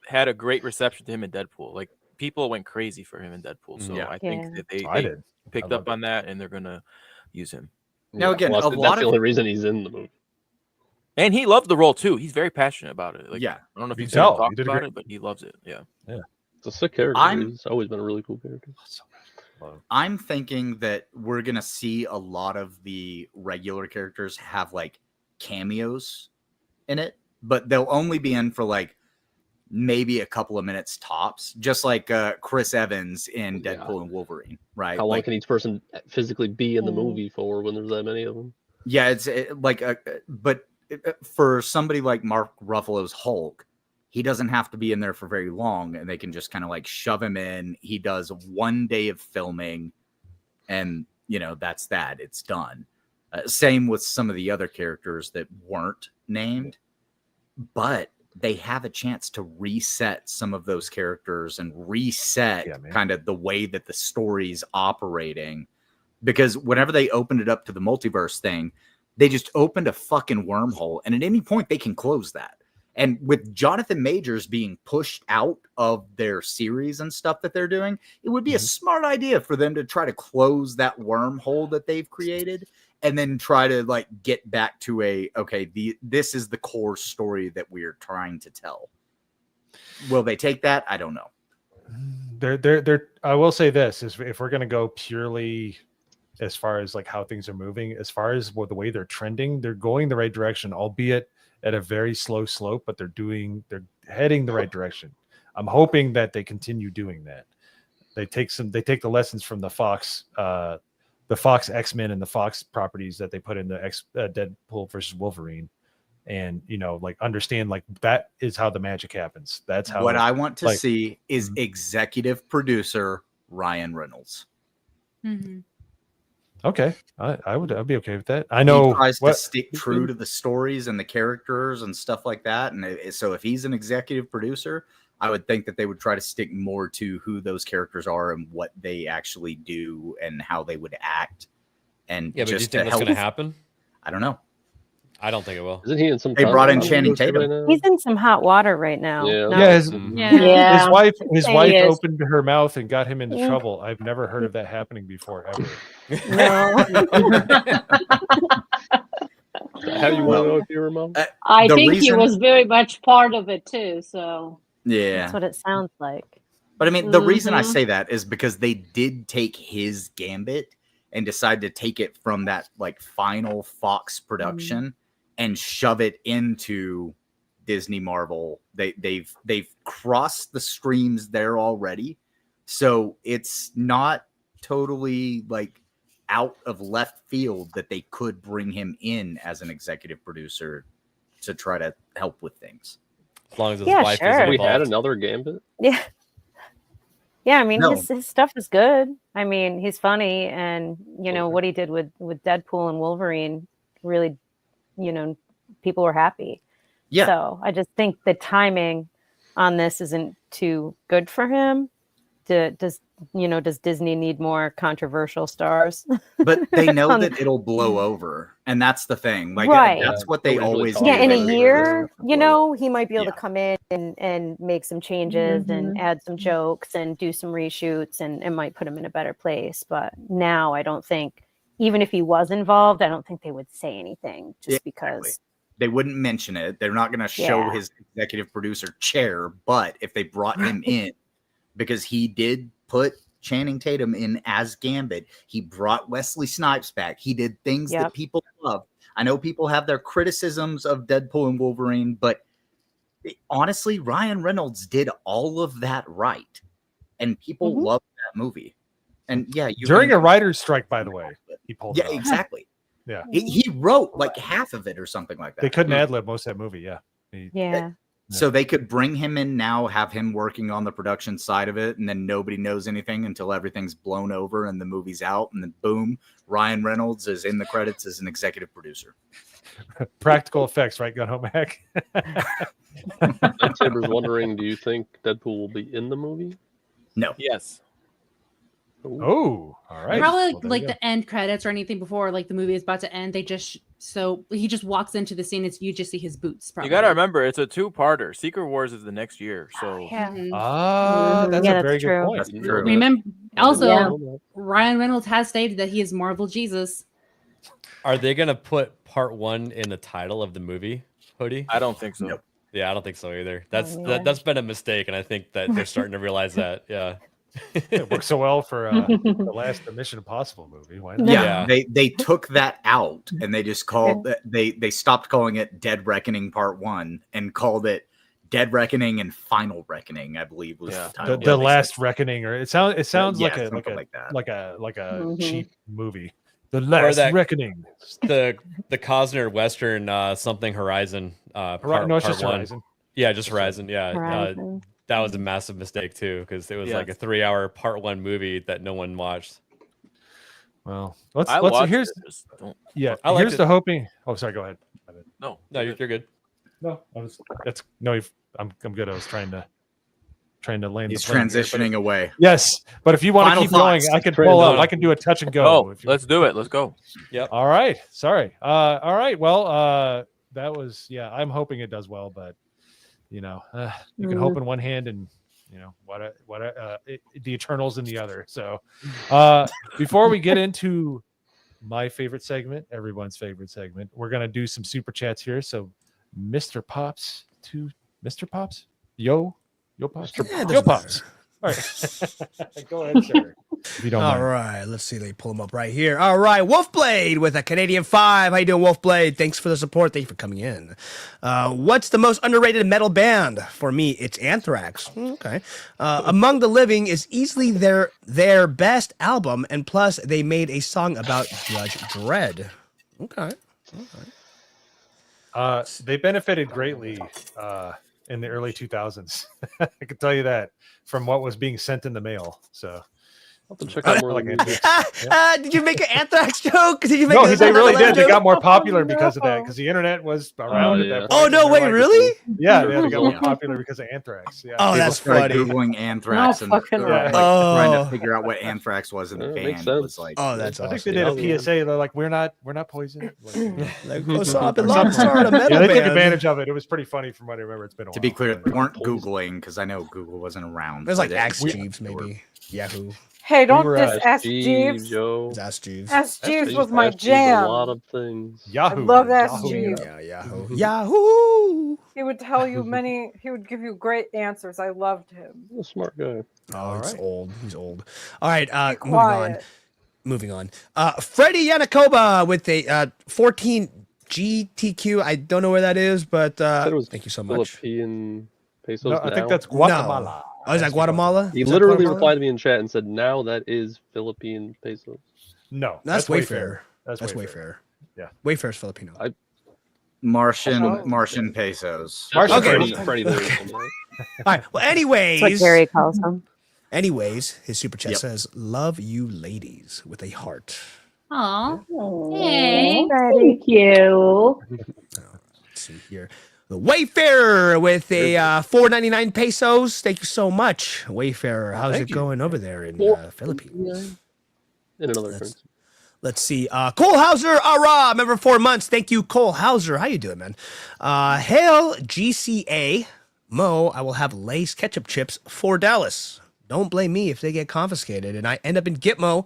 had a great reception to him in Deadpool. Like people went crazy for him in Deadpool. So I think that they picked up on that and they're gonna use him.
Now again,
that's the only reason he's in the movie.
And he loved the role too. He's very passionate about it. Like,
yeah,
I don't know if he's talked about it, but he loves it. Yeah,
it's a sick character. He's always been a really cool character.
I'm thinking that we're gonna see a lot of the regular characters have like cameos in it, but they'll only be in for like maybe a couple of minutes tops, just like Chris Evans in Deadpool and Wolverine, right?
How long can each person physically be in the movie for when there's that many of them?
Yeah, but for somebody like Mark Ruffalo's Hulk, he doesn't have to be in there for very long, and they can just kind of like shove him in. He does 1 day of filming, and you know that's that. It's done. Same with some of the other characters that weren't named, but they have a chance to reset some of those characters and reset kind of the way that the story's operating. Because whenever they opened it up to the multiverse thing, they just opened a fucking wormhole, and at any point they can close that. And with Jonathan Majors being pushed out of their series and stuff that they're doing, it would be a smart idea for them to try to close that wormhole that they've created and then try to like get back to this is the core story that we're trying to tell. Will they take that? I don't know.
I will say this is if we're going to go purely as far as like how things are moving, as far as the way they're trending, they're going the right direction, albeit at a very slow slope, but they're heading the right direction. I'm hoping that they continue doing that. They take the lessons from the Fox X-Men and the Fox properties that they put in the Deadpool versus Wolverine, and like understand like that is how the magic happens. That's how.
What I want to see is executive producer Ryan Reynolds.
Mm-hmm.
Okay, I'd be okay with that. I know
he tries to stick true to the stories and the characters and stuff like that, and so if he's an executive producer, I would think that they would try to stick more to who those characters are and what they actually do and how they would act. And
yeah, but do you think that's going to happen?
I don't know.
I don't think it will.
Isn't he in some?
They brought in Channing Tatum.
He's in some hot water right now.
Yeah.
No?
His wife opened her mouth and got him into trouble. I've never heard of that happening before ever.
No.
How do you want to know if you were mom?
I think he was very much part of it too. So
yeah,
that's what it sounds like.
But I mean, the reason I say that is because they did take his gambit and decide to take it from that like final Fox production and shove it into Disney Marvel. They've crossed the streams there already, so it's not totally like out of left field that they could bring him in as an executive producer to try to help with things.
As long as his wife isn't involved.
We had another Gambit.
Yeah. Yeah, I mean, his stuff is good. I mean, he's funny, and what he did with Deadpool and Wolverine really, people were happy.
Yeah.
So I just think the timing on this isn't too good for him. Does Disney need more controversial stars?
But they know that it'll blow over, and that's the thing. Like that's what they always do.
Yeah, in a year, he might be able to come in and make some changes and add some jokes and do some reshoots, and it might put him in a better place. But now I don't think, even if he was involved, I don't think they would say anything just because
they wouldn't mention it. They're not going to show his executive producer chair, but if they brought him in, because he did put Channing Tatum in as Gambit. He brought Wesley Snipes back. He did things that people love. I know people have their criticisms of Deadpool and Wolverine, but honestly, Ryan Reynolds did all of that right. And people love that movie. And
during a writer's strike, by the way, he pulled it off.
Exactly.
Yeah.
He wrote like half of it or something like that.
They couldn't ad-lib most of that movie,
Yeah.
So they could bring him in now, have him working on the production side of it, and then nobody knows anything until everything's blown over and the movie's out, and then boom, Ryan Reynolds is in the credits as an executive producer.
Practical effects, right, Gun Home Hack?
Lightsaber's wondering, do you think Deadpool will be in the movie?
No.
Yes.
Oh, all right.
Probably like the end credits or anything before like the movie is about to end. He just walks into the scene. You just see his boots. Probably.
You gotta remember, it's a two-parter. Secret Wars is the next year, so
that's a very good point.
That's true.
Remember, also Ryan Reynolds has stated that he is Marvel Jesus.
Are they gonna put part 1 in the title of the movie, Hoodie?
I don't think so.
Nope.
Yeah, I don't think so either. That's been a mistake, and I think that they're starting to realize that. Yeah.
It worked so well for the last Mission Impossible movie. Why not?
Yeah, they took that out and they just called they stopped calling it Dead Reckoning Part 1 and called it Dead Reckoning and Final Reckoning, I believe was the title.
The last Reckoning, or it sounds like a cheap movie. The Last Reckoning.
The Cosner Western something Horizon part
just
1.
Horizon.
Yeah, just Horizon. Yeah.
Horizon.
That was a massive mistake too, because it was like a 3-hour part 1 movie that no one watched.
Well,
here's
the hoping. Oh, sorry. Go ahead.
No, you're good.
No, I'm good. I was trying to land.
He's transitioning away.
Yes, but if you want to keep going, I can pull up. I can do a touch and go.
Oh, let's do it. Let's go.
Yep.
All right. Sorry. All right. Well, that was I'm hoping it does well, but. You can hope in one hand and the Eternals in the other. So before we get into my favorite segment, everyone's favorite segment, we're going to do some super chats here. So Mr. Pops to Mr. Pops, Yo Pops, Yo Pops. All right. Go ahead, sir. If you don't
All
mind.
right, let's see. Let me pull them up right here. All right, Wolfblade with a Canadian 5. How you doing, Wolfblade? Thanks for the support. Thank you for coming in. What's the most underrated metal band? For me, it's Anthrax. Okay. Among the Living is easily their best album, and plus they made a song about Judge Dredd. Okay.
They benefited greatly in the early 2000s. I can tell you that from what was being sent in the mail. So
I'll have to check out more.
like Anthrax.
Did you make an Anthrax joke? Did you make
No,
a
they really did. They
joke?
got more popular because of that, because the internet was around at that point.
Oh, no,
and
wait,
they're
really?
Yeah, they got more popular because of Anthrax. Yeah.
Oh,
People
that's
started
funny.
Googling Anthrax and
fucking
like, trying to figure out what Anthrax was, and the
makes
band was
sense.
like,
Oh, that's
I
awesome.
think they did a PSA. They're like, we're not poison.
Like, what's up?
Or
And Lon
something.
started a metal
Yeah, they took
band.
advantage of it. It was pretty funny from what I remember. It's been a while.
to be clear,
but-
they weren't Googling because I know Google wasn't around.
It was like
but
Axe
we-
Jeeves, maybe. Yahoo.
Hey, don't
were,
diss Ask
Jeeves,
Jeeves.
Joe.
It's Ask Jeeves.
Ask Jeeves was
Ask
my
Jeeves
jam.
A lot of things.
Yahoo.
I love Ask
Yahoo.
Jeeves.
Yeah, Yahoo. Yahoo!
He would tell you many. He would give you great answers. I loved him.
A smart guy.
Oh, it's
right.
old. He's old. All right,
Quiet.
moving on. Freddie Yanakoba with a 14 GTQ. I don't know where that is, but
Said it was
thank you so much.
Philippine pesos.
No, I
now.
think that's Guatemala.
Oh, is that Guatemala?
He
Is that
literally
Guatemala?
replied to me in chat and said, "Now that is Philippine pesos."
No,
That's Wayfair.
That's
That's
Wayfair.
Wayfair.
Yeah.
Wayfair's Filipino.
Martian pesos.
Martian
Okay.
pesos.
Freddie Williams.
All right. Well, anyways.
That's what Gary calls them.
Anyways, his super chat
Yep.
says, "Love you, ladies," with a heart.
Aw.
Hey,
Thanks.
thank you.
Let's see here. The Wayfarer with a 4.99 pesos. Thank you so much, Wayfarer. How's it going over there in Philippines?
In another currency.
Let's see. Cole Hauser, Ara, member 4 months. Thank you, Cole Hauser. How you doing, man? Hail GCA. Mo, I will have Lay's ketchup chips for Dallas. Don't blame me if they get confiscated and I end up in Gitmo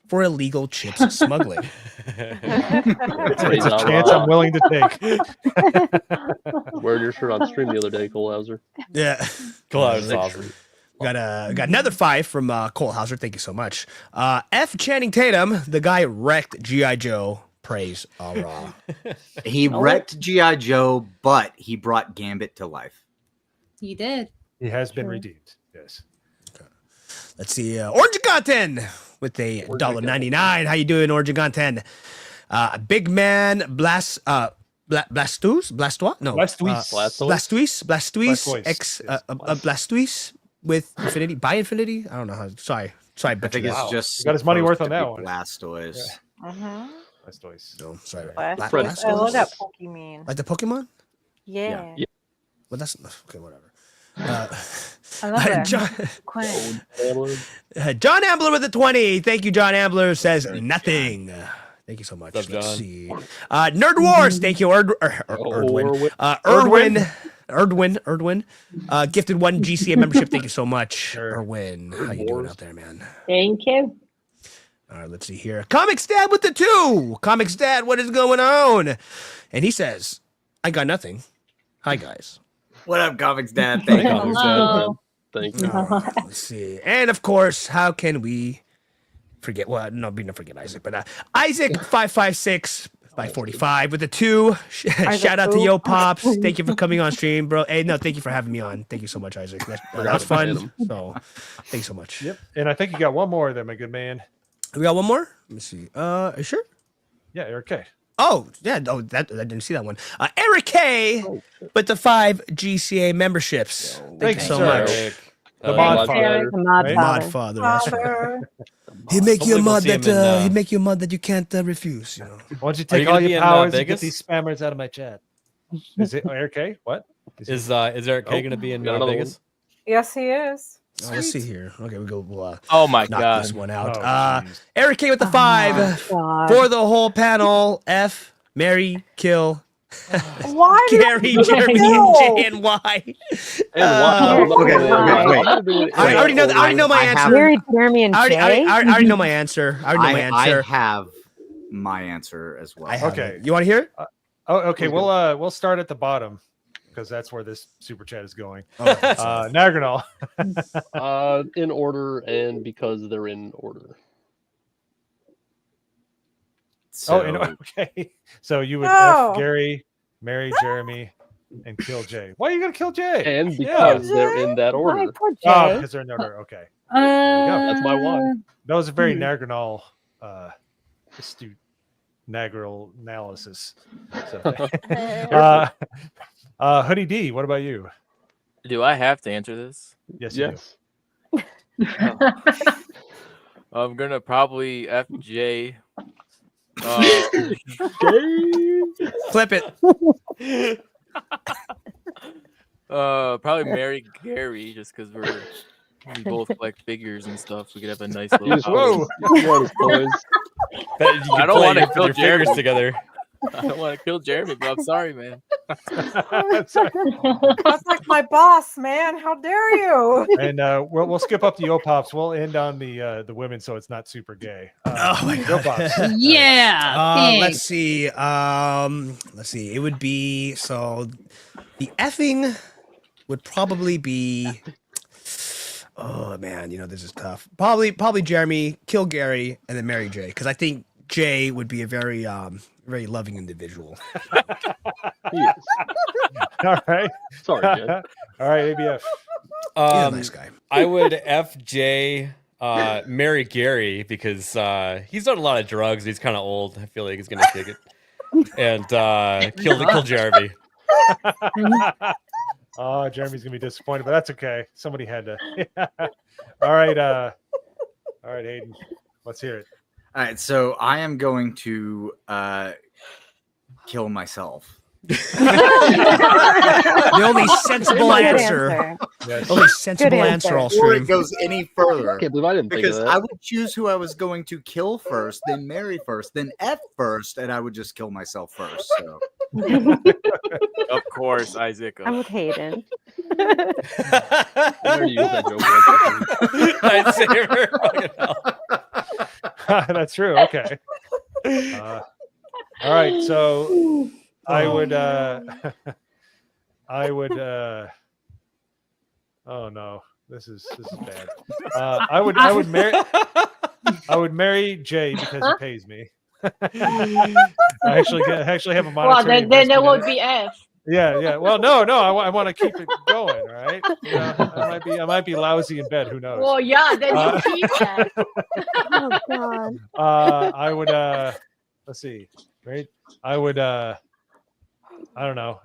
for illegal chips smuggling.
It's a chance I'm willing to take.
Wearing your shirt on stream the other day, Cole Hauser.
Yeah.
Cole Hauser's awesome.
Got another 5 from Cole Hauser. Thank you so much. F. Channing Tatum, the guy wrecked G.I. Joe. Praise Allah.
He wrecked G.I. Joe, but he brought Gambit to life.
He did.
He has been redeemed. Yes.
Let's see. Orange Content with a $1.99. How you doing, Orange Content? Big Man Blastois? No.
Blastoise.
Blastoise. Blastoise with Infinity. By Infinity? I don't know how. Sorry.
I think it's just
He got his money
supposed
worth on
to
that
be
one.
Blastoise.
Blastoise.
No, sorry.
Blastoise. I love that Pokemon.
Like the Pokemon?
Yeah.
Well, that's okay. Whatever.
I love that.
John Ambler with the 20. Thank you, John Ambler. Says nothing. Thank you so much.
What's up,
Let's
John?
see. Nerd Wars. Thank you, Erdwin. Gifted 1 GCA membership. Thank you so much, Erwin. How you doing out there, man?
Thank you.
All right, let's see here. Comics Dad with the 2. Comics Dad, what is going on? And he says, I got nothing. Hi, guys.
What up, Comics Dad? Thank you.
Hello.
Thank you.
All right, let's see. And of course, how can we forget? Well, no, we don't forget Isaac, but Isaac 556 by 45 with the 2. Shout out to Yo Pops. Thank you for coming on stream, bro. Hey, no, thank you for having me on. Thank you so much, Isaac. That was fun. So, thank you so much.
Yep. And I think you got one more there, my good man.
We got one more. Let me see. Are you sure?
Yeah, Eric K.
Oh, yeah. Oh, that I didn't see that one. Eric K. With the 5 GCA memberships. Thank you so much.
The mod father.
The mod
right?
father.
Mod father. That's right. He'd make you a mod that he'd make you a mod that you can't refuse. You know.
Why don't you
Are
take
you
all
gonna be
your
in,
powers and
Vegas?
get these spammers out of my chat? Is it Eric K? What?
Is Eric K going to be in Vegas?
Yes, he is.
Let's see here. Okay, we go. We'll,
Oh my
knock
god.
this one out.
Oh, jeez.
Eric K with the 5
God.
for the whole panel. F, Mary, kill.
Why?
Gary, Jeremy, and J and Y.
Okay, wait.
I already know my answer.
Gary, Jeremy, and Jay.
I already know my answer. I already know my answer.
I have my answer as well.
I have
Okay.
it. You want to hear it?
Oh, okay. We'll start at the bottom. because that's where this super chat is going.
Oh,
Nagranol.
In order and because they're in order.
Okay. So you would
No.
F Gary, marry Jeremy, and kill Jay. Why are you gonna kill Jay?
And because they're in that order.
Oh, because they're in order. Okay. There you go.
That's my why.
That was a very Nagranol, astute Nagral analysis. So, Hoodie D, what about you?
Do I have to answer this?
Yes, you do.
I'm gonna probably FJ.
Flip it.
Probably marry Gary just because we both collect figures and stuff. We could have a nice little.
Whoa!
I don't want to kill
your
Jeremy
figures together.
I don't want to kill Jeremy, but I'm sorry, man.
That's like my boss, man. How dare you?
And we'll skip up the Opops. We'll end on the women, so it's not super gay.
Oh my God.
Opops.
Yeah.
Let's see. It would be the effing would probably be. Oh man, this is tough. Probably Jeremy, kill Gary, and then marry Jay, because I think Jay would be a very loving individual.
All right.
Sorry, Jay.
All right, ABF.
He's a nice guy.
I would FJ marry Gary because he's done a lot of drugs. He's kind of old. I feel like he's gonna kick it. And kill Jeremy.
Oh, Jeremy's gonna be disappointed, but that's okay. Somebody had to. All right, Hayden. Let's hear it.
All right, so I am going to kill myself.
The only sensible answer.
Yes.
Only sensible answer all
Before
stream.
it goes any further.
I can't believe I didn't think of
Because
that.
I would choose who I was going to kill first, then marry first, then F first, and I would just kill myself first. So.
Of course, Isaac.
I'm with Hayden.
That's true. Okay. All right. So I would. Oh no, this is bad. I would marry Jay because he pays me. I actually have a monetary.
Well, then
investment
it
in
would
it.
be F.
Yeah. Well, no. I want to keep it going. All right. I might be lousy in bed. Who knows?
Well, yeah, then you keep that.
Oh God.
I would. Let's see. Right. I would. I don't know.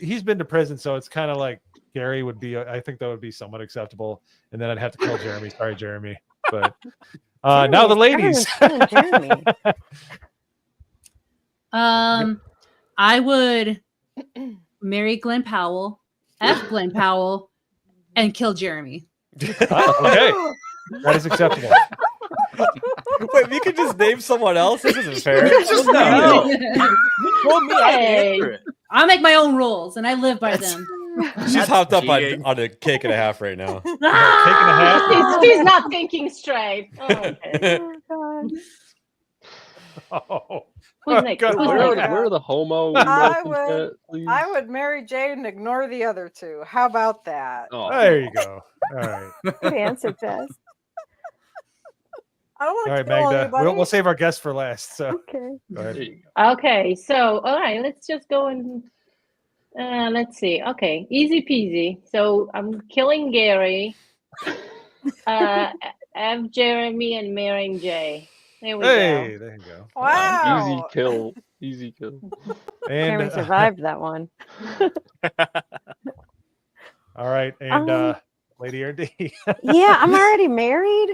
He's been to prison, so it's kind of like Gary would be. I think that would be somewhat acceptable, and then I'd have to kill Jeremy. Sorry, Jeremy. But now the ladies.
I would marry Glenn Powell, F Glenn Powell, and kill Jeremy.
Okay, that is acceptable.
Wait, you could just name someone else. This isn't fair.
I'll make my own rules, and I live by them.
She's hopped up on a cake and a half right now.
Cake and a half.
He's not thinking straight. Oh, okay.
Oh God.
Oh.
Who's next?
God,
Who's
Where
next?
are the homo?
I would marry Jay and ignore the other two. How about that?
Oh.
There you go. All right.
Good answer, Jess.
I don't want
All
to
right,
kill
Magda.
anybody.
We'll save our guest for last. So
Okay.
go ahead.
Okay, so all right, let's just go and let's see. Okay, easy peasy. So I'm killing Gary, F Jeremy, and marrying Jay. There we go.
Hey, there you go.
Wow.
Easy kill.
And
Jeremy survived that one.
all right, and Lady RD.
Yeah, I'm already married,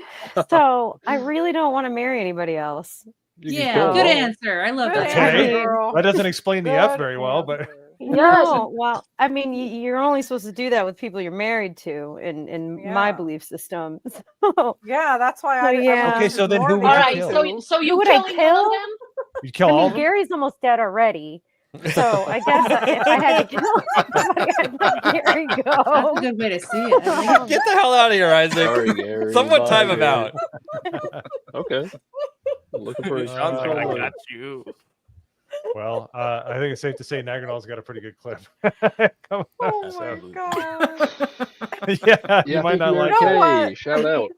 so I really don't want to marry anybody else.
Yeah, good answer. I love that.
Okay.
Girl.
That doesn't explain the F very well, but
No, well, I mean, you're only supposed to do that with people you're married to in my belief system. So,
Yeah, that's why I.
yeah.
Okay, so then who would
All
you
right,
kill?
so you
would I
killing
kill?
all of them?
You'd kill
I
all
mean,
of them?
Gary's almost dead already. So I guess if I had to kill somebody, I'd let Gary
That's a
go.
good way to see it. I like it.
Get the hell out of here, Isaac.
Sorry, Gary.
Someone
Bye,
time him
Gary.
out.
Okay. I'm looking for a
Sean's
shot.
like, I got you.
Well, I think it's safe to say Naganal's got a pretty good clip. Come on,
Oh my god.
yeah, you might not like
it. Shout out.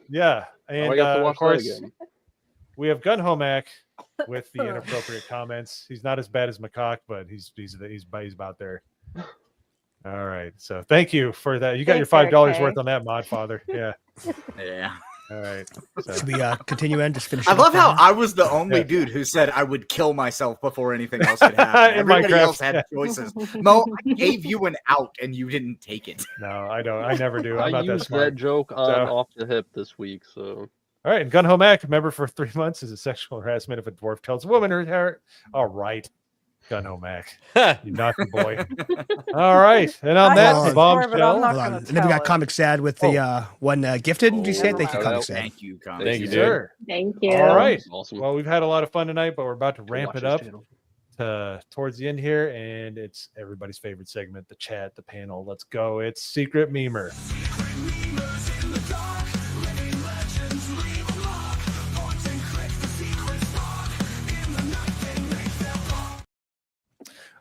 Yeah,
Oh,
and
I got to
of
watch that
course,
again.
we have Gun Homac with the inappropriate comments. He's not as bad as McCock, but he's about there. All right, so thank you for that. You got your $5 worth on that, Mod Father. Yeah.
Yeah.
All right. So.
Should we continue and just finish?
I
it
love
up
how
now?
I was the only dude who said I would kill myself before anything else could happen.
In
Everybody
Minecraft,
else had choices. Mo, I gave you an out and you didn't take it.
No, I don't. I never do. I'm
I
not that
used
smart.
that joke on
So-
off the hip this week, so
All right, and Gun Homac, member for 3 months, is a sexual harassment if a dwarf tells a woman her hair. All right, Gun Homac, you naughty boy. All right, and on that
Hold
bombshell,
on. And then we got Comic Sad with the one gifted. Did you say? Thank you, Comic Sad.
Thank you, Comic
Thank you,
Sad.
sir.
Thank you.
All right.
Awesome.
Well, we've had a lot of fun tonight, but we're about to ramp
watch
it
his
up
channel.
to towards the end here, and it's everybody's favorite segment, the chat, the panel. Let's go. It's Secret Memer.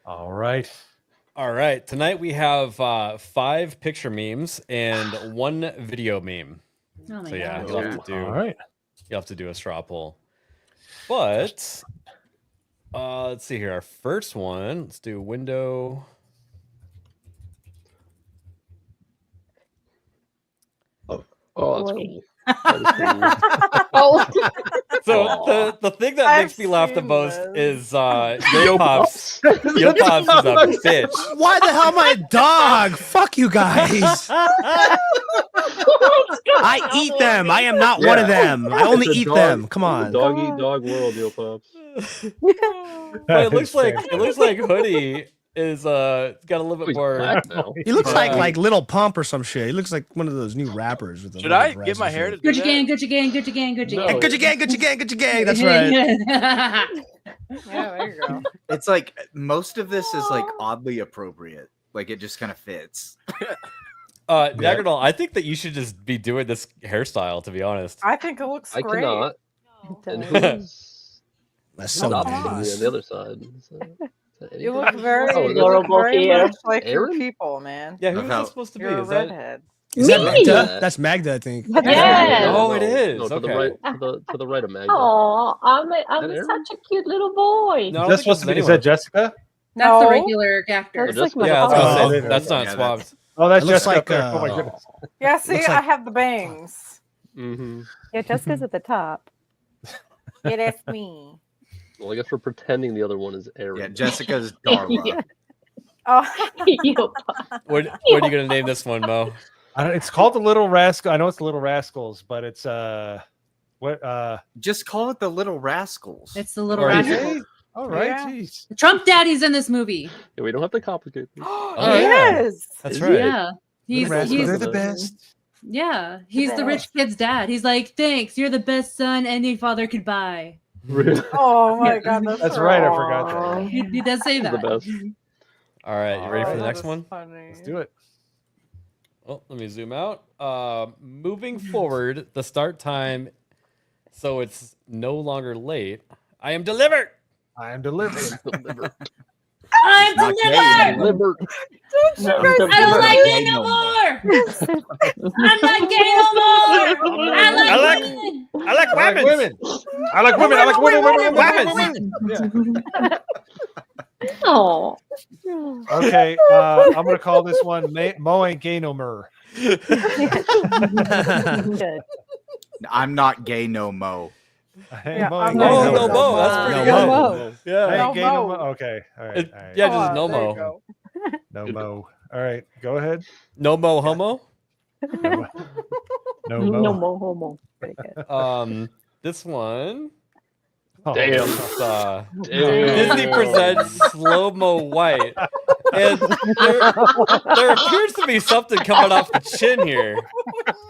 All right.
All right. Tonight we have 5 picture memes and 1 video meme.
Oh my
So yeah,
God.
you'll have to do.
All right.
You'll have to do a straw poll. But let's see here. Our first one. Let's do window.
Oh, that's
Boy.
cool. That is cool.
Oh.
So the thing that makes me laugh the
seen
most
this.
is Yo Pops. Yo Pops is a bitch.
Why the hell am I a dog? Fuck you guys. I eat them. I am not one of them. I only
It's a
eat
dog-
them. Come on.
Dog eat dog world, yo pops.
But it looks like Hoodie is got a little bit
He's
more.
black now.
He looks like
Uh,
Little Pump or some shit. He looks like one of those new rappers. With the
Should
little
I
dreads
get my
and
hair
shit.
to do
Gucci
that?
gang, Gucci gang, Gucci gang, Gucci
No.
gang.
Gucci gang, Gucci gang, Gucci gang. That's right.
Yeah, there you go.
It's like most of this is like oddly appropriate. Like it just kind of fits.
Naganal, I think that you should just be doing this hairstyle. To be honest,
I think it looks
I
great.
cannot. And
does.
who's
That's so
not
nice.
on the other side?
You look very,
Oh,
you
that's
look
adorable
very
here.
much like your
Erin?
people, man.
Yeah, who is
About-
that supposed to be?
You're a
Is that?
redhead.
Is that
Me?
Magda? That's Magda, I think.
Yes.
Oh, it is.
No, to
Okay.
the right, to the right of Magda.
Oh, I'm
that Erin?
such a cute little boy.
No, I don't
Is that
think
supposed to
this
be? Is
anyone.
that Jessica?
That's the
No.
regular actor.
Looks like
Jessica.
Yeah, I was gonna
Oh,
say
okay.
that's not
Yeah,
swabbed.
Oh, that's
It looks
Jessica.
like,
up there. Oh my
uh,
goodness.
Yeah, see,
Looks
I
like-
have the bangs.
Mm-hmm.
Yeah, Jessica's at the top.
Yeah, that's me.
Well, I guess we're pretending the other one is Erin.
Yeah, Jessica's Darla.
Oh,
What are you gonna name this one, Mo?
I don't, it's called the Little Rascal. I know it's the Little Rascals, but it's what
Just call it the Little Rascals.
It's the little
okay.
rascal.
All right,
Yeah.
jeez.
The Trump daddy's in this movie.
Yeah, we don't have to complicate things.
yeah.
yes.
That's
Is
right.
it?
Yeah. He's
Rascals,
he's
they're the best.
yeah, he's the rich kid's dad. He's like, thanks, you're the best son any father could buy.
Really?
Oh my god,
That's right, I forgot that.
He does say
The
that.
best.
All right, you ready for the
that
next
is
one?
funny.
Let's do it.
Well, let me zoom out. Moving forward, the start time, so it's no longer late. I am delivered.
I am delivered.
I'm
Not
delivered.
Delivered.
Don't you guys
I don't like
Gay
it no
no
more. I'm not gay no more. I like women.
I like
I like women. I like women. I like women.
Oh.
Okay, I'm gonna call this one Mo ain't gay no more.
Good.
I'm not gay no mo.
Hey,
Yeah,
Mo
I'm
ain't
not
gay
Oh,
gay
no
no
Mo.
more.
That's pretty
No
good.
Mo.
Yeah.
I ain't
No
gay no
Mo.
mo. Okay, all right.
It-
All right.
yeah, just
Oh,
no
there you
Mo.
go.
No Mo. All right, go ahead.
No Mo homo.
No, no Mo.
No more homo.
Pretty good.
This one.
Oh,
Damn.
It's,
Damn.
Disney presents Slow Mo White, and there appears to be something coming off the chin here.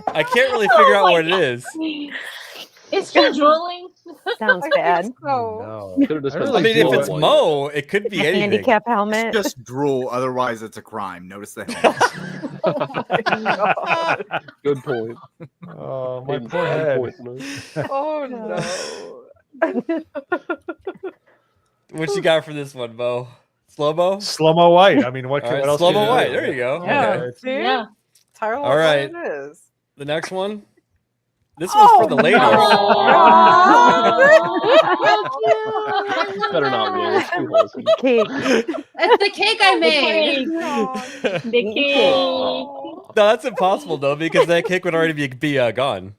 I can't really figure out what it is.
Is she drooling?
Sounds
I
bad.
think so.
No.
Could've just
I
been
really
I mean, if
slow
it's
white.
Mo, it could be
A
anything.
handicap helmet.
Just drool, otherwise it's a crime. Notice the helmet.
Good point.
Oh, my
Good
poor head.
point, man.
Oh no.
What you got for this one, Mo? Slow-mo?
Slow-mo white. I mean, what else?
Slow-mo
can
white.
do?
There you go.
Yeah.
Okay.
See?
Yeah.
Tyler,
All right.
what it is.
The next one. This one's for the ladies.
Better not win. It's too wholesome.
Cake.
It's the cake I made.
The cake.
No, that's impossible though, because that cake would already be gone.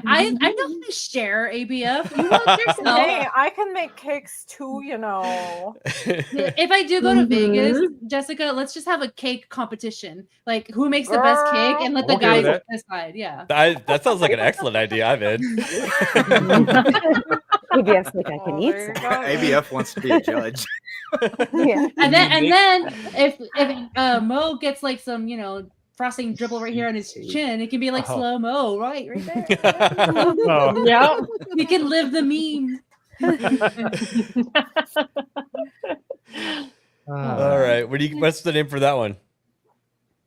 I know how to share ABF. You want yourself.
Hey, I can make cakes too, you know.
If I do go to Vegas, Jessica, let's just have a cake competition. Like who makes the best cake and let the
Okay with
guys
that.
decide. Yeah.
That sounds like an excellent idea, I'm in.
ABF's like I can eat some.
ABF wants to be a judge.
Yeah.
And then if Mo gets like some, frosting dribble right here on his chin, it can be like slow mo, right there.
Yeah.
We can live the meme.
All right. What's the name for that one?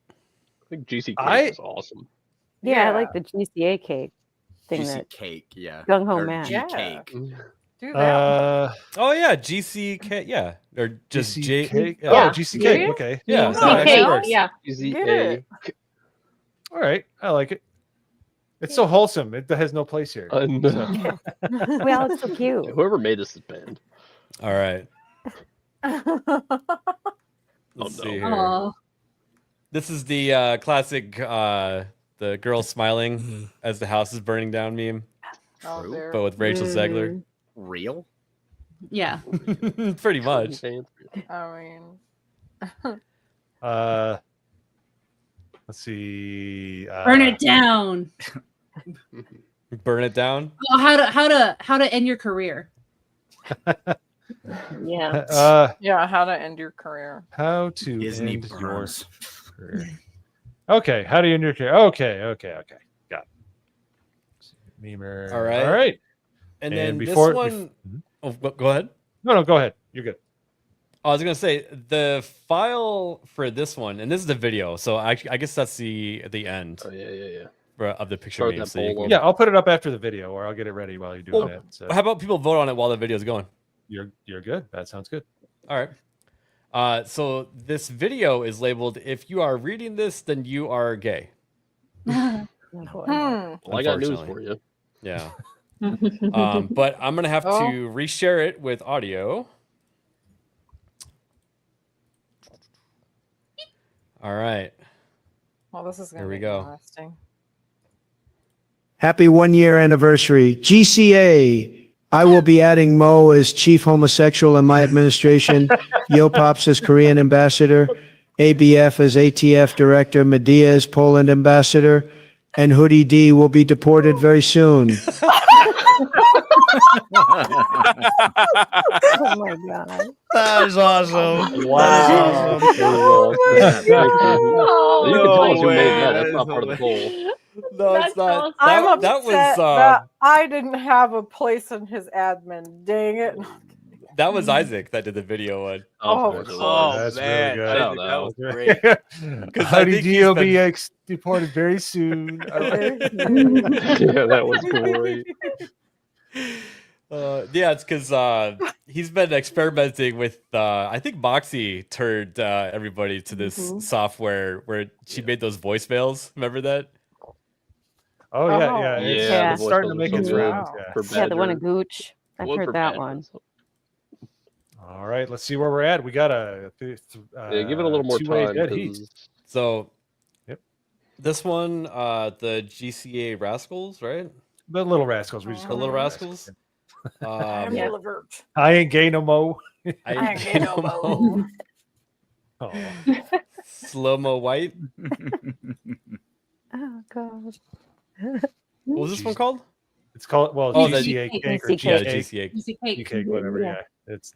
I think GCA is awesome.
Yeah, I like the GCA cake thing.
GC
that
cake, yeah.
Gung Ho
Or
Man.
G cake.
Do that.
Oh yeah, GCK, yeah, or just J.
GCK?
Yeah.
Oh, GCK. Okay.
Yeah,
GCK,
no, that actually works.
yeah.
GCA.
All right, I like it. It's so wholesome. It has no place here.
No.
Well, it's so cute.
Whoever made this is banned.
All right.
Let's
see
no.
here.
Aw.
This is the classic the girl smiling as the house is burning down meme,
Oh, dear.
but with Rachel Zegler.
Real?
Yeah.
Pretty much.
I mean,
Let's see.
Burn it down.
Burn it down.
Oh, how to end your career.
Yeah.
yeah, how to end your career.
How to
Disney
end your
burns.
career. Okay, how do you end your career? Okay. Got it. Memer.
All right.
All right.
And then
before,
this one. Oh, go ahead.
No, go ahead. You're good.
I was gonna say the file for this one, and this is the video, so I guess that's the end.
Oh yeah.
Of the picture.
Start
meme,
that
so you
poll
can-
Yeah, I'll put it up after the video, or I'll get it ready while you're doing that. So
How about people vote on it while the video's going?
you're good. That sounds good.
All right. So this video is labeled, if you are reading this, then you are gay.
Well, I got news for you.
Yeah. But I'm going to have to reshare it with audio. All right.
Well, this is going
Here
to
we
be
go.
interesting.
Happy 1 year anniversary. GCA. I will be adding Mo as chief homosexual in my administration, Yo Pops as Korean ambassador, ABF as ATF director, Medea as Poland ambassador, and Hoodie D will be deported very soon.
Oh my god.
That is awesome.
Wow.
You can tell us who made that. That's not part of the poll.
No, it's not.
I'm upset
that was
that I didn't have a place in his admin. Dang it.
that was Isaac that did the video one.
That's
man,
really good.
Isaac, that was great.
Because
How did you be deported very soon?
Yeah, that was great.
Yeah, it's because he's been experimenting with. I think Moxie turned everybody to this software where she made those voicemails. Remember that?
Oh yeah. It's starting to make its rounds.
Yeah, the one in Gooch. I've heard that one.
All right, let's see where we're at. We got a
give it a little more
two-way
time.
dead heat.
So,
yep.
This one, the GCA Rascals, right?
The Little Rascals. We just
The
call
Little
them
Rascals.
I'm
Yeah.
delivered.
I ain't gay no mo.
I ain't gay no mo.
Oh.
Slow-mo white.
Oh god.
What was this one called?
It's called
the
GCA cake or
Yeah,
GCA.
GCA.
GCA.
Cake, whatever.
Yeah.
Yeah, it's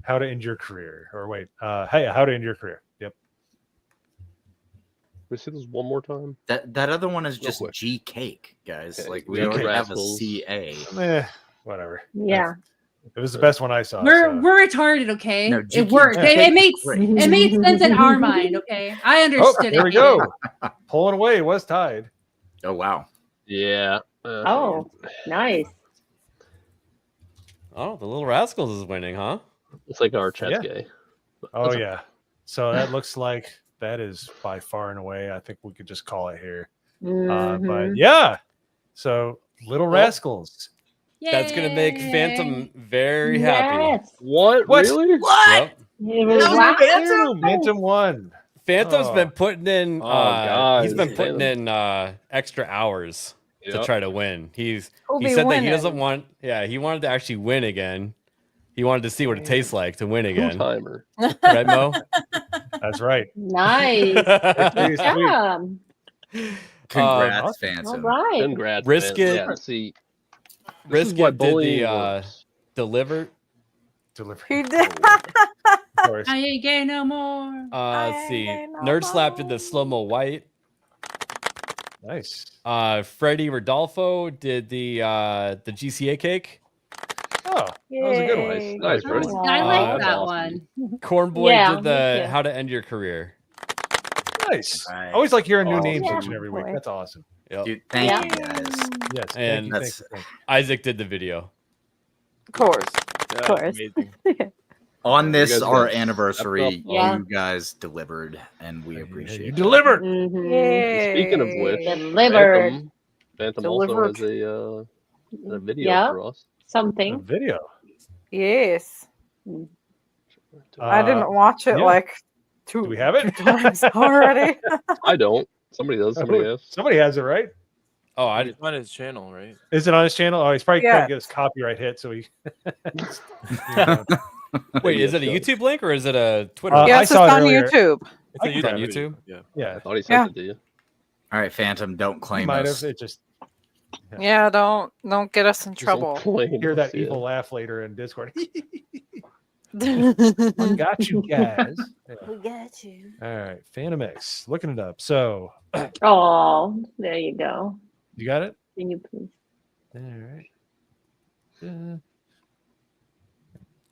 how to end your career. Or wait, hey, how to end your career. Yep.
Can we see this one more time?
That other one is just
quick.
G cake, guys.
Okay.
Like we
Yeah,
already have a
Rascals.
CA.
Whatever.
Yeah.
It was the best one I saw.
We're retarded, okay?
No,
it worked.
yeah.
It made
Great.
it made sense in our mind, okay? I
Oh,
understood
there we
it.
go. Pulling away. It was tied.
Oh wow.
Yeah.
Oh, nice.
Oh, the Little Rascals is winning, huh?
It's like our chat's
Yeah.
gay.
Oh yeah. So that looks like that is by far and away. I think we could just call it here. But yeah. So Little Rascals.
That's gonna make Phantom very happy.
Yes.
What?
What?
Really?
Yep.
Phantom won.
Phantom's
Oh.
been putting in. He's been
guys,
putting
Phantom.
in extra hours to
Yep.
try to win. He
Who'll be
said that he doesn't
winning?
want. Yeah, he wanted to actually win again. He wanted to see what it tastes like to win again.
Timer.
Right, Mo?
That's right.
Nice.
Victory is sweet.
Yeah.
Congrats,
All
Phantom.
right.
Congrats,
Risk
man.
it.
Yeah, see, this is
Risk
why
it did
bullying
the
works.
deliver.
He did.
Of course.
I ain't gay no more.
Let's see. Nerd Slap did the slow mo white.
Nice.
Freddie Rodolfo did the GCA cake.
Oh, that was a good one.
Nice, Freddie.
I like
that's
that
awesome.
one.
Cornboy
Yeah,
did
me
the
too.
how to end your career.
Nice.
Right.
Always like hearing new
Oh,
names
yeah.
each and every week.
Boy.
That's awesome.
Yep.
Dude, thank
Yeah.
you guys.
Yes.
And
Thank
That's-
you, thank you.
Isaac did the video.
Of course.
Yeah,
course.
amazing.
On
You
this,
guys
our
got
anniversary,
Yeah.
you guys delivered, and we
You
appreciate it.
delivered.
Mhm.
Speaking of which,
Delivered.
Phantom also
Delivered.
has a video
Yeah.
for us.
A
Something.
video.
Yes. I didn't watch it
yeah.
like two
Do we have it?
times already.
I don't. Somebody does. Somebody has.
Somebody has it, right?
Oh, I
It's on his channel, right?
Is it on his channel? Oh, he's probably trying
Yeah.
to get his copyright hit, so he.
wait. Is it a YouTube link or is it a Twitter?
I
Yes, it's
saw it
on
earlier.
YouTube.
It's on YouTube.
Yeah.
Yeah,
I thought he
Yeah.
sent it to you.
All right, Phantom, don't
he
claim
might
us.
have. It just
Yeah, don't get us in
Just
trouble.
claim
hear
us,
that
yeah.
evil laugh later in Discord.
We
I got you guys. Yeah.
got you.
All right, Phantom X, looking it up. So
Oh, there you go.
you got it.
Can you please?
All right.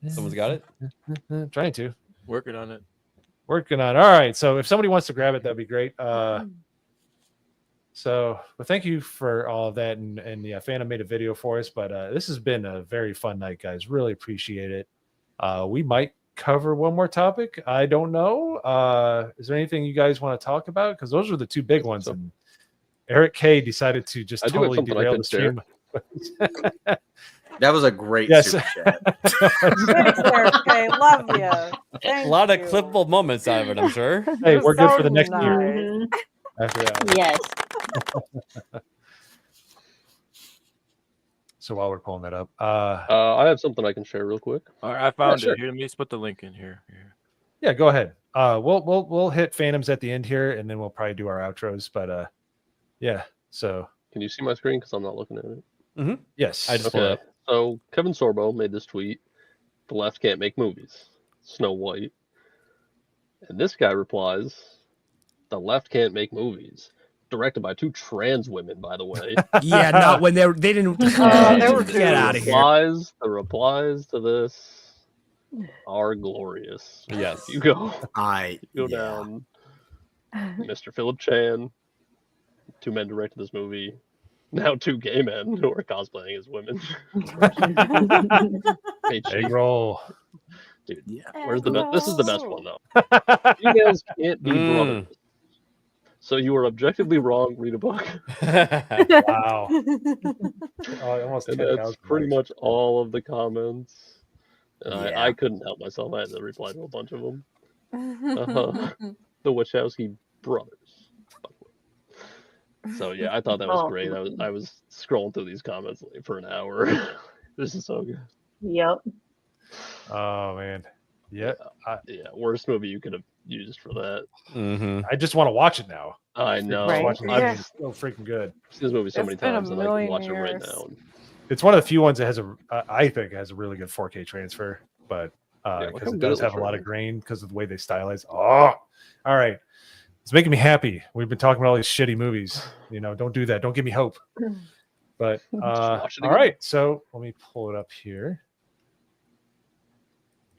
Someone's got it.
Trying to.
Working on it.
Working on. All right. So if somebody wants to grab it, that'd be great. So, well, thank you for all of that, and yeah, Phantom made a video for us. But this has been a very fun night, guys. Really appreciate it. We might cover one more topic. I don't know. Is there anything you guys want to talk about? Because those were the two big ones. And Eric K decided to just
I do have
totally
something I
derail
can
the stream.
That was a great
Yes.
super chat.
Thanks, Eric K. Love you.
A lot of clippable moments out of it, I'm sure.
Hey,
You're
we're good
so
for the next year.
Mhm.
After that.
Yes.
So while we're pulling that up,
I have something I can share real quick.
All right, I found
sure.
it. Here, let me just put the link in here.
yeah, go ahead. We'll hit Phantoms at the end here, and then we'll probably do our outros. But yeah. So
Can you see my screen? Because I'm not looking at it.
yes,
I just pulled
Okay.
it up.
So Kevin Sorbo made this tweet: "The left can't make movies." Snow White. And this guy replies, "The left can't make movies." Directed by two trans women, by the way.
Yeah, not when they didn't.
they were
Get out of here.
The replies to this are glorious.
Yes.
You go
Yeah.
down. Mr. Philip Chan. Two men directed this movie. Now two gay men who are cosplaying as women. Hey,
egg
Chief.
roll.
Dude, where's the best? This is the best one though. Females can't be brothers. So you are objectively wrong. Read a book.
Wow. Oh, almost
And
10,000
that's pretty
likes.
much all of the comments. And
Yeah.
I couldn't help myself. I had to reply to a bunch of them. The Wachowski brothers. So yeah, I thought that was great. I was scrolling through these comments like, for an hour. This is so good.
Yep.
Oh man. Yeah.
Yeah, worst movie you could have used for that.
I just want to watch it now.
I know.
Right.
I've
So freaking good.
seen this movie so
It's
many
been a
times, and I can
million
watch it right
years.
now.
It's one of the few ones that has I think has a really good 4K transfer, but
look
because
how
it
good
does
it
have
looks
a lot
right
of grain because of the way they stylize. Oh, all right. It's making me happy. We've been talking about all these shitty movies. You know, don't do that. Don't give me hope. But
watch it
all
again.
right. So let me pull it up here.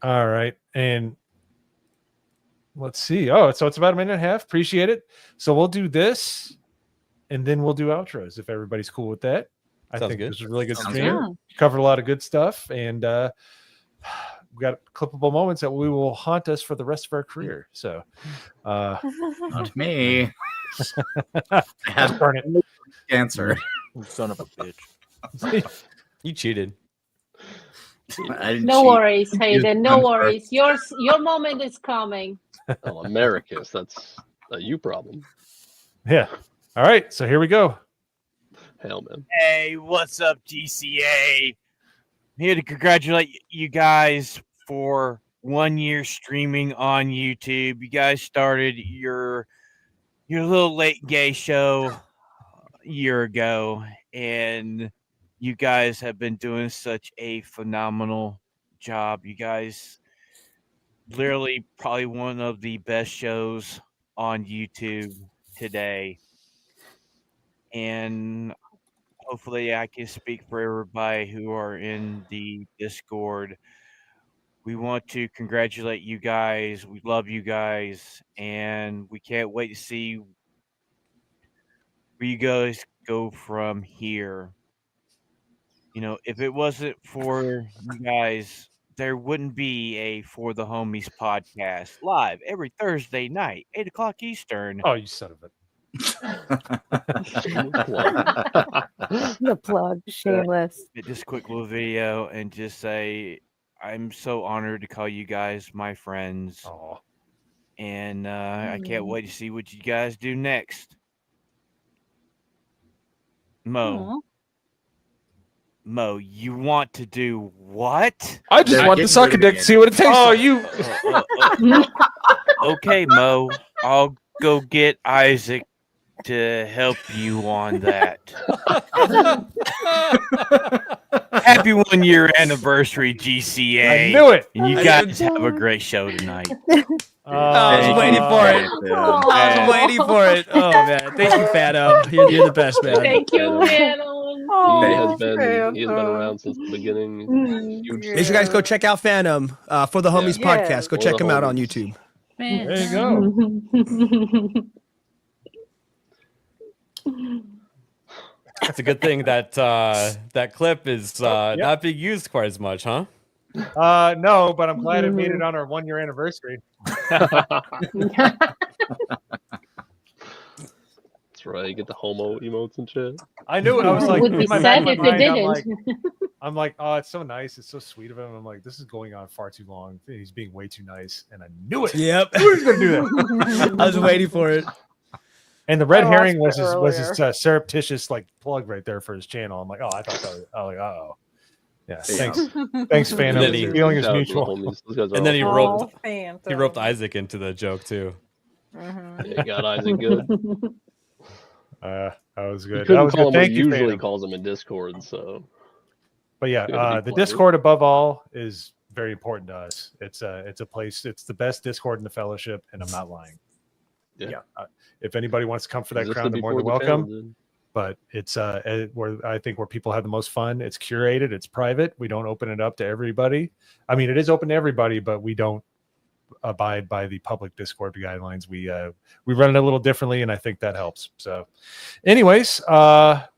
All right. And let's see. Oh, so it's about a minute and a half. Appreciate it. So we'll do this and then we'll do outros if everybody's cool with that. I
Sounds
think
good.
this was a really good
Sounds
stream.
good.
Covered a lot of good stuff, and we got clippable moments that we will haunt us for the rest of our career. So,
Not me.
I have burn it.
Cancer.
Son of a bitch.
You cheated.
I didn't
No
cheat.
worries,
Use
Hayden. No
gun
worries. Your moment is coming.
Oh, Americus, that's a you problem.
Yeah. All right. So here we go.
Hell, man.
Hey, what's up, GCA? I'm here to congratulate you guys for 1 year streaming on YouTube. You guys started your little late gay show a year ago, and you guys have been doing such a phenomenal job. You guys literally probably one of the best shows on YouTube today. And hopefully I can speak for everybody who are in the Discord. We want to congratulate you guys. We love you guys, and we can't wait to see where you guys go from here. You know, if it wasn't for you guys, there wouldn't be a For the Homies podcast live every Thursday night, 8 o'clock Eastern.
Oh, you son of a.
The plug, shameless.
Just a quick little video and just say I'm so honored to call you guys my friends.
Oh.
And I can't wait to see what you guys do next. Mo. Mo, you want to do what?
I just want to suck a dick to see what it tastes like.
you. Okay, Mo. I'll go get Isaac to help you on that. Happy 1 year anniversary, GCA.
I knew it.
And you guys have a great show tonight.
I was waiting for it. I was waiting for it. Oh man, thank you, Fato. You're the best, man.
Thank you, man.
He has been around since the beginning. Huge
Make sure you guys go check out Phantom for the Homies podcast. Go check him out on YouTube.
There you go.
It's a good thing that that clip is not being used quite as much, huh?
No, but I'm glad it made it on our 1 year anniversary.
That's right. You get the homo emotes and shit.
I knew it. I was like,
Would be
in my
sad
back of
if
my
it
mind,
didn't.
I'm like, oh, it's so nice. It's so sweet of him. I'm like, this is going on far too long. He's being way too nice, and I knew it.
Yep.
I knew he was gonna do that.
I was waiting for it.
And the red
I
herring
watched
was
it
his
earlier.
surreptitious like plug right there for his channel. I'm like, oh, I thought that was. I was like, oh, yeah. Thanks, Phantom.
And then
The feeling is
Shout out to the
mutual.
homies. Those guys are
And then he
awesome.
roped
Phantom.
he roped Isaac into the joke too.
Yeah, you got Isaac good.
That was
You
good. That
couldn't
was
call
good.
him what
Thank
he
you,
usually
Phantom.
calls him in Discord, so.
But yeah,
You gotta be
the
clever.
Discord above all is very important to us. It's a place. It's the best Discord in the fellowship, and I'm not lying.
Yeah.
If anybody wants to come for that
Existed
crown, they're more than
before the channel
welcome.
did.
But it's where I think where people have the most fun. It's curated. It's private. We don't open it up to everybody. I mean, it is open to everybody, but we don't abide by the public Discord guidelines. We run it a little differently, and I think that helps. So, anyways,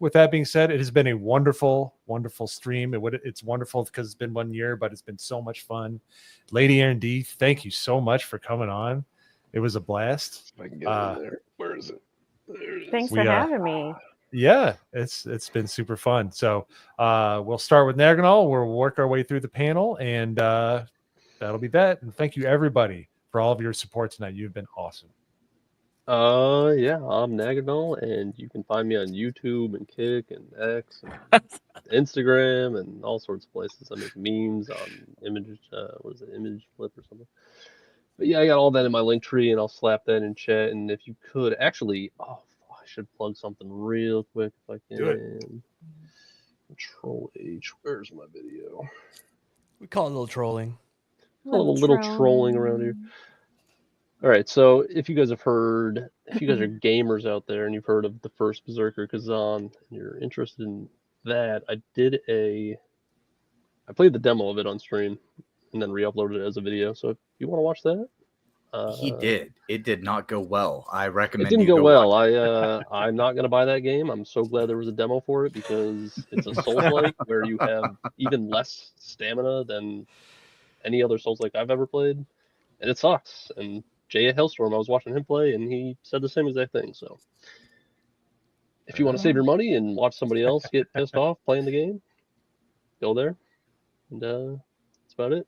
with that being said, it has been a wonderful, wonderful stream. It's wonderful because it's been 1 year, but it's been so much fun. Lady Erin D, thank you so much for coming on. It was a blast.
If I can get it in there. Where is it? There it is.
Thanks for having me.
Yeah, it's been super fun. So we'll start with Naganal. We'll work our way through the panel, and that'll be that. And thank you everybody for all of your support tonight. You've been awesome.
Yeah, I'm Naganal, and you can find me on YouTube and Kick and X and Instagram and all sorts of places. I make memes on image, what is it, image flip or something. But yeah, I got all that in my link tree, and I'll slap that in chat. And if you could actually, I should plug something real quick if I can.
Do it.
Control H. Where's my video?
We call it a little trolling.
Call it a little trolling around here. All right, so if you guys are gamers out there and you've heard of the first Berserker Kazan, and you're interested in that, I played the demo of it on stream and then re-uploaded it as a video. So if you want to watch that,
He did. It did not go well. I recommend
It didn't
you
go well.
watch
I'm not gonna buy that game. I'm so glad there was a demo for it because it's a Souls-like where you have even less stamina than any other Souls-like I've ever played, and it sucks. And Jay at Hailstorm, I was watching him play, and he said the same exact thing. So, if you want to save your money and watch somebody else get pissed off playing the game, go there, and that's about it.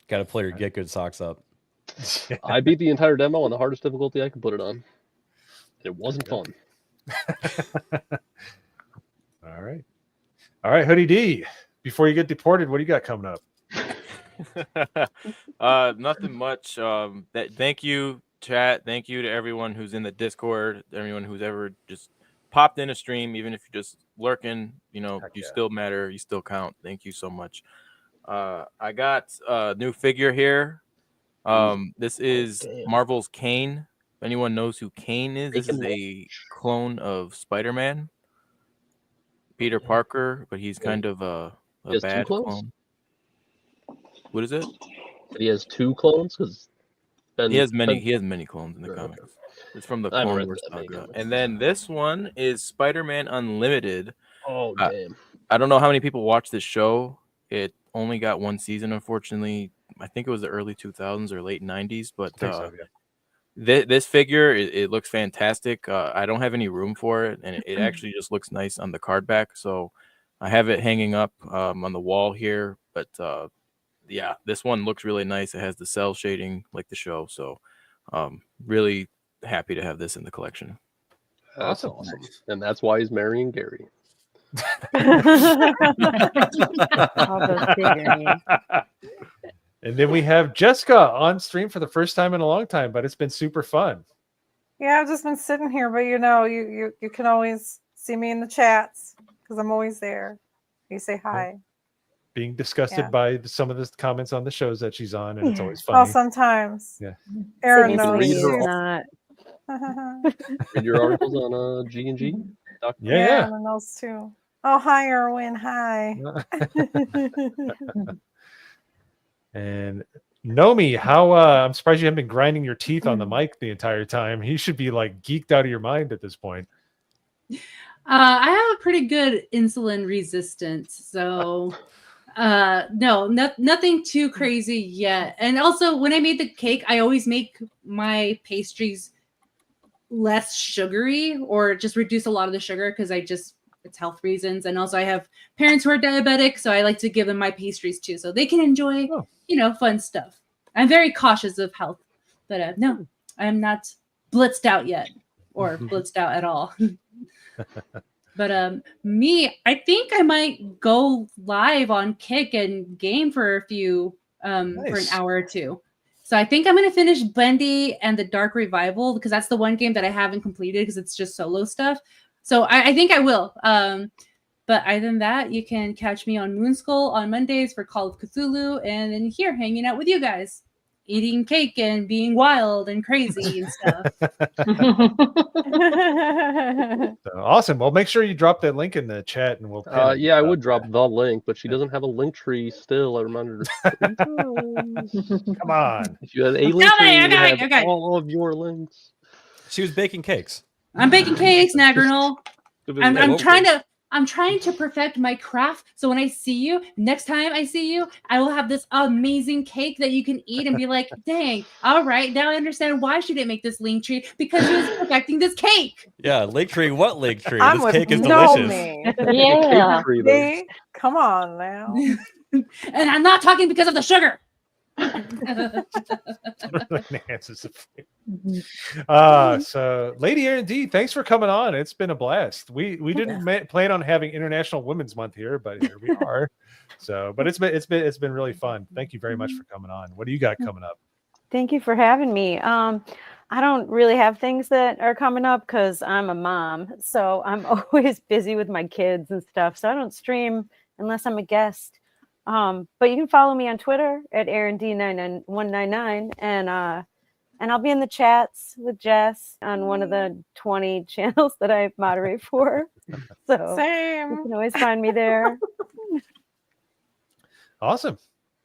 Got to play or get good socks up.
I beat the entire demo on the hardest difficulty I could put it on. It wasn't fun.
All right, Hoodie D. Before you get deported, what do you got coming up?
Nothing much. Thank you, chat. Thank you to everyone who's in the Discord, everyone who's ever just popped in a stream, even if you're just lurking. You still matter. You still count. Thank you so much. I got a new figure here. This is Marvel's Kane. If anyone knows who Kane is, this is a clone of Spider-Man, Peter Parker, but he's kind of a bad clone. What is it?
He has 2 clones because
he has many clones in the comics. It's from the Clone Wars saga. And then this one is Spider-Man Unlimited.
Oh damn!
I don't know how many people watch this show. It only got 1 season, unfortunately. I think it was the early 2000s or late 90s, but this figure, it looks fantastic. I don't have any room for it, and it actually just looks nice on the card back. So I have it hanging up on the wall here. But yeah, this one looks really nice. It has the cell shading like the show. So really happy to have this in the collection.
That's awesome. And that's why he's marrying Gary.
And then we have Jessica on stream for the first time in a long time, but it's been super fun.
Yeah, I've just been sitting here, but you can always see me in the chats because I'm always there. You say hi.
Being disgusted by some of the comments on the shows that she's on, and it's always
Oh,
funny.
sometimes.
Yeah.
Erin knows.
Read your articles on G&G.
Yeah, and those too. Oh, hi, Erwin. Hi.
And Nomi, how I'm surprised you haven't been grinding your teeth on the mic the entire time. You should be like geeked out of your mind at this point.
I have a pretty good insulin resistance, so nothing too crazy yet. And also, when I made the cake, I always make my pastries less sugary or just reduce a lot of the sugar because it's health reasons. And also I have parents who are diabetic, so I like to give them my pastries too, so they can enjoy, fun stuff. I'm very cautious of health, but no, I'm not blitzed out yet or blitzed out at all. But me, I think I might go live on Kick and game for a few, for an hour or two. So I think I'm going to finish Bendy and the Dark Revival because that's the one game that I haven't completed because it's just solo stuff. So I think I will. But other than that, you can catch me on Moonskull on Mondays for Call of Cthulhu, and then here hanging out with you guys, eating cake and being wild and crazy and stuff.
So, awesome. Well, make sure you drop that link in the chat, and we'll.
I would drop the link, but she doesn't have a link tree still. I reminded her.
Come on.
If you had a link tree, you have all of your links.
She was baking cakes.
I'm baking cakes, Nagrinol. I'm trying to perfect my craft. So when I see you, next time I see you, I will have this amazing cake that you can eat and be like, dang, all right, now I understand why she didn't make this link tree because she was perfecting this cake.
Yeah, lake tree. What lake tree?
I'm
This
with
cake is
Nomi.
delicious.
Yeah.
See? Come on now.
And I'm not talking because of the sugar.
So Lady Erin D, thanks for coming on. It's been a blast. We didn't plan on having International Women's Month here, but here we are. So, but it's been really fun. Thank you very much for coming on. What do you got coming up?
Thank you for having me. I don't really have things that are coming up because I'm a mom, so I'm always busy with my kids and stuff. So I don't stream unless I'm a guest. But you can follow me on Twitter at ERIND199, and I'll be in the chats with Jess on one of the 20 channels that I moderate for. So
Same.
You can always find me there.
Awesome.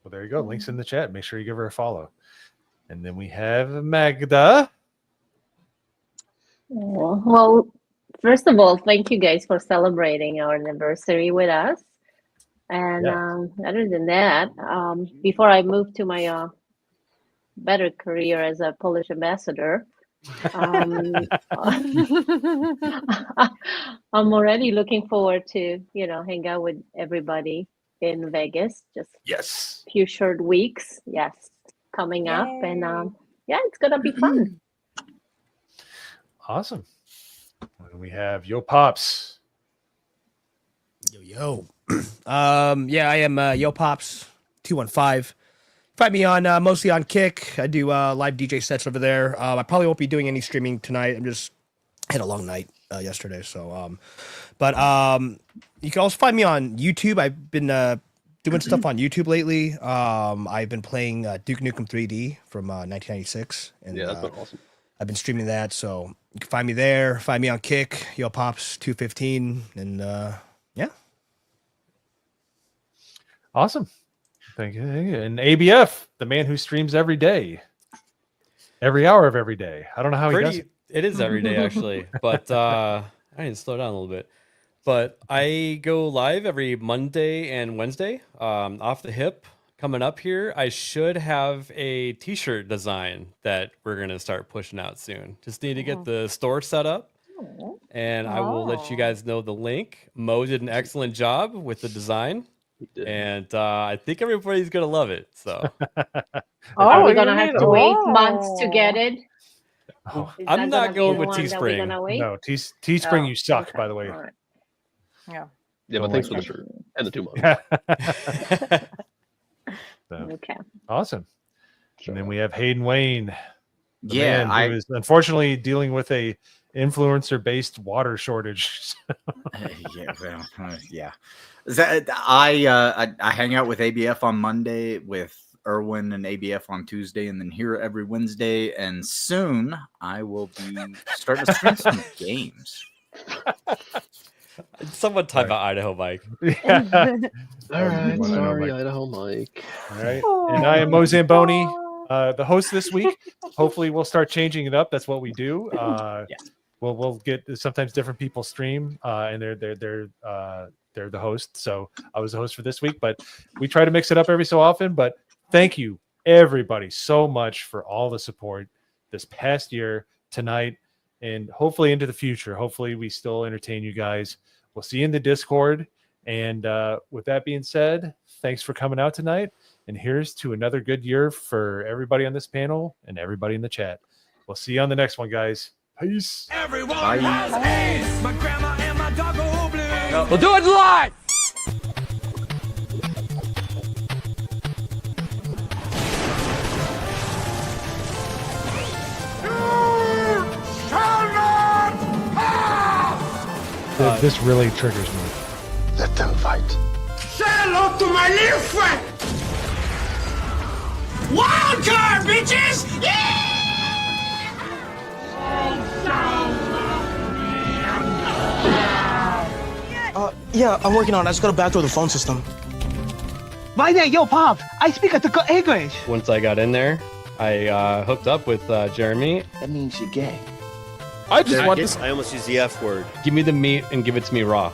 Well, there you go. Links in the chat. Make sure you give her a follow. And then we have Magda.
Oh, well, first of all, thank you guys for celebrating our anniversary with us. And other than that, before I moved to my better career as a Polish ambassador, I'm already looking forward to, hang out with everybody in Vegas. Just few short weeks, coming up, and it's gonna be fun.
Awesome. And we have Yo Pops.
Yo. I am Yo Pops 215. Find me on mostly on Kick. I do live DJ sets over there. I probably won't be doing any streaming tonight. I'm just had a long night yesterday, so but you can also find me on YouTube. I've been doing stuff on YouTube lately. I've been playing Duke Nukem 3D from 1996, and
that's been awesome.
I've been streaming that, so you can find me there. Find me on Kick, Yo Pops 215, and
Awesome. Thank you. And ABF, the man who streams every day, every hour of every day. I don't know how he does it.
It is every day actually, but I need to slow down a little bit. But I go live every Monday and Wednesday. Off the hip, coming up here, I should have a T-shirt design that we're gonna start pushing out soon. Just need to get the store set up, and I will let you guys know the link. Mo did an excellent job with the design. And I think everybody's gonna love it. So,
Are we gonna have to wait months to get it?
I'm not going with Teespring.
No, Teespring, you suck. By the way.
Right.
Yeah.
Yeah, but thanks for the shirt and the 2 months.
Okay.
Awesome. And then we have Hayden Wayne. the
Yeah,
man who is unfortunately dealing with a influencer-based water shortage.
Yeah. I hang out with ABF on Monday, with Erwin and ABF on Tuesday, and then here every Wednesday. And soon I will be starting to stream some games.
Someone type out Idaho Mike.
Yeah.
All right, sorry, Idaho Mike.
All right, and I am Mo Zamboni, the host this week. Hopefully, we'll start changing it up. That's what we do. We'll get sometimes different people stream, and they're the host. So I was the host for this week, but we try to mix it up every so often. But thank you everybody so much for all the support this past year, tonight, and hopefully into the future. Hopefully we still entertain you guys. We'll see you in the Discord. And with that being said, thanks for coming out tonight. And here's to another good year for everybody on this panel and everybody in the chat. We'll see you on the next one, guys. Peace.
Everyone has AIDS. My grandma and my dog are blue.
We'll do it live.
This really triggers me.
Let them fight. Say hello to my little friend. Wild card, bitches!
Yeah, I'm working on it. I just gotta backdoor the phone system.
Why there, yo, Pop? I speak at the English.
Once I got in there, I hooked up with Jeremy.
That means you're gay.
I just want this.
I almost used the F word.
Give me the meat and give it to me raw.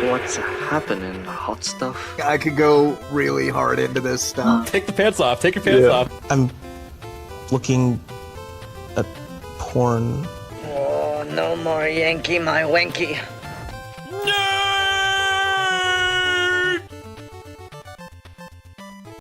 What's happening, hot stuff?
I could go really hard into this stuff.
Take the pants off. Take your pants off.
I'm looking at porn.
Oh, no more Yankee, my wanky.
No!